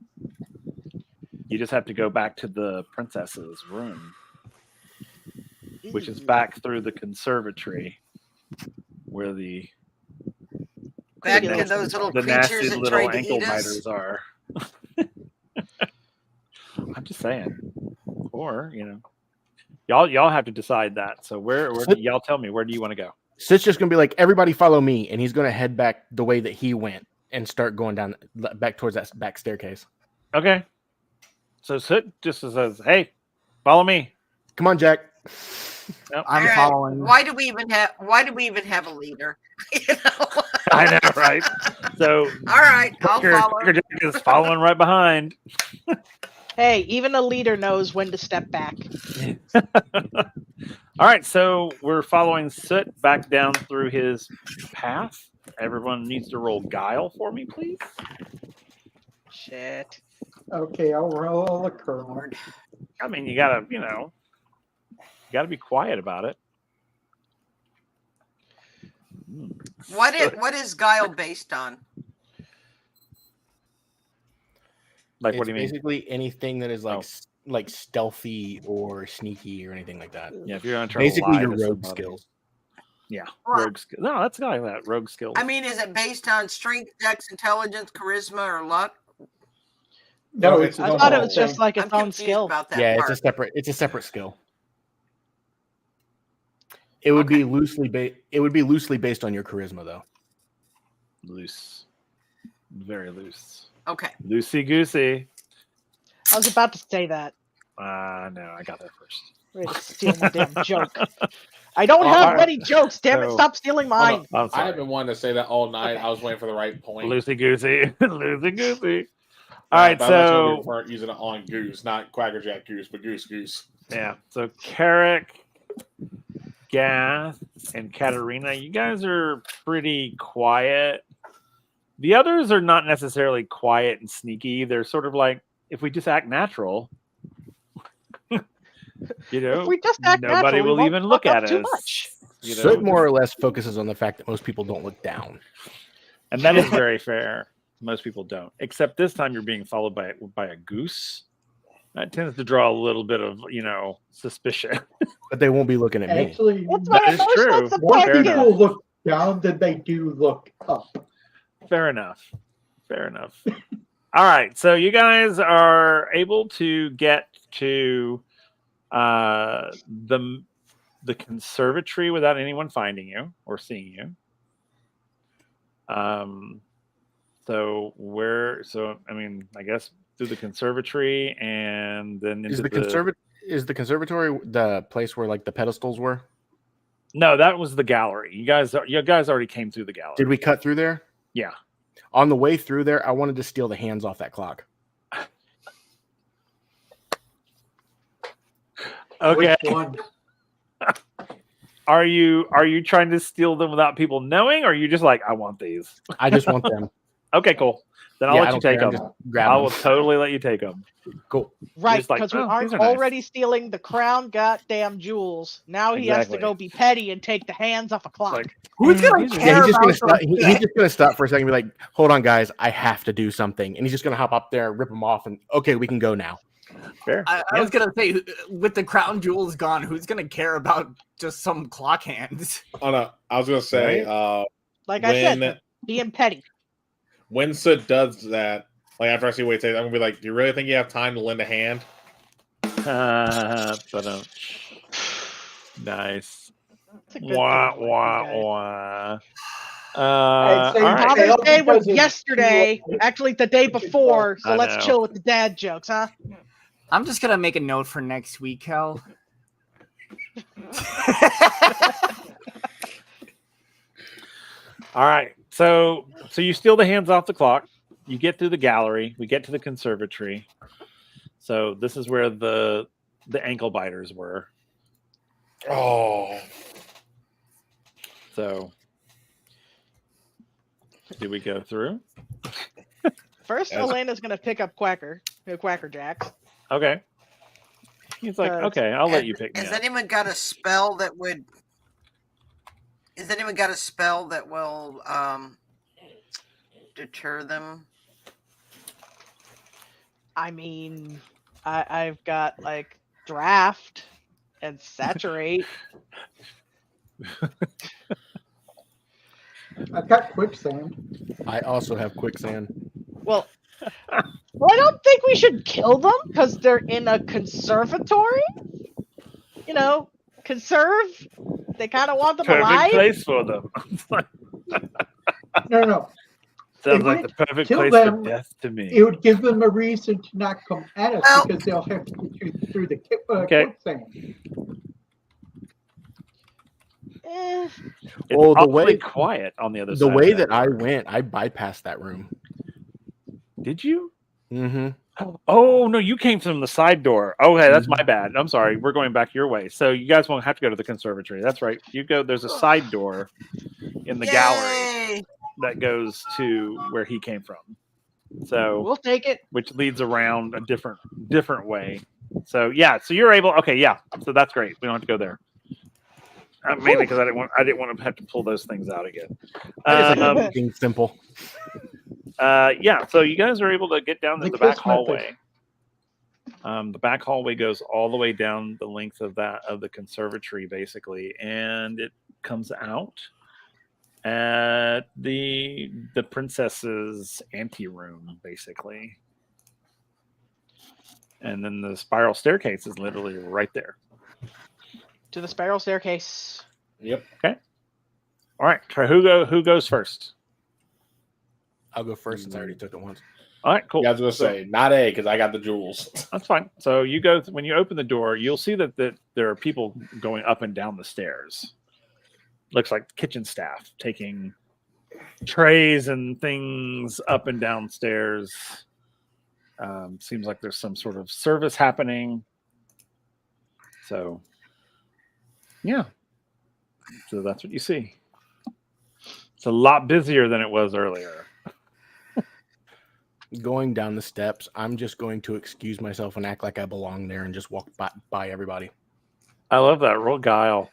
You just have to go back to the princess's room, which is back through the conservatory, where the Back the to nasty- those little the creatures nasty that little tried to ankle eat us. biters are. I'm just saying, or y'all have to decide that. So where do y'all tell me, where do you want to go? Sid's just gonna be like, "Everybody follow me," and he's gonna head back the way that he went and start going down back towards that back staircase. Okay. So Soot just says, "Hey, follow me." Come on, Jack. Yep. I'm All right, following. Why do we even have a leader? You know? I know, right? So All right, I'll Quacker follow. Jack is following right behind. Hey, even a leader knows when to step back. All right, so we're following Soot back down through his path. Everyone needs to roll guile for me, please. Shit. Okay, I'll roll a curl. I mean, you gotta be quiet about it. What is Guile based on? Like, what do you mean? Basically anything that is like stealthy or sneaky or anything like that. Yeah, if you're gonna try Basically to lie your to rogue somebody. skills. Yeah, Well, rogue skills. No, that's not like that. Rogue skills. I mean, is it based on strength, dex, intelligence, charisma, or luck? No, No, it's I its thought it own was just thing. like I'm its own confused skill. about that Yeah, part. it's a separate skill. It would be loosely based on your charisma though. Loose, very loose. Okay. Loosey goosey. I was about to say that. No, I got that first. Ready to steal my damn joke. I don't Well, have alright. many jokes. Damn it! So- Stop stealing mine. I'm I sorry. have been wanting to say that all night. Okay. I was waiting for the right point. Loosey goosey. Loosey goosey. All right, But I'm not sure if so we weren't using it on Goose, not Quacker Jack Goose, but Goose. yeah, so Carrick, Gath, and Katarina, you guys are pretty quiet. The others are not necessarily quiet and sneaky. They're sort of like, if we just act natural, you know, If we just act nobody natural, we will won't even look fuck at up too us. much. You know? Soot more or less focuses on the fact that most people don't look down. And that is very fair. Most people don't, except this time you're being followed by a goose. That tends to draw a little bit of, suspicion. But they won't be looking at me. Actually, That's That what is most true. folks are more Fair thinking. enough. people look down than they do look up. Fair enough. All right, so you guys are able to get to the conservatory without anyone finding you or seeing you. I guess through the conservatory and then into Is the conservatory the place where like the pedestals were? No, that was the gallery. You guys already came through the gallery. Did we cut through there? Yeah. On the way through there, I wanted to steal the hands off that clock. Okay. Which one? Are you trying to steal them without people knowing, or are you just like, I want these? I just want them. Okay, cool. Then I'll Yeah, I let you don't take care. I'm them. just grabbing I will them. totally let you take them. Cool. Right, Just like, because we oh, aren't these are nice. already stealing the crown goddamn jewels. Now he has Exactly. to go be petty and take the hands off a clock. Like, Who's gonna these are- care Yeah, he's just about gonna stop. some He's shit? just gonna stop for a second and be like, "Hold on, guys, I have to do something." And he's just gonna hop up there, rip them off, and okay, we can go now. fair. I was gonna say, with the crown jewels gone, who's gonna care about just some clock hands? Oh no, I was gonna say, Like I said, being petty. when Soot does that, like after I see what he takes, I'm gonna be like, "Do you really think you have time to lend a hand?" But nice. That's a good Wah thing, wah guys. wah. I'd say All right. Father's Day was because of- yesterday, actually the day before, so I let's know. chill with the dad jokes, huh? I'm just gonna make a note for next week, Cal. All right. So you steal the hands off the clock. You get through the gallery. We get to the conservatory. So this is where the ankle biters were. Oh, So did we go through? First, Yes. Elena's gonna pick up Quacker Jack. Okay. He's like, Uh, okay, I'll let you pick me Has up. anyone got a spell that would? Has anyone got a spell that will deter them? I mean, I've got like draft and saturate. I've got quicksand. I also have quicksand. Well, I don't think we should kill them because they're in a conservatory. You know, conserve. They kind of want them Perfect alive. place for them. No. Sounds It like the wouldn't perfect kill place them. for death to me. It would give them a reason to not come at us Well- because they'll have to get you through the Okay. quicksand. It's Well, the awfully way- quiet on the other The side. way of that I went, I bypassed that room. Did you? Mm-hmm. Oh no, you came from the side door. Okay, that's Mm-hmm. my bad. I'm sorry. We're going back your way. So you guys won't have to go to the conservatory. That's right. You go. There's a side door in the gallery Yay! that goes to where he came from. So We'll take it. which leads around a different way. So yeah. So you're able. Okay, yeah. So that's great. We don't have to go there. Mainly because I didn't want to have to pull those things out again. I just like Um, everything simple. Yeah, so you guys are able to get down to The the back kiss method. hallway. The back hallway goes all the way down the length of the conservatory, basically, and it comes out at the princess's anteroom, basically. And then the spiral staircase is literally right there. To the spiral staircase. Yep. Okay. All right. Try who goes first? I'll go first since I already took it once. All right, cool. Yeah, I was gonna say not A because I got the jewels. That's fine. So you go when you open the door, you'll see that there are people going up and down the stairs. Looks like kitchen staff taking trays and things up and down stairs. Seems like there's some sort of service happening. So, yeah. So that's what you see. It's a lot busier than it was earlier. Going down the steps, I'm just going to excuse myself and act like I belong there and just walk by everybody. I love that. Roll guile.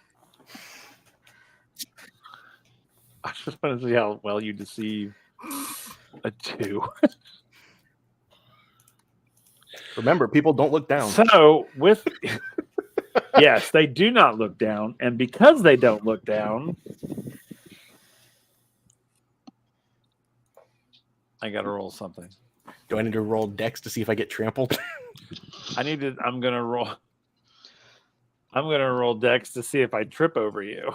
I just want to see how well you deceive a 2. Remember, people don't look down. So with yes, they do not look down, and because they don't look down, I got to roll something. Do I need to roll dex to see if I get trampled? I'm gonna roll dex to see if I trip over you.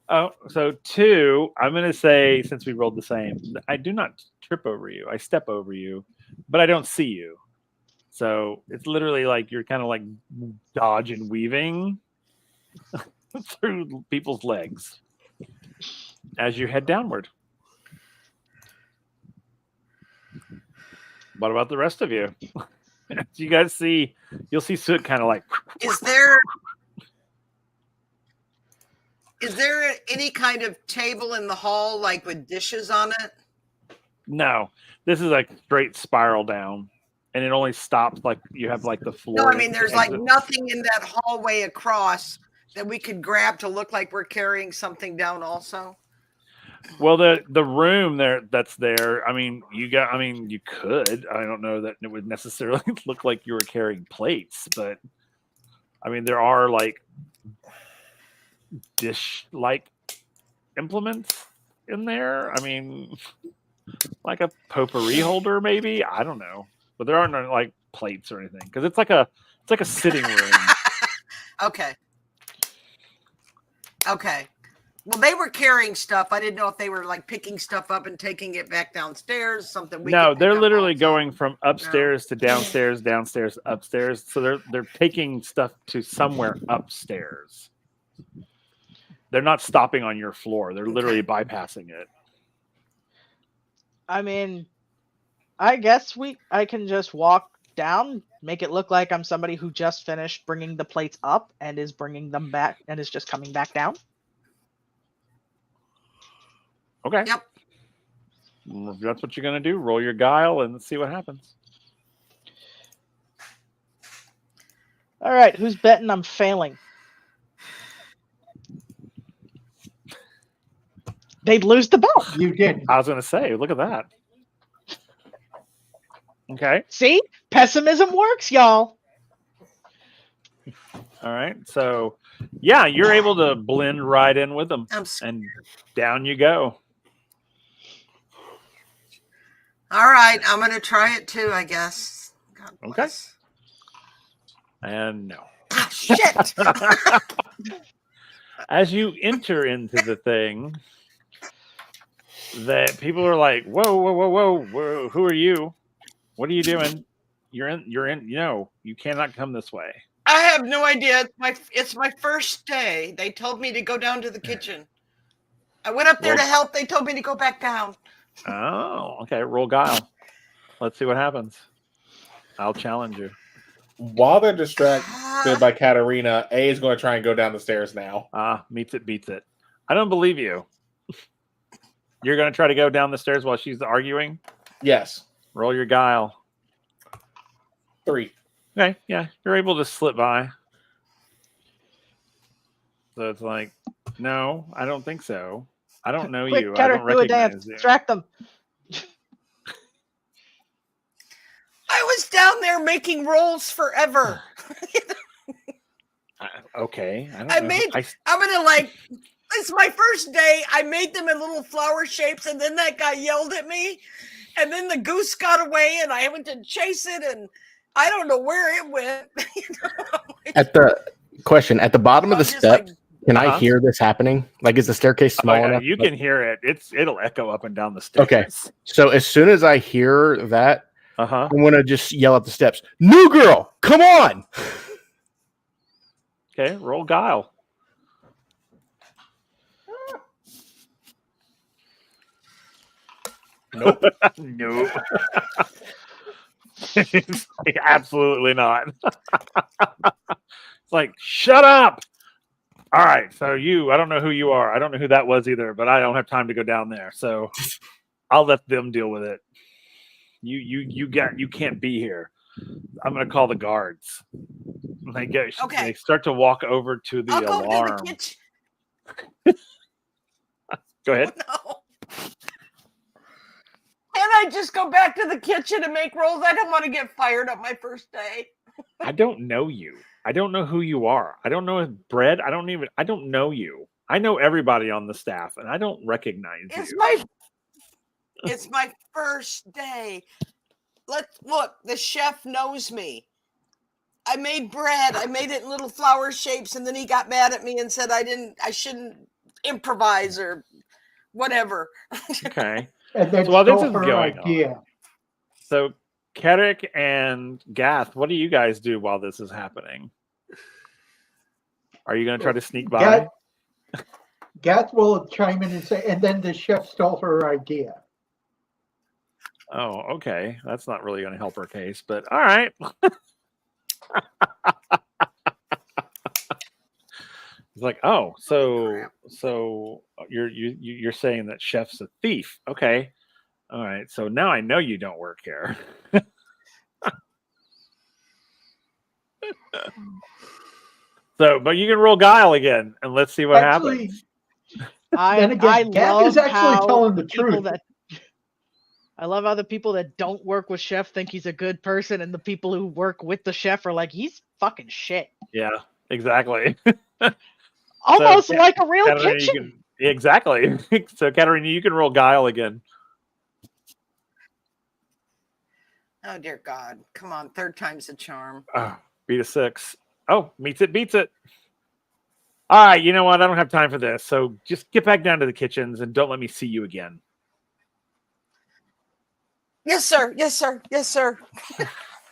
Oh, so 2. I'm gonna say, since we rolled the same, I do not trip over you. I step over you, but I don't see you. So it's literally like you're kind of like dodge and weaving through people's legs as you head downward. What about the rest of you? You guys see, you'll see Soot kind of like. Is there any kind of table in the hall, like with dishes on it? No, this is like straight spiral down, and it only stops like you have like the floor. No, I mean there's like nothing in that hallway across that we could grab to look like we're carrying something down. Also, well, the room that's there. I mean, you could. I don't know that it would necessarily look like you were carrying plates, but I mean there are like dish-like implements in there. I mean, like a potpourri holder, maybe. I don't know, but there aren't like plates or anything because it's like a sitting room. Okay. Well, they were carrying stuff. I didn't know if they were like picking stuff up and taking it back downstairs. Something. No, they're literally going from upstairs to downstairs, downstairs, upstairs. So they're taking stuff to somewhere upstairs. They're not stopping on your floor. They're literally bypassing it. I mean, I guess I can just walk down, make it look like I'm somebody who just finished bringing the plates up and is bringing them back and is just coming back down. Okay. Yep. If that's what you're going to do, roll your guile and see what happens. All right, who's betting I'm failing? They'd lose the belt. You did. I was going to say, look at that. Okay. See? Pessimism works, y'all. All right. So, yeah, you're able to blend right in with them. And down you go. All right. I'm going to try it too, I guess. God bless. Okay. And no. Ah, shit. As you enter into the thing, that people are like, whoa, who are you? What are you doing? You're in, you cannot come this way. I have no idea. It's my first day. They told me to go down to the kitchen. I went up there to help. They told me to go back down. Oh, okay. Roll guile. Let's see what happens. I'll challenge you. While they're distracted by Katarina, A is going to try and go down the stairs now. Meets it, beats it. I don't believe you. You're going to try to go down the stairs while she's arguing? Yes. Roll your guile. 3. Okay, yeah. You're able to slip by. So it's like, no, I don't think so. I don't know Quick, you. I Ketter, don't do a dance. recognize you. Distract them. I was down there making rolls forever. Okay. I don't I know. made. I'm gonna like. It's my first day. I made them in little flower shapes, and then that guy yelled at me, and then the goose got away, and I went to chase it, and I don't know where it went. At the bottom of the just steps, like, can I hear this happening? Like, is the staircase small enough? You can hear it. It'll echo up and down the stairs. Okay. So as soon as I hear that, I'm gonna just yell up the steps, "New girl, come on!" Okay, roll guile. Nope. Nope. Absolutely not. It's like, shut up. All right. So I don't know who you are. I don't know who that was either, but I don't have time to go down there. So I'll let them deal with it. You can't be here. I'm gonna call the guards. They start to walk over to the alarm. Go to the kitchen. Go ahead. No. Can I just go back to the kitchen and make rolls? I don't want to get fired up my first day. I don't know you. I don't know who you are. I don't know Bread. I don't know you. I know everybody on the staff, and I don't recognize you. It's my first day. Look, the chef knows me. I made bread. I made it in little flower shapes, and then he got mad at me and said I shouldn't improvise or whatever. Okay. And then so while this is her going idea. on, so Kedrick and Gath, what do you guys do while this is happening? Are you going to try to sneak by? Gath will chime in and say, and then the chef stole her idea. Oh, okay. That's not really going to help her case, but all right. It's like, oh, so you're saying that chef's a thief. Okay. All right. So now I know you don't work here. But you can roll guile again and let's see what happens. I Gath is actually telling the truth. I love how the people that don't work with Chef think he's a good person, and the people who work with the chef are like, he's fucking shit. Yeah, exactly. Almost like a real kitchen. Exactly. So, Katarina, you can roll guile again. Oh, dear God. Come on. Third time's a charm. Beat a 6. Oh, beats it. All right, you know what? I don't have time for this. So just get back down to the kitchens and don't let me see you again. Yes, sir. Yes, sir. Yes, sir.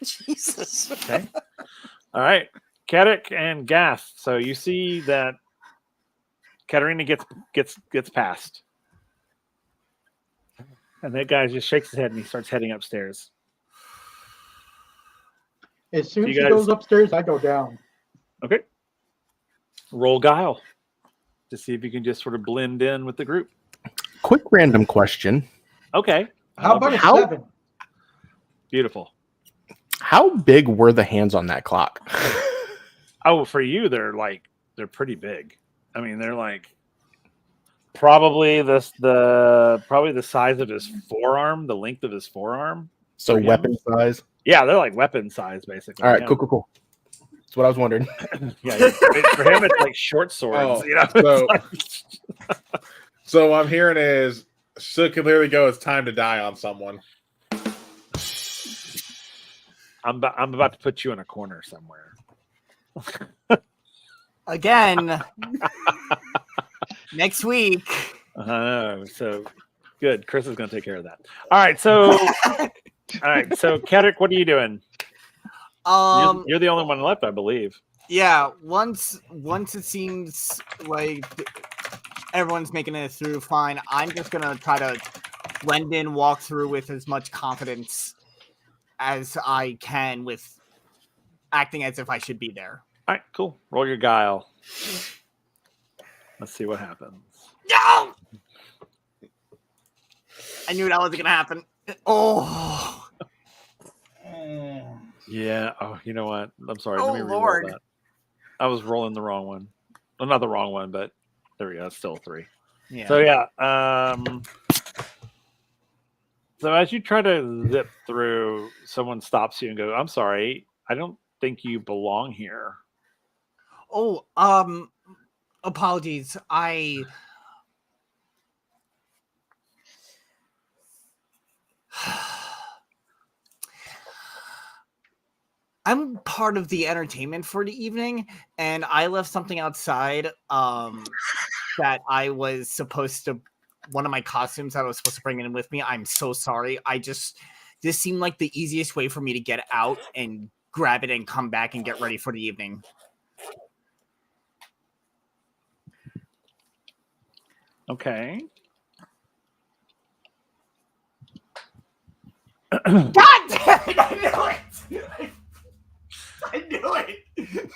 Jesus. Okay. All right. Kedrick and Gath. So you see that Katarina gets past. And that guy just shakes his head and he starts heading upstairs. As soon as he goes upstairs, I go down. Okay. Roll guile to see if you can just sort of blend in with the group. Quick random question. Okay. How about a 7? Beautiful. How big were the hands on that clock? Oh, for you, they're pretty big. I mean, they're like probably the size of his forearm, the length of his forearm. So weapon size? Yeah, they're like weapon size, basically. All right, cool. That's what I was wondering. Yeah, for him, it's like short swords. So what I'm hearing is, so clearly go, it's time to die on someone. I'm about to put you in a corner somewhere. Again. Next week. So good. Chris is going to take care of that. All right. So Kedrick, what are you doing? You're the only one left, I believe. Yeah. Once it seems like everyone's making it through fine, I'm just gonna try to blend in, walk through with as much confidence as I can, with acting as if I should be there. All right, cool. Roll your guile. Let's see what happens. No! I knew that wasn't gonna happen. Oh. Yeah. Oh, you know what? I'm sorry. Oh, let me re-roll Lord. that. I was rolling the wrong one. Well, not the wrong one, but there we go. It's still a 3. Yeah. So yeah. So as you try to zip through, someone stops you and goes, "I'm sorry, I don't think you belong here." Oh, apologies. I'm part of the entertainment for the evening, and I left something outside that I was supposed to, one of my costumes that I was supposed to bring in with me. I'm so sorry. This seemed like the easiest way for me to get out and grab it and come back and get ready for the evening. Okay. God damn it! I knew it! I knew it!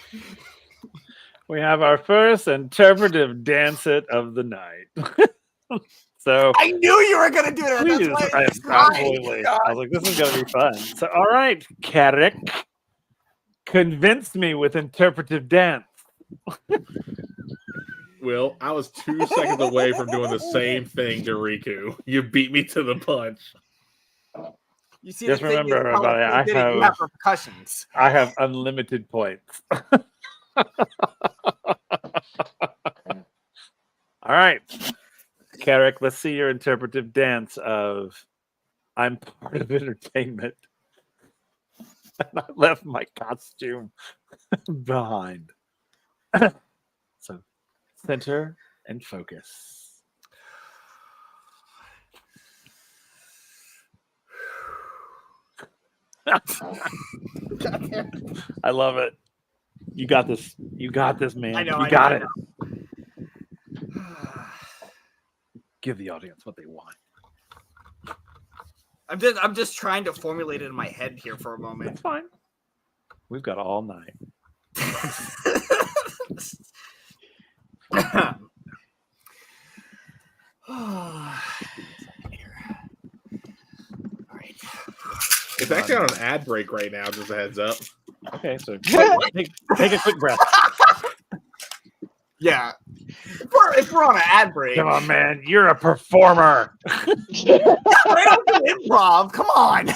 We have our first interpretive dance it of the night. So I knew you were gonna do that. please, That's why I absolutely. I was like, this is gonna be fun. So all right, Carrick, convinced me with interpretive dance. Will, I was 2 seconds away from doing the same thing to Riku. You beat me to the punch. You see, Just the thing remember, is, everybody, you have repercussions. I have unlimited points. All right, Carrick, let's see your interpretive dance of I'm part of entertainment. And I left my costume behind. So center and focus. I love it. You got this. You got this, man. You got it. Give the audience what they want. I'm just trying to formulate it in my head here for a moment. That's fine. We've got all night. It's actually on an ad break right now, just a heads up. Okay, so take a quick breath. Yeah. If we're on an ad break. Come on, man. You're a performer. I don't do improv. Come on.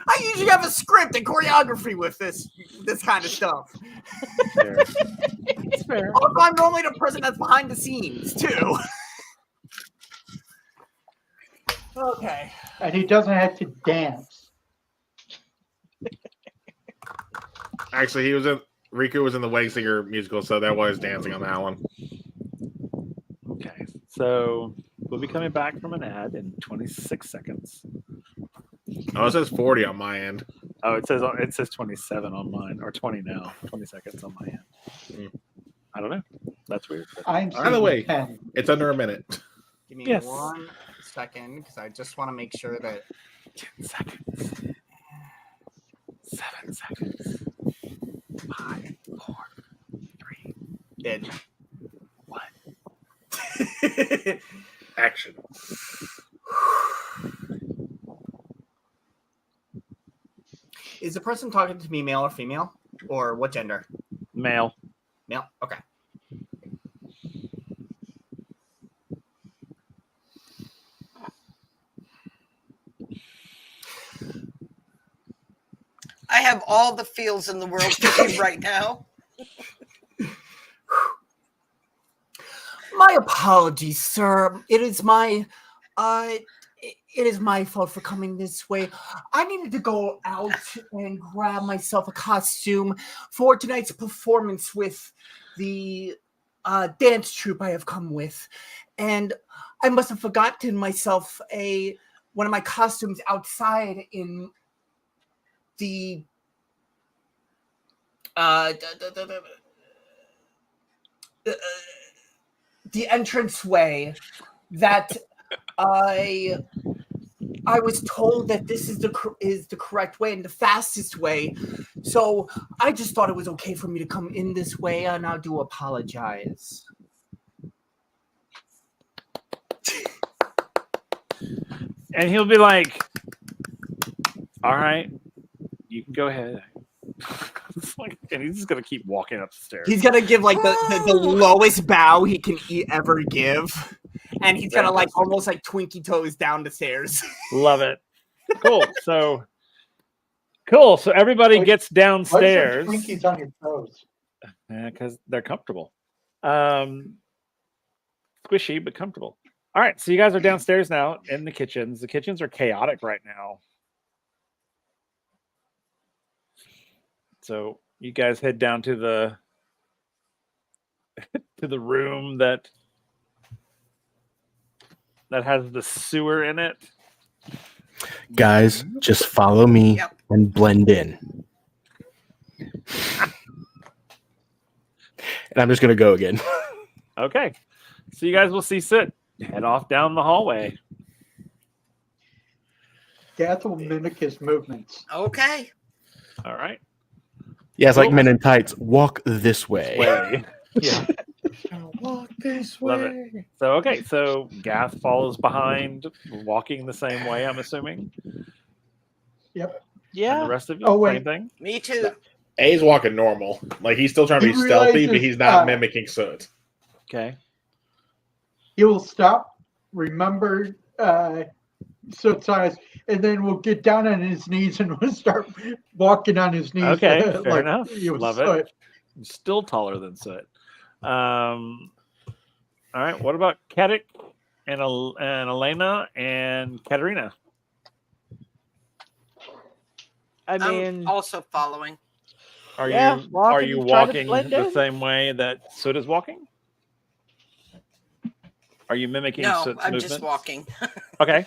I usually have a script and choreography with this kind of stuff. Fair. It's fair. Also, I'm normally the person that's behind the scenes, too. Okay. And he doesn't have to dance. Actually, Riku was in the Wedding Singer musical, so that was dancing on that one. Okay, so we'll be coming back from an ad in 26 seconds. Oh, it says 40 on my end. Oh, it says 27 on mine, or 20 now. 20 seconds on my end. I don't know. That's weird. I'm By the way, 10. it's under a minute. Give me Yes. 1 second, because I just want to make sure that 10 seconds. 7 seconds. 5, 4, 3, it. 1. Action. Is the person talking to me male or female? Or what gender? Male. Male? Okay. I have all the feels in the world for you right now. My apologies, sir. It is my fault for coming this way. I needed to go out and grab myself a costume for tonight's performance with the dance troupe I have come with, and I must have forgotten myself one of my costumes outside in the entranceway that I was told that this is the correct way and the fastest way. So I just thought it was okay for me to come in this way, and I do apologize. And he'll be like, all right, you can go ahead. It's like, and he's just gonna keep walking up the stairs. He's gonna give like the lowest bow he can ever give, and he's gonna like almost like Twinkie toes down the stairs. Love it. Cool. So everybody gets downstairs. Why is there Twinkies on your toes? Because they're comfortable. Squishy but comfortable. All right, so you guys are downstairs now in the kitchens. The kitchens are chaotic right now. So you guys head down to the room that has the sewer in it. Guys, just follow me and blend in. And I'm just gonna go again. Okay. So you guys will see Soot head off down the hallway. Gath will mimic his movements. Okay. All right. Yeah, it's like Men in Tights. Walk this way. Yeah. Walk this Love it. So Gath follows behind, walking the same way, I'm assuming. Yep. Yeah. And the rest of you, same thing? Me too. A's walking normal. Like he's still trying to be stealthy, but he's not mimicking Soot. Okay. He will stop, remember Soot's eyes, and then we'll get down on his knees and we'll start walking on his knees. Okay, fair enough. Love Soot. it. Still taller than Soot. All right. What about Katic and Elena and Katerina? I mean, I'm also following. Are Yeah, you walking, trying to walking blend the in. same way that Soot is walking? Are you mimicking No, Soot's I'm movements? just walking. Okay.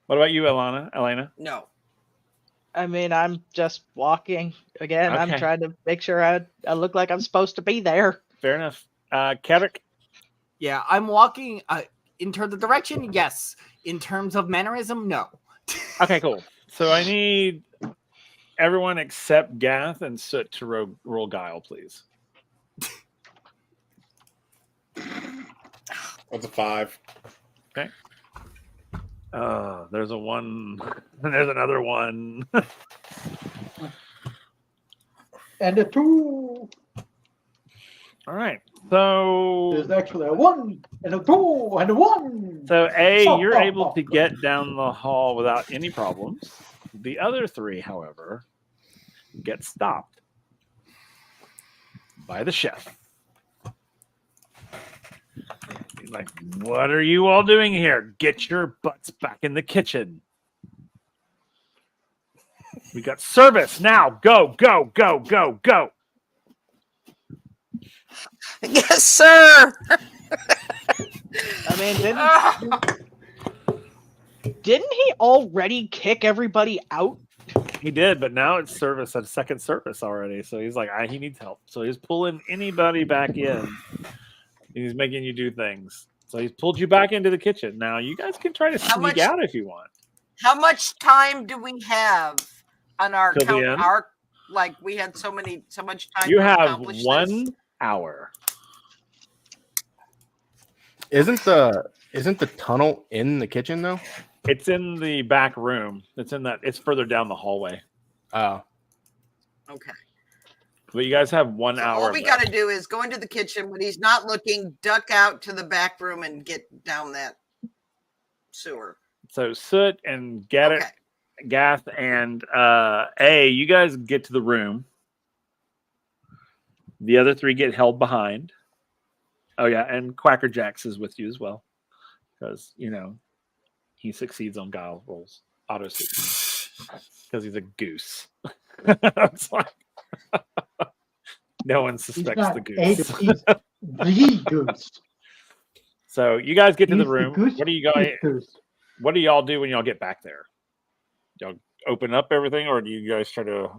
What about you, Elena? No. I mean, I'm just walking again. I'm Okay. trying to make sure I look like I'm supposed to be there. Fair enough. Katic? Yeah, I'm walking in terms of direction. Yes. In terms of mannerism, no. Okay, cool. So I need everyone except Gath and Soot to roll guile, please. That's a 5. Okay. There's a 1. And there's another 1. And a 2. All right. So There's actually a 1 and a 2 and a 1. So you're able to get down the hall without any problems. The other 3, however, get stopped by the chef. He's like, what are you all doing here? Get your butts back in the kitchen. We got service now. Go, go, go, go, go. Yes, sir. I mean, didn't he already kick everybody out? He did, but now it's service at second service already. So he's like, he needs help. So he's pulling anybody back in. He's making you do things. So he's pulled you back into the kitchen. Now you guys can try to sneak out if you want. How much time do we have on our Till the end? Like we had so much time. You to have accomplish 1 this? hour. Isn't the tunnel in the kitchen though? It's in the back room. It's further down the hallway. Oh. Okay. But you guys have 1 hour. All we got to do is go into the kitchen when he's not looking, duck out to the back room, and get down that sewer. So Soot and Gath and you guys get to the room. The other 3 get held behind. Oh yeah, and Quacker Jack is with you as well, because he succeeds on guile rolls, auto succeeds, because he's a goose. It's like no one suspects the goose. He's the goose. So you guys get to the He's room. goose, What do y'all do when y'all get back there? Y'all open up everything, or do you guys try to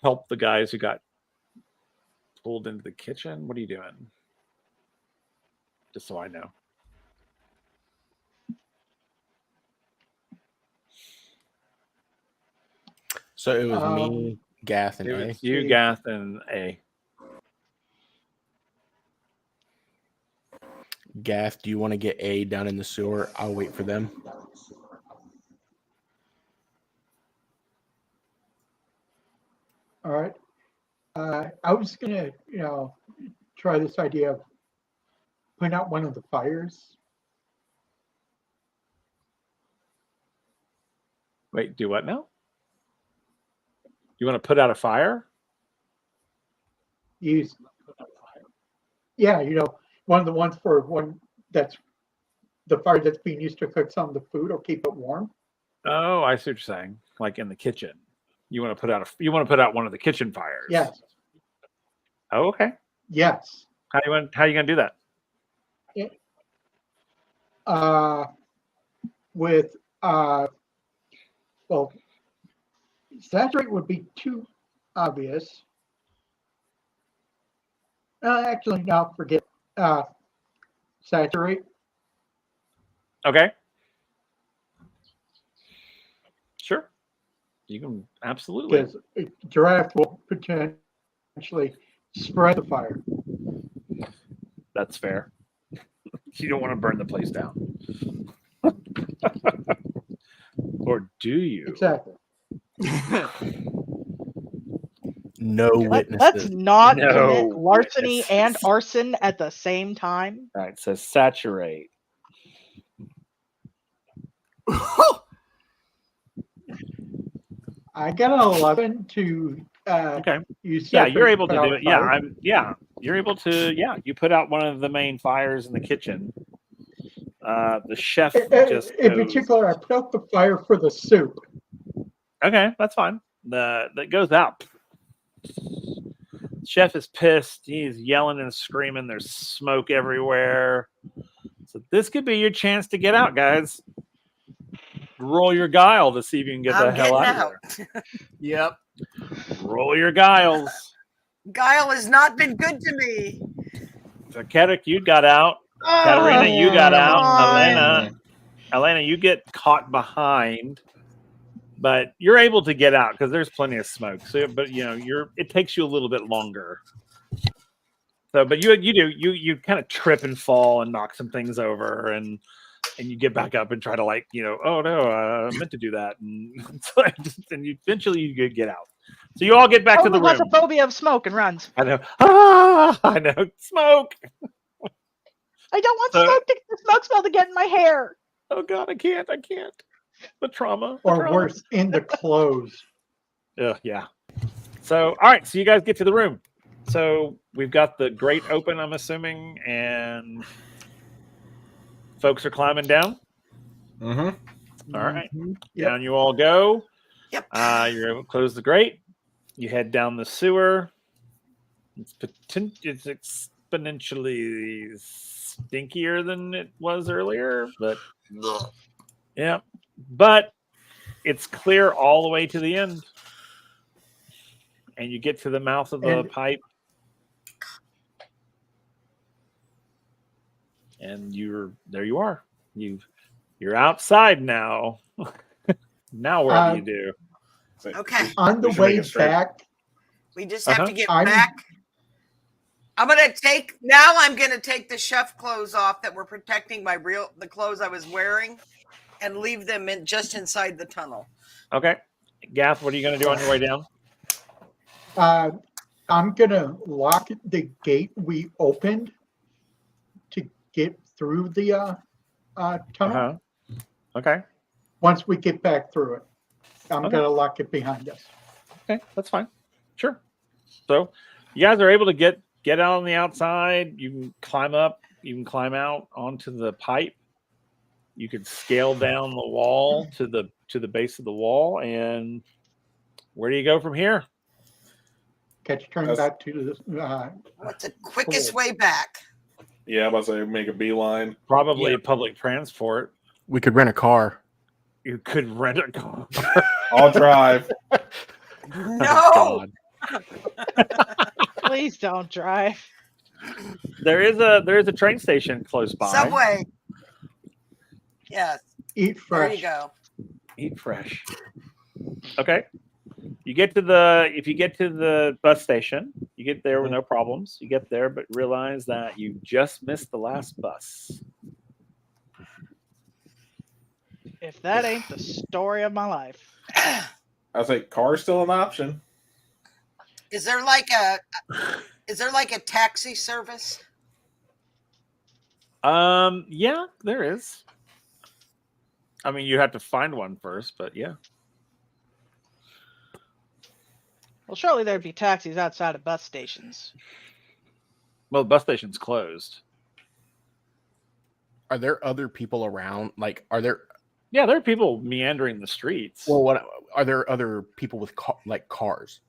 help the guys who got pulled into the kitchen? What are you doing? Just so I know. So it was me, Gath, and A. You, Gath, and A. Gath, do you want to get A down in the sewer? I'll wait for them. All right. I was gonna, try this idea of putting out one of the fires. Wait, do what now? You want to put out a fire? Yeah, one of the ones for one that's the fire that's being used to cook some of the food or keep it warm. Oh, I see what you're saying. Like in the kitchen, you want to put out one of the kitchen fires. Yes. Oh, okay. Yes. How you gonna do that? With well, saturate would be too obvious. Actually, no, forget saturate. Okay. Sure. You can absolutely. Because draft will potentially spread the fire. That's fair. You don't want to burn the place down. Or do you? Exactly. No witnesses. Let's not No commit larceny witnesses. and arson at the same time. All right, so saturate. I got an 11 to Okay. use. Yeah, you're able to put out do a it. Yeah, fire. you're able to. Yeah, you put out one of the main fires in the kitchen. The chef just In goes, particular, I put out the fire for the soup. okay, that's fine. That goes out. Chef is pissed. He's yelling and screaming. There's smoke everywhere. So this could be your chance to get out, guys. Roll your guile to see if you can get the hell out of there. Yep. Roll your guiles. Guile has not been good to me. So Kedrick, you got out. Katarina, you got out. Elena, you get caught behind, but you're able to get out because there's plenty of smoke. So, but it takes you a little bit longer. So, but you kind of trip and fall and knock some things over, and you get back up and try to oh no, I meant to do that, and eventually you get out. So you all get back to the room. Has a phobia of smoke and runs. I know. I know. Smoke. I don't want the smoke smell to get in my hair. Oh God, I can't. The trauma. Or worse, in the clothes. Yeah. So, all right. So you guys get to the room. So we've got the grate open, I'm assuming, and folks are climbing down. Mm-hmm. All right. Yep. Down you all go. Yep. You're able to close the grate. You head down the sewer. It's exponentially stinkier than it was earlier, but yeah. But it's clear all the way to the end. And you get to the mouth of the pipe. And there you are. You're outside now. Now what do you do? Okay. On the way back, we just have to get I'm- back. I'm gonna take the chef clothes off that were protecting the clothes I was wearing, and leave them just inside the tunnel. Okay. Gath, what are you gonna do on your way down? I'm gonna lock the gate we opened to get through the tunnel. Okay. Once we get back through it, I'm gonna lock it behind us. Okay, that's fine. Sure. So you guys are able to get out on the outside. You can climb up. You can climb out onto the pipe. You can scale down the wall to the base of the wall. And where do you go from here? Catch turn back to the. What's the quickest way back? Yeah, I'm about to say make a beeline. Probably public transport. We could rent a car. You could rent a car. I'll drive. No. Please don't drive. There is a train station close by. Subway. Yes. Eat fresh. There you go. Eat fresh. Okay. If you get to the bus station, you get there with no problems. You get there, but realize that you just missed the last bus. If that ain't the story of my life. I say car's still an option. Is there like a taxi service? Yeah, there is. I mean, you have to find one first, but yeah. Well, surely there'd be taxis outside of bus stations. Well, the bus station's closed. Are there other people around? Like, are there? Yeah, there are people meandering the streets. Well, what are there other people with cars?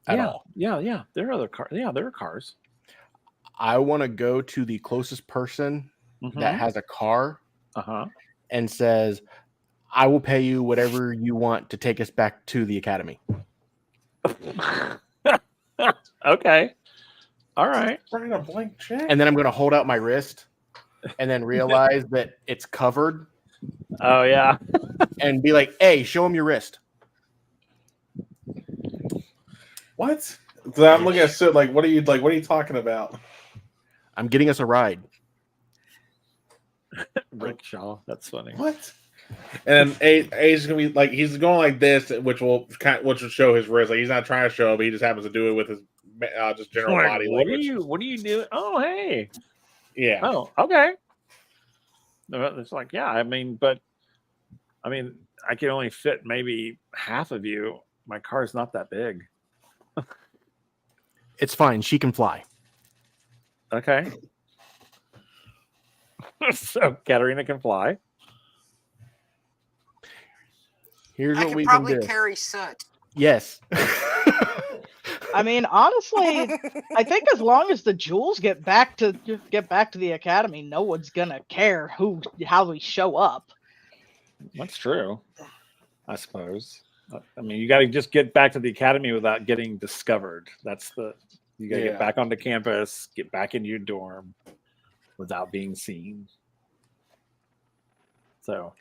At all? Yeah. There are other cars. Yeah, there are cars. I want to go to the closest person that has a car and says, I will pay you whatever you want to take us back to the academy. Okay. All right. Bring a blank check. And then I'm going to hold out my wrist and then realize that it's covered. Oh, yeah. And be like, hey, show him your wrist. What? So I'm looking at Sid like, what are you talking about? I'm getting us a ride. Rickshaw. That's funny. What? And A's gonna be like, he's going like this, which will show his wrist. Like he's not trying to show, but he just happens to do it with his just general body language. What are you doing? Oh, hey. Yeah. Oh, okay. It's like, yeah. I mean, I can only fit maybe half of you. My car's not that big. It's fine. She can fly. Okay. So Katarina can fly. Here's I what could we probably can do. carry Soot. Yes. I mean, honestly, I think as long as the jewels get back to the academy, no one's gonna care how we show up. That's true, I suppose. I mean, you got to just get back to the academy without getting discovered. You got to get back onto campus, get back into your dorm without being seen. So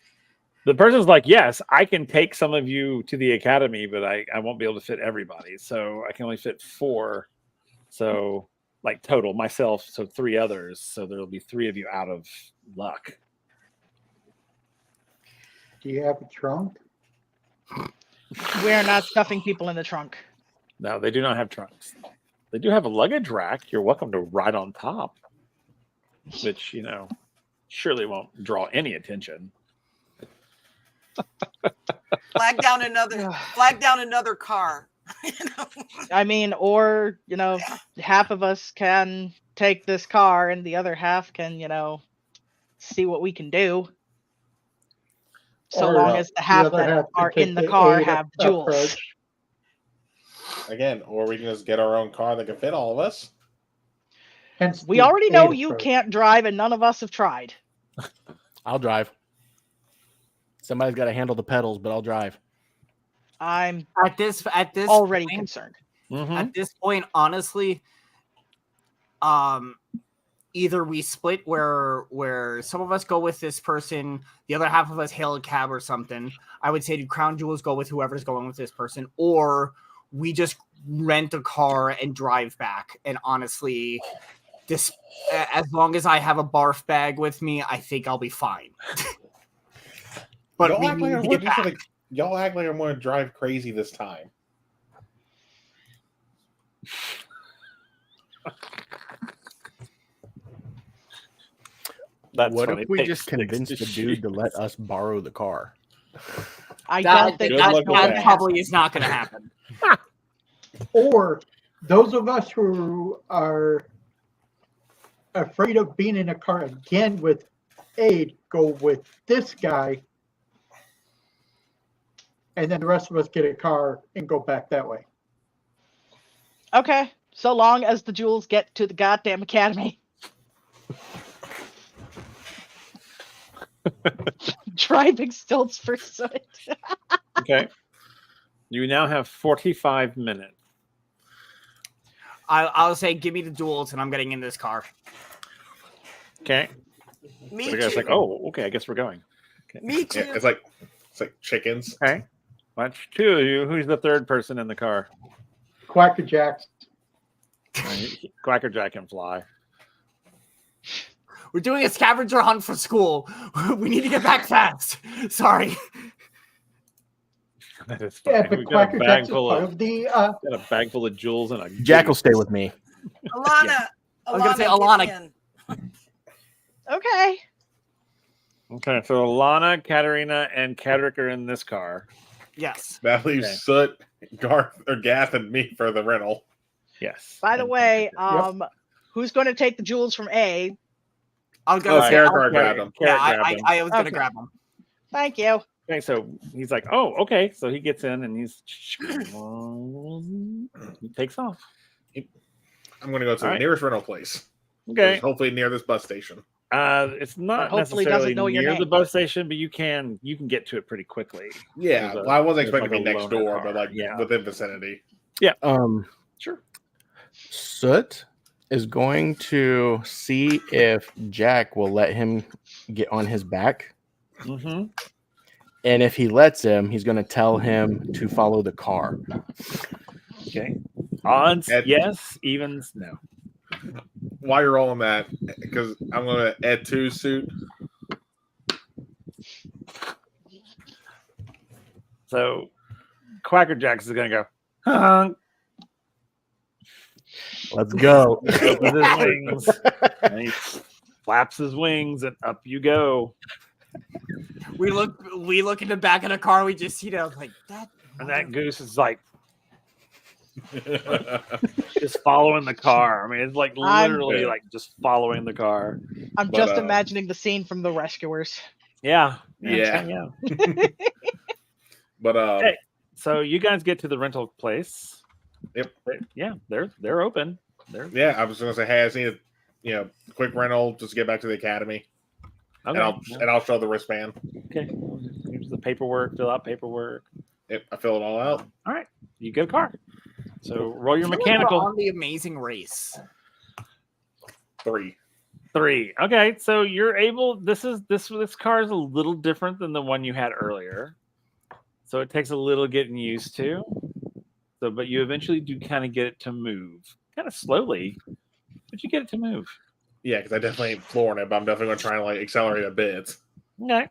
the person's like, yes, I can take some of you to the academy, but I won't be able to fit everybody. So I can only fit 4. So like total, myself, so 3 others. So there'll be 3 of you out of luck. Do you have a trunk? We're not stuffing people in the trunk. No, they do not have trunks. They do have a luggage rack. You're welcome to ride on top, which, surely won't draw any attention. Flag down another car. I mean, or, half of us can take this car and the other half can, see what we can do. So long as the half that are in the car have jewels. Again, or we can just get our own car that can fit all of us. Hence We the already know aid you approach. can't drive, and none of us have tried. I'll drive. Somebody's got to handle the pedals, but I'll drive. I'm At this already point, concerned. At this point, honestly, either we split where some of us go with this person, the other half of us hail a cab or something. I would say do Crown Jewels go with whoever's going with this person, or we just rent a car and drive back. And honestly, this as long as I have a barf bag with me, I think I'll be fine. But y'all act like I'm going to drive crazy this time. What if we just convince the dude to let us borrow the car? I don't think that probably is not going to happen. Or those of us who are afraid of being in a car again with aid go with this guy, and then the rest of us get a car and go back that way. Okay, so long as the jewels get to the goddamn academy. Driving stilts for Soot. Okay. You now have 45 minutes. I'll say, give me the jewels, and I'm getting in this car. Okay. Me So the too. guy's like, oh, okay, I guess we're going. Okay. Me too. Yeah, it's like chickens. Okay. Watch 2 of you. Who's the third person in the car? Quacker Jack. Quacker Jack can fly. We're doing a scavenger hunt for school. We need to get back fast. Sorry. That is Yeah, fine. but We've got a Quacker bag Jack's a full part of of the. got a bag full of jewels and a Jack will stay with me. Alana. Yeah. I was gonna say get Alana. in. Okay. Okay, so Alana, Katarina, and Kadrick are in this car. Yes. That leaves Okay. Soot, Garth, or Gath, and me for the rental. Yes. By the And way, Kadrick. who's going to take the jewels from A? I was gonna say. Carrot I'll- card grabbed him. Yeah, Carrot grabbed him. I was gonna Okay. grab him. Thank you. Okay, so he's like, oh, okay. So he gets in and he takes off. I'm going to go to the All right. nearest rental place. Okay. Hopefully near this bus station. It's not hopefully necessarily doesn't know your near the name. bus station, but you can get to it pretty quickly. Yeah, There's a- well, I wasn't there's expecting like to a be next loaner door, car. but like Yeah. within vicinity. Sure. Soot is going to see if Jack will let him get on his back. Mm-hmm. And if he lets him, he's going to tell him to follow the car. Okay. Odds, Ed- yes. Evens, no. While you're rolling that, because I'm going to add 2 suit. So Quacker Jack is going to go, honk. Let's go. He opens his wings. And he flaps his wings, and up you go. We look in the back of the car. We just see that like that. And that goose is like just following the car. I mean, it's like literally like just following the car. I'm But, just imagining the scene from The Rescuers. Yeah. Yeah. But Hey. So you guys get to the rental place. Yep. Yeah, they're open. yeah, I was going to say, hey, I just need a quick rental just to get back to the academy. Okay. And I'll show the wristband. Okay. Here's the paperwork. Fill out paperwork. Yep, I fill it all out. All right. You get a car. So roll your I feel like we're mechanical. on The Amazing Race. 3. 3. Okay, so you're able. This car is a little different than the one you had earlier, so it takes a little getting used to. So, but you eventually do kind of get it to move, kind of slowly, but you get it to move. Yeah, because I definitely ain't flooring it, but I'm definitely going to try and like accelerate a bit. Okay,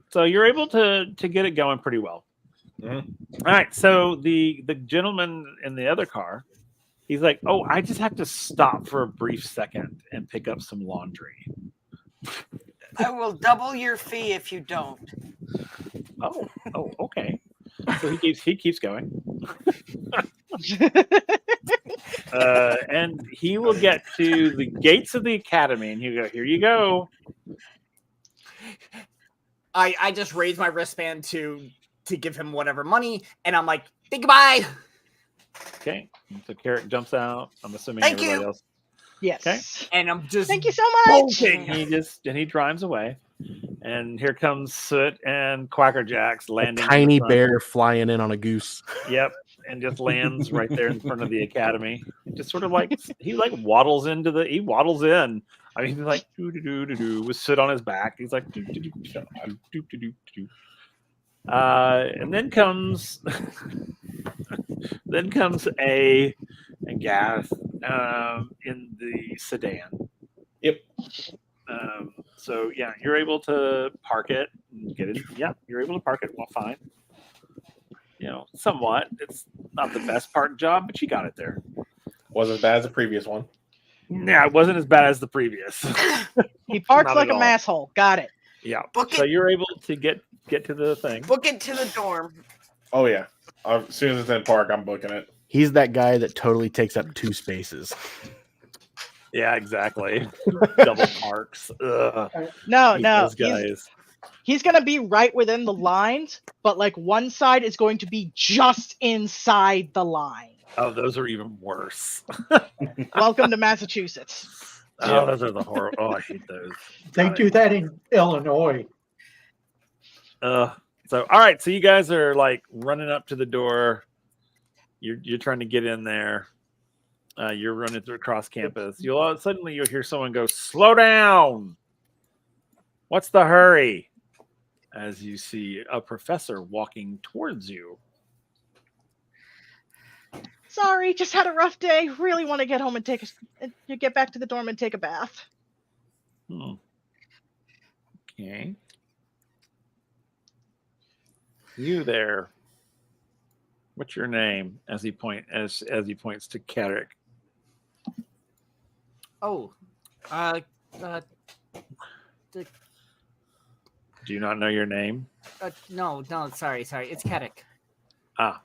so you're able to get it going pretty well. Mhm. All right, so the gentleman in the other car, he's like, "Oh, I just have to stop for a brief second and pick up some laundry." I will double your fee if you don't. Oh, okay. So he keeps going, and he will get to the gates of the academy, and he'll go, "Here you go." I just raise my wristband to give him whatever money, and I'm like, "Say goodbye." Okay, so Carrot jumps out. I'm assuming Thank everybody you. else. Yes. Okay. And I'm just Thank you so much. He drives away, and here comes Soot and Quacker Jacks A landing. in tiny the front. bear flying in on a goose. Yep, and just lands right there in front of the academy. Just sort of like he waddles in. I mean, he's like do with Soot on his back. He's like do. And then comes A and Gath in the sedan. Yep. So yeah, you're able to park it and get it. Yeah, you're able to park it. Well, fine. Somewhat. It's not the best park job, but you got it there. Wasn't as bad as the previous one. Yeah, it wasn't as bad as the previous. He parks Not like at a all. masshole. Got it. Yeah. Book So it. you're able to get to the thing. Book it to the dorm. Oh, yeah. As soon as it's in park, I'm booking it. He's that guy that totally takes up 2 spaces. Yeah, exactly. Double parks. Ugh. No, Hate no. those guys. He's gonna be right within the lines, but like one side is going to be just inside the line. Oh, those are even worse. Welcome to Massachusetts. Oh, those are the horror. Oh, I hate those. They do that in Illinois. So all right, so you guys are like running up to the door. You're trying to get in there. You're running through across campus. Suddenly you'll hear someone go, "Slow down! What's the hurry?" As you see a professor walking towards you. Sorry, just had a rough day. Really want to get home and get back to the dorm and take a bath. Okay. You there. What's your name? As he points to Carrick. Oh, Do you not know your name? no, sorry, it's Kedek. Ah,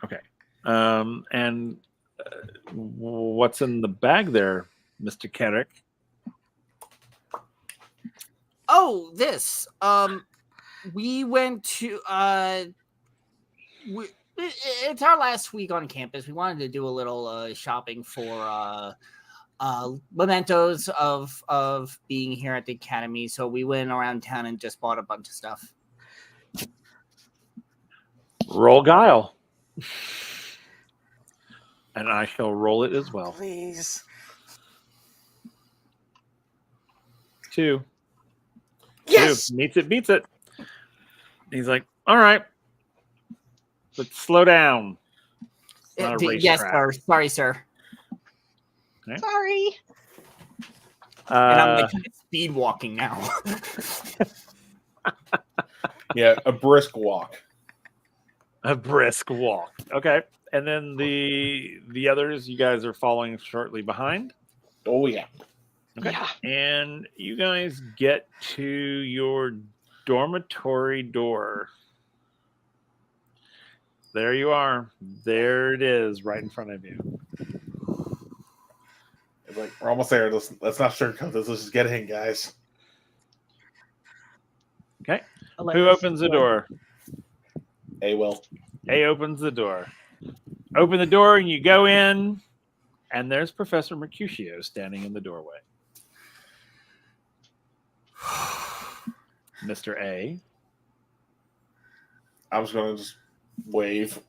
okay. And what's in the bag there, Mr. Carrick? Oh, this. We went to it's our last week on campus. We wanted to do a little shopping for mementos of being here at the academy. So we went around town and just bought a bunch of stuff. Roll guile. And I shall roll it as well. Please. 2. Yes. 2. Beats it. He's like, all right, but slow down. It's not a Yes, racetrack. sir. Sorry, sir. Okay. Sorry. And I'm like speed walking now. Yeah, a brisk walk. A brisk walk. Okay. And then the others, you guys are following shortly behind. Oh yeah. Okay. Yeah. And you guys get to your dormitory door. There you are. There it is, right in front of you. It's like we're almost there. Let's not sugarcoat this. Let's just get in, guys. Okay. Who opens the door? A will. A opens the door. Open the door and you go in, and there's Professor Mercutio standing in the doorway. Mr. A. I'm just gonna just wave.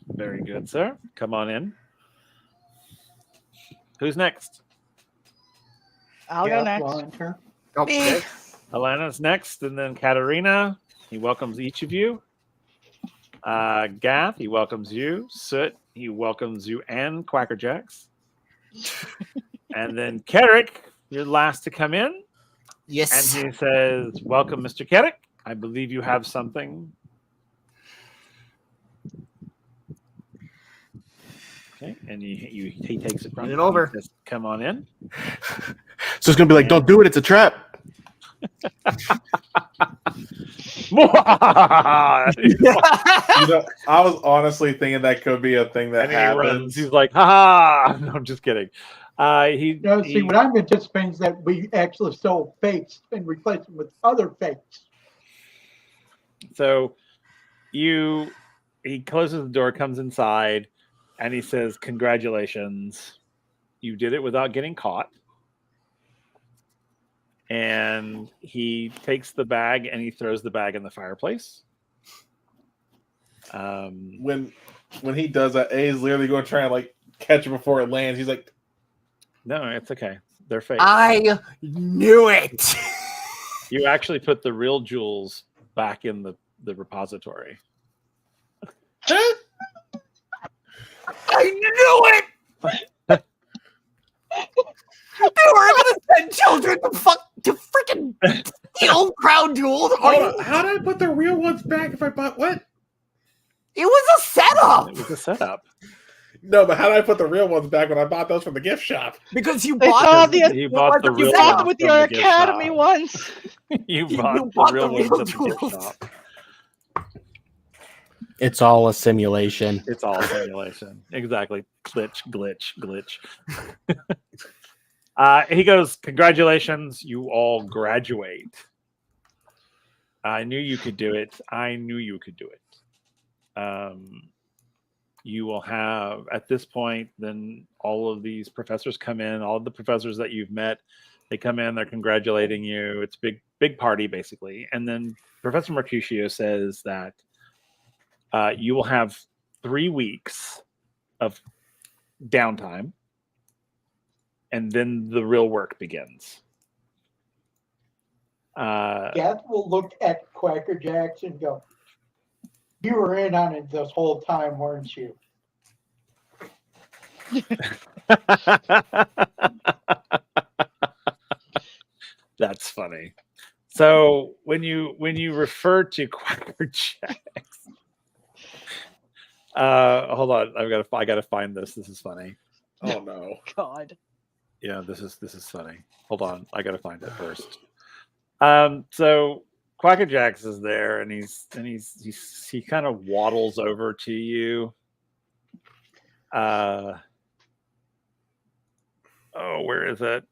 Very good, sir. Come on in. Who's next? I'll go next. Volunteer. Okay. Alana's next, and then Katarina. He welcomes each of you. Gath, he welcomes you. Soot, he welcomes you and Quacker Jacks. And then Carrick, you're last to come in. Yes. And he says, welcome, Mr. Carrick. I believe you have something. Okay, and he takes it from Bring you. it over. He says, come on in. So it's gonna be like, don't do it. It's a trap. You know, I was honestly thinking that could be a thing that And he happens. runs. He's like, ha! No, I'm just kidding. See, what I'm anticipating is that we actually sell fakes and replace them with other fakes. So he closes the door, comes inside, and he says, congratulations. You did it without getting caught. And he takes the bag and he throws the bag in the fireplace. When he does that, A is literally going to try and like catch it before it lands. He's like, no, it's okay. They're fake. I knew it. You actually put the real jewels back in the repository. I knew it. They were going to send children to freaking steal crown jewels. hold on, how did I put the real ones back if I bought what? It was a setup. It was a setup. No, but how did I put the real ones back when I bought those from the gift shop? Because you They bought saw them. You bought the You real bought ones them with from your the gift academy shop. ones. You You bought bought the real the ones real at the gift jewels. shop. It's all a simulation. It's all simulation. Exactly. Glitch. He goes, congratulations, you all graduate. I knew you could do it. You will have, at this point, then all of these professors come in, all of the professors that you've met, they come in, they're congratulating you. It's a big party, basically. And then Professor Mercutio says that you will have 3 weeks of downtime, and then the real work begins. Gath will look at Quacker Jacks and go, you were in on it this whole time, weren't you? That's funny. So when you refer to Quacker Jacks, Hold on. I gotta find this. This is funny. Oh no. God. Yeah, this is funny. Hold on. I gotta find it first. So Quacker Jack is there, and he kind of waddles over to you. Oh, where is it?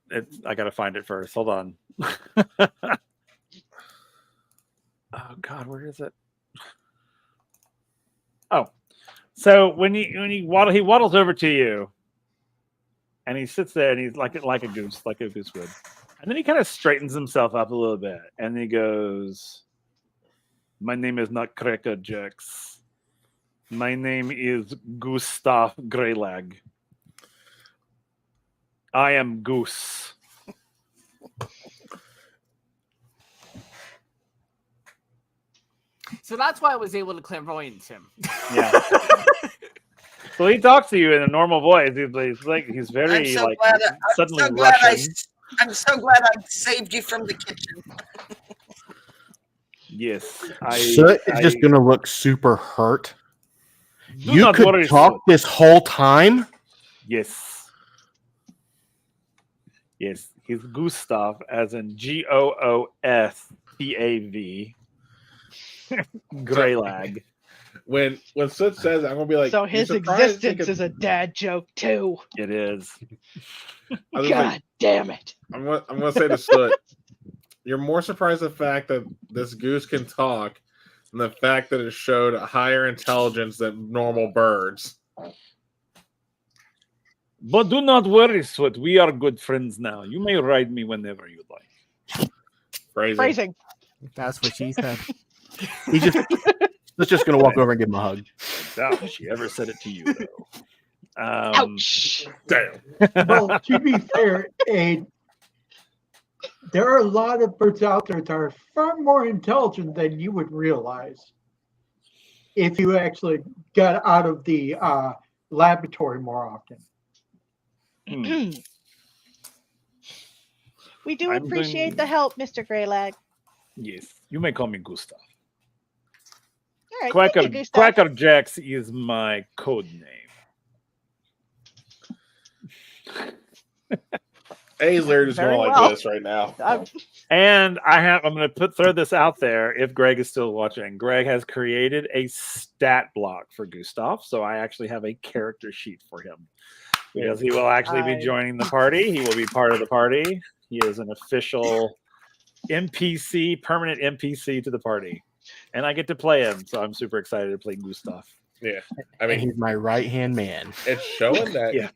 I gotta find it first. Hold on. Oh God, where is it? Oh, so when he waddles over to you, and he sits there, and he's like a goose would, and then he kind of straightens himself up a little bit, and he goes, "My name is not Quacker Jack. My name is Gustav Greylag. I am Goose." So that's why I was able to clairvoyance him. Yeah. So he talks to you in a normal voice. He's very suddenly Russian. I'm so glad I saved you from the kitchen. Yes. Soot is just going to look super hurt. Do You not could worry, talk Soot. this whole time? Yes. Yes. He's Gustav, as in Goostav. Greylag. When Soot says, I'm gonna be like, So "You his surprised existence is a dad joke too. It is. I was God like, damn it. I'm gonna say to Soot, you're more surprised at the fact that this goose can talk than the fact that it showed higher intelligence than normal birds. But do not worry, Soot. We are good friends now. You may ride me whenever you like. Phrasing. That's what she said. He's just going to walk over and give him a hug. I doubt she ever said it to you, though. Ouch. Damn. Well, to be fair, there are a lot of birds out there that are far more intelligent than you would realize if you actually got out of the laboratory more often. We do I'm appreciate going- the help, Mr. Greylag. Yes, you may call me Gustav. All right, thank you, Gustav. Quacker Jack is my code name. A's just Very going like well. this right now. And I'm going to throw this out there if Greg is still watching. Greg has created a stat block for Gustav, so I actually have a character sheet for him because he will actually be joining the party. He will be part of the party. He is an official NPC, permanent NPC to the party, and I get to play him, so I'm super excited to play Gustav. Yeah, I And mean, he's my right-hand man. it's showing that Yeah.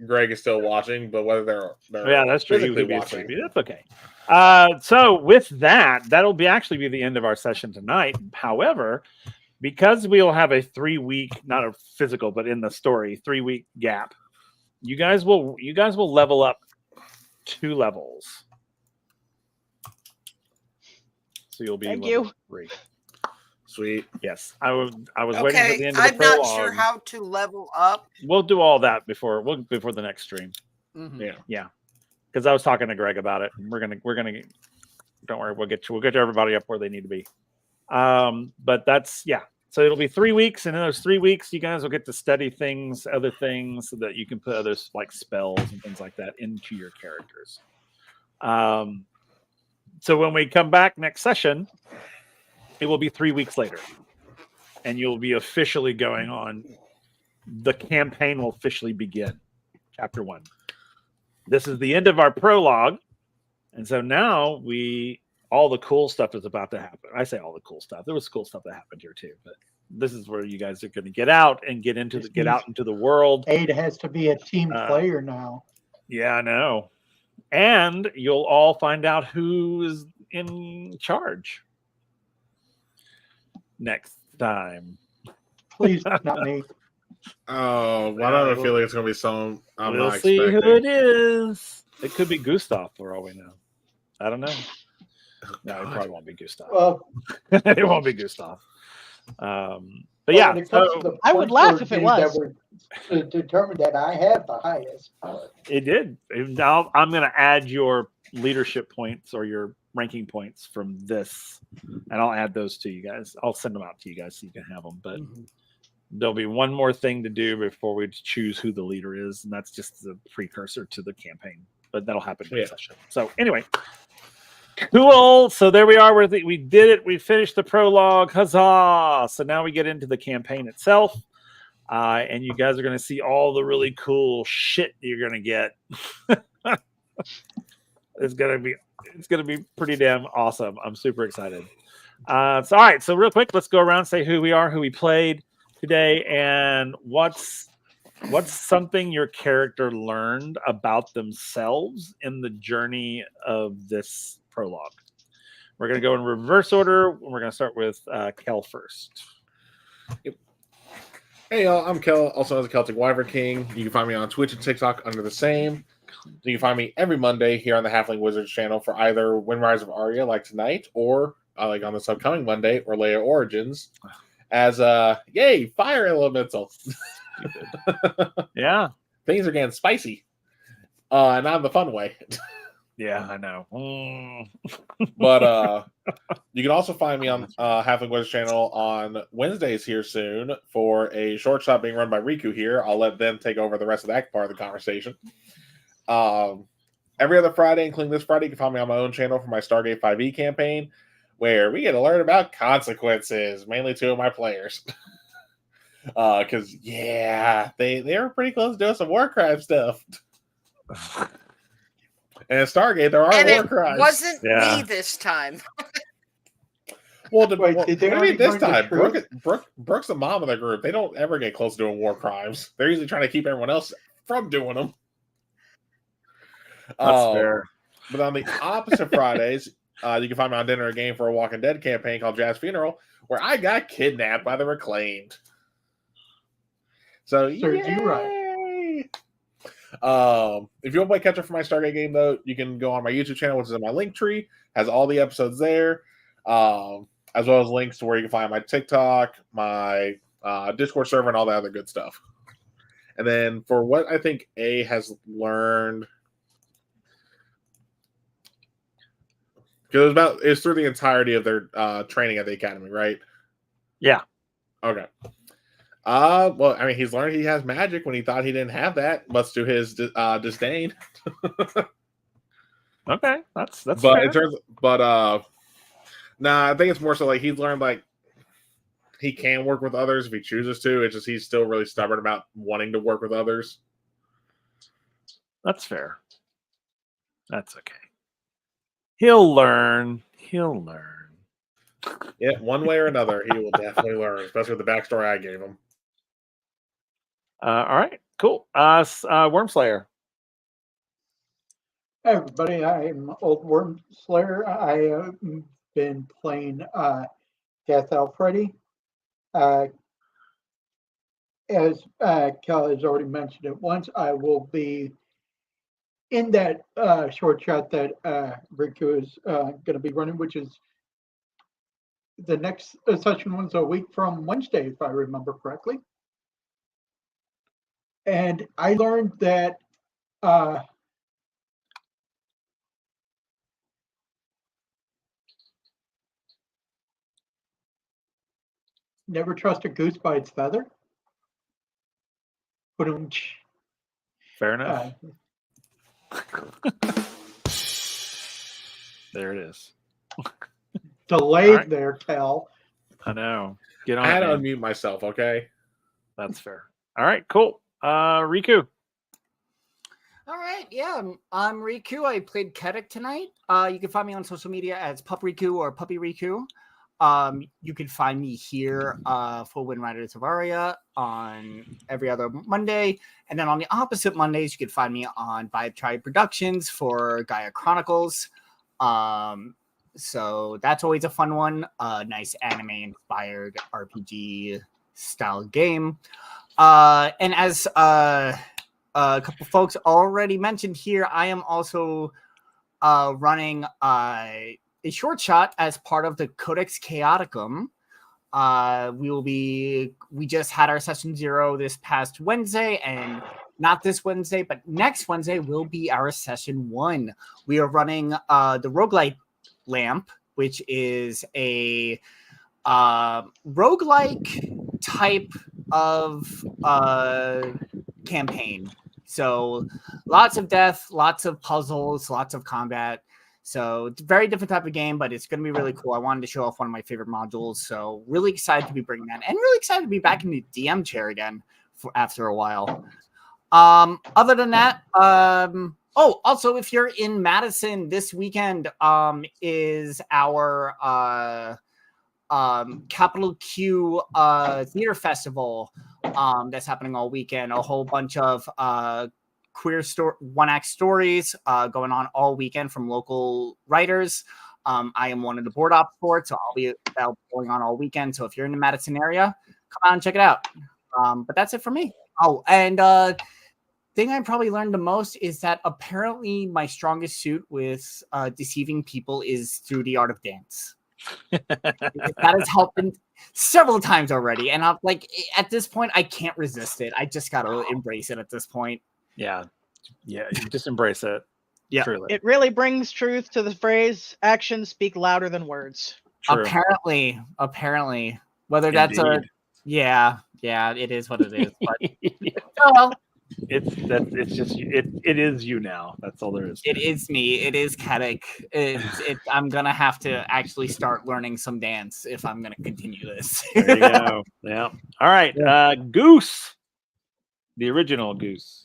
Greg is still watching, but whether they're Yeah, that's true. He physically would be watching. asleep. That's okay. So with that'll actually be the end of our session tonight. However, because we'll have a 3-week, not a physical, but in the story, 3-week gap, you guys will level up 2 levels. So you'll be Thank level you. 3. Sweet. Yes, I was waiting for the Okay, end of the I'm not prologue. sure how to level up. We'll do all that before the next stream. Mhm. Yeah, because I was talking to Greg about it. We're gonna. Don't worry, we'll get everybody up where they need to be. But that's So it'll be 3 weeks, and in those 3 weeks, you guys will get to study things, other things, so that you can put others like spells and things like that into your characters. So when we come back next session, it will be 3 weeks later, and you'll be officially going on. The campaign will officially begin. Chapter 1. This is the end of our prologue, and so now all the cool stuff is about to happen. I say all the cool stuff. There was cool stuff that happened here too, but this is where you guys are going to get out and get out into the world. Ada has to be a team player now. Yeah, I know. And you'll all find out who is in charge next time. Please, not me. Oh, why do I have a feeling it's going to be someone I'm We'll not see expecting? who it is. It could be Gustav for all we know. I don't know. No, it probably won't be Gustav. Well, It won't be Gustav. But when yeah, it comes to so the I would points laugh where if it they- was. that were to determine that I have the highest. it did. Now I'm going to add your leadership points or your ranking points from this, and I'll add those to you guys. I'll send them out to you guys so you can have them. But there'll be one more thing to do before we choose who the leader is, and that's just the precursor to the campaign. But that'll happen in session. So anyway, cool. So there we are. We did it. We finished the prologue. Huzzah! So now we get into the campaign itself, and you guys are going to see all the really cool shit you're going to get. It's gonna be pretty damn awesome. I'm super excited. So all right. So real quick, let's go around, say who we are, who we played today, and what's something your character learned about themselves in the journey of this prologue. We're going to go in reverse order. We're going to start with Kel first. Yep. Hey, y'all. I'm Kel, also known as the Celtic Wyvern King. You can find me on Twitch and TikTok under the same. You can find me every Monday here on the Halfling Wizards channel for either WindRiders of Aria, like tonight, or like on this upcoming Monday, or Leia Origins, as yay, fire elemental. Yeah, things are getting spicy, not in the fun way. Yeah, I know. But you can also find me on Halfling Wizards channel on Wednesdays here soon for a short shot being run by Riku here. I'll let them take over the rest of that part of the conversation. Every other Friday, including this Friday, you can find me on my own channel for my Stargate 5e campaign, where we get to learn about consequences, mainly two of my players. Because, yeah, they were pretty close to doing some war crime stuff. And in Stargate, there are war crimes. It wasn't me this time. Well, what do you mean this time? Brooke's the mom of the group. They don't ever get close to doing war crimes. They're usually trying to keep everyone else from doing them. That's fair. But on the opposite Fridays, you can find me on Dinner a Game for a Walking Dead campaign called Jazz Funeral, where I got kidnapped by the Reclaimed. So, you're right. If you want to play catch up for my Stargate game, though, you can go on my YouTube channel, which is in my link tree, has all the episodes there, as well as links to where you can find my TikTok, my Discord server, and all that other good stuff. And then for what I think A has learned, because it's through the entirety of their training at the academy, right? Yeah. Okay. Well, I mean, he's learned he has magic when he thought he didn't have that, much to his disdain. Okay, that's but fair. in terms, I think it's more so like he's learned like he can work with others if he chooses to. It's just he's still really stubborn about wanting to work with others. That's fair. That's okay. He'll learn. Yeah, one way or another, he will definitely learn, especially with the backstory I gave him. All right, cool. Wormslayer. Hi, everybody. I'm Old Wormslayer. I have been playing Death Alfredi. As Cal has already mentioned it once, I will be in that short shot that Riku is going to be running, which is the next session was a week from Wednesday, if I remember correctly. And I learned that never trust a goose by its feather. Fair enough. There it is. Delayed right. there, Cal. I know. Get on. I had to unmute myself. Okay. That's fair. All right. Cool. Riku. All right, yeah, I'm Riku. I played Kedek tonight. You can find me on social media as Pup Riku or Puppy Riku. You can find me here for WindRiders of Aria on every other Monday. And then on the opposite Mondays, you can find me on Vibe Tribe Productions for Gaia Chronicles. So that's always a fun one. Nice anime-inspired RPG-style game. And as a couple folks already mentioned here, I am also running a short shot as part of the Codex Chaoticum. We just had our session 0 this past Wednesday, and not this Wednesday, but next Wednesday will be our session 1. We are running the Roguelite Lamp, which is a roguelike type of campaign. So lots of death, lots of puzzles, lots of combat. So it's a very different type of game, but it's going to be really cool. I wanted to show off one of my favorite modules. So really excited to be bringing that, and really excited to be back in the DM chair again after a while. Other than that, also, if you're in Madison this weekend, is our Capital Q Theater Festival that's happening all weekend. A whole bunch of queer one-act stories going on all weekend from local writers. I am one of the board ops for it, so that'll be going on all weekend. So if you're in the Madison area, come out and check it out. But that's it for me. Oh, and thing I probably learned the most is that apparently my strongest suit with deceiving people is through the art of dance. That has helped several times already, and I'm like, at this point, I can't resist it. I just gotta embrace it at this point. Yeah, you just embrace it. Yeah, truly. It really brings truth to the phrase "actions speak louder than words." True. Apparently, whether Indeed. that's yeah, it is what it is. But well, it is you now. That's all there is. It is me. It is Katic. I'm gonna have to actually start learning some dance if I'm gonna continue this. There you go. Yeah. All right. Goose, the original Goose.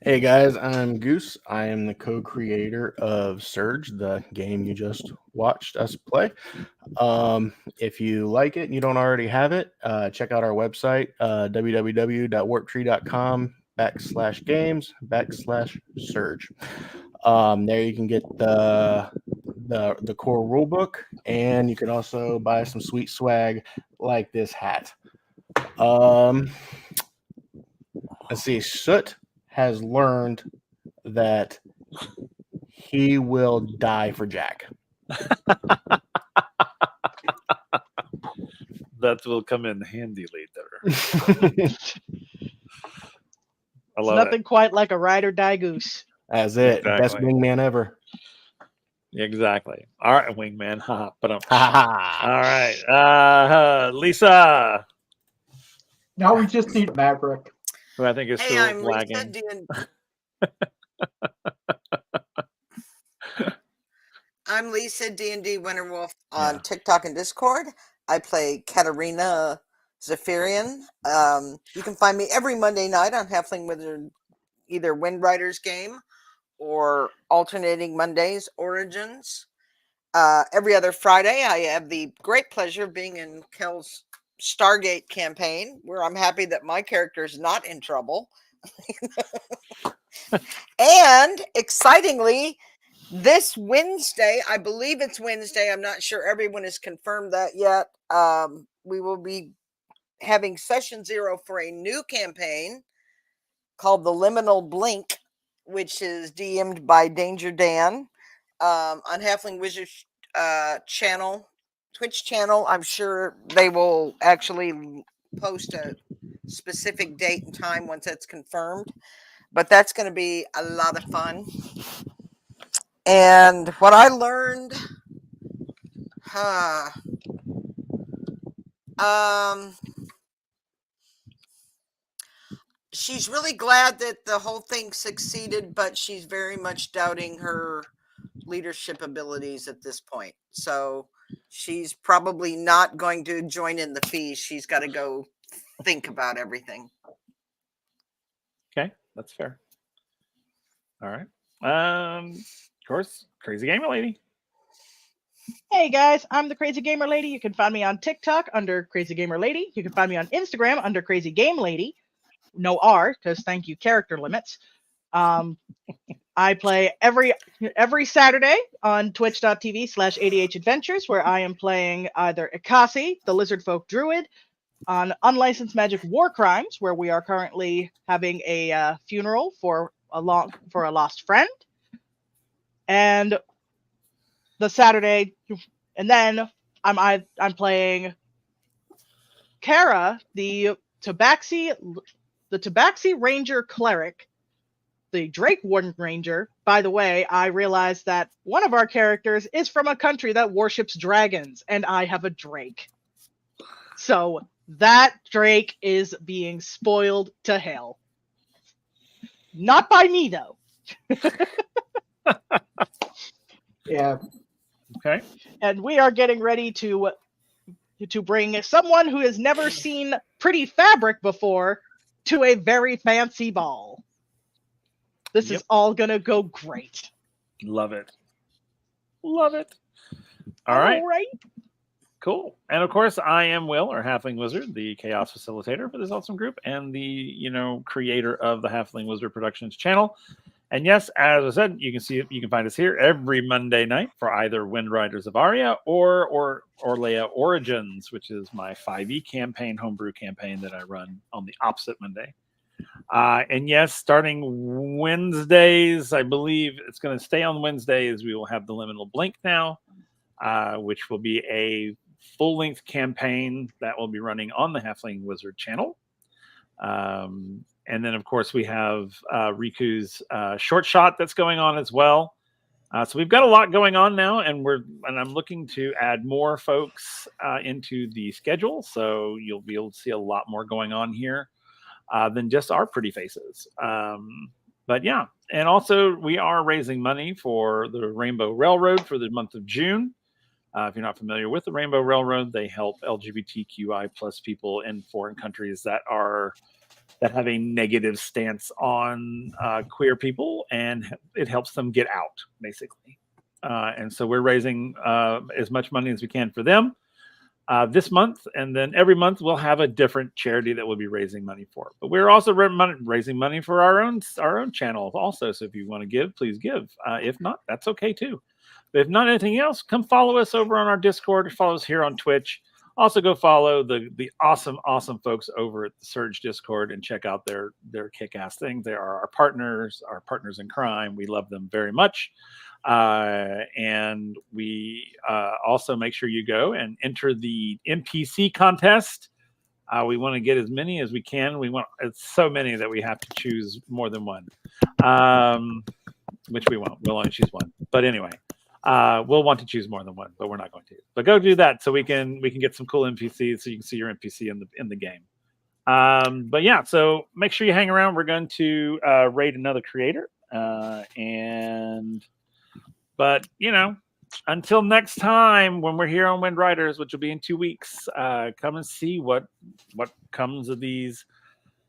Hey guys, I'm Goose. I am the co-creator of Surge, the game you just watched us play. If you like it and you don't already have it, check out our website, www.warptree.com/games/Surge. There you can get the core rulebook, and you can also buy some sweet swag like this hat. Let's see, Soot has learned that he will die for Jack. That will come in handy later. I It's love nothing quite like a ride or die goose. That's it. Exactly. Best wingman ever. Exactly. All right, wingman. But all right, Lisa. Now we just need Maverick. Who I think is Hey, still I'm Lisa lagging. I'm Lisa D&D Winterwolf on TikTok and Discord. I play Katarina Zephyrian. You can find me every Monday night on Halfling Wizard, either WindRiders game or alternating Mondays Origins. Every other Friday, I have the great pleasure of being in Kel's Stargate campaign, where I'm happy that my character is not in trouble. And excitingly, this Wednesday, I believe it's Wednesday, I'm not sure everyone has confirmed that yet, we will be having session 0 for a new campaign called the Liminal Blink, which is DM'd by Danger Dan on Halfling Wizard channel, Twitch channel. I'm sure they will actually post a specific date and time once that's confirmed, but that's going to be a lot of fun. And what I learned, she's really glad that the whole thing succeeded, but she's very much doubting her leadership abilities at this point. So she's probably not going to join in the feast. She's got to go think about everything. Okay, that's fair. All right. Of course, Crazy Gamer Lady. Hey guys, I'm the Crazy Gamer Lady. You can find me on TikTok under Crazy Gamer Lady. You can find me on Instagram under Crazy Game Lady. No R, because thank you, character limits. I play every Saturday on twitch.tv/ADH Adventures, where I am playing either Ikasi, the Lizard Folk Druid, on Unlicensed Magic War Crimes, where we are currently having a funeral for a lost friend, and the Saturday, and then I'm playing Kara, the Tabaxi Ranger Cleric, the Drake Warden Ranger. By the way, I realized that one of our characters is from a country that worships dragons, and I have a Drake. So that Drake is being spoiled to hell. Not by me, though. Yeah. Okay. And we are getting ready to bring someone who has never seen pretty fabric before to a very fancy ball. This is all going to go great. Love it. Love it. All right. All right. Cool. And of course, I am Will, or Halfling Wizard, the Chaos Facilitator for this awesome group and the, creator of the Halfling Wizard Productions channel. And yes, as I said, you can find us here every Monday night for either WindRiders of Aria or Orlea Origins, which is my 5e campaign, homebrew campaign that I run on the opposite Monday. And yes, starting Wednesdays, I believe it's going to stay on Wednesdays. We will have the Liminal Blink now, which will be a full-length campaign that will be running on the Halfling Wizard channel. And then, of course, we have Riku's short shot that's going on as well. So we've got a lot going on now, and I'm looking to add more folks into the schedule. So you'll be able to see a lot more going on here than just our pretty faces. But yeah, and also we are raising money for the Rainbow Railroad for the month of June. If you're not familiar with the Rainbow Railroad, they help LGBTQI plus people in foreign countries that have a negative stance on queer people, and it helps them get out, basically. And so we're raising as much money as we can for them this month, and then every month we'll have a different charity that we'll be raising money for. But we're also raising money for our own channel also. So if you want to give, please give. If not, that's okay too. But if not anything else, come follow us over on our Discord. Follow us here on Twitch. Also, go follow the awesome folks over at the Surge Discord and check out their kick-ass thing. They are our partners in crime. We love them very much. And we also make sure you go and enter the NPC contest. We want to get as many as we can. It's so many that we have to choose more than one, which we won't. We'll only choose one. But anyway. We'll want to choose more than one, but we're not going to. But go do that so we can get some cool NPCs so you can see your NPC in the game. But yeah, so make sure you hang around. We're going to raid another creator. But until next time when we're here on WindRiders, which will be in 2 weeks, come and see what comes of these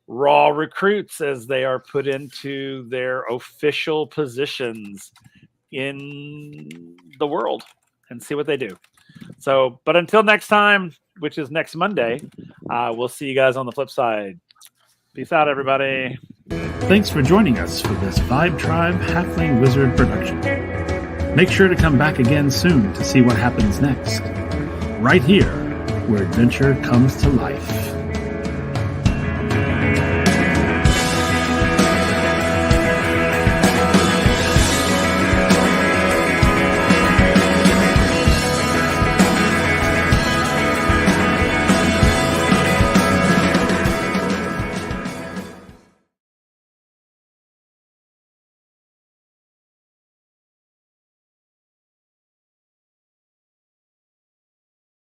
raw recruits as they are put into their official positions in the world, and see what they do. So, but until next time, which is next Monday, we'll see you guys on the flip side. Peace out, everybody. Thanks for joining us for this Vibe Tribe Halfling Wizard production. Make sure to come back again soon to see what happens next, right here where adventure comes to life.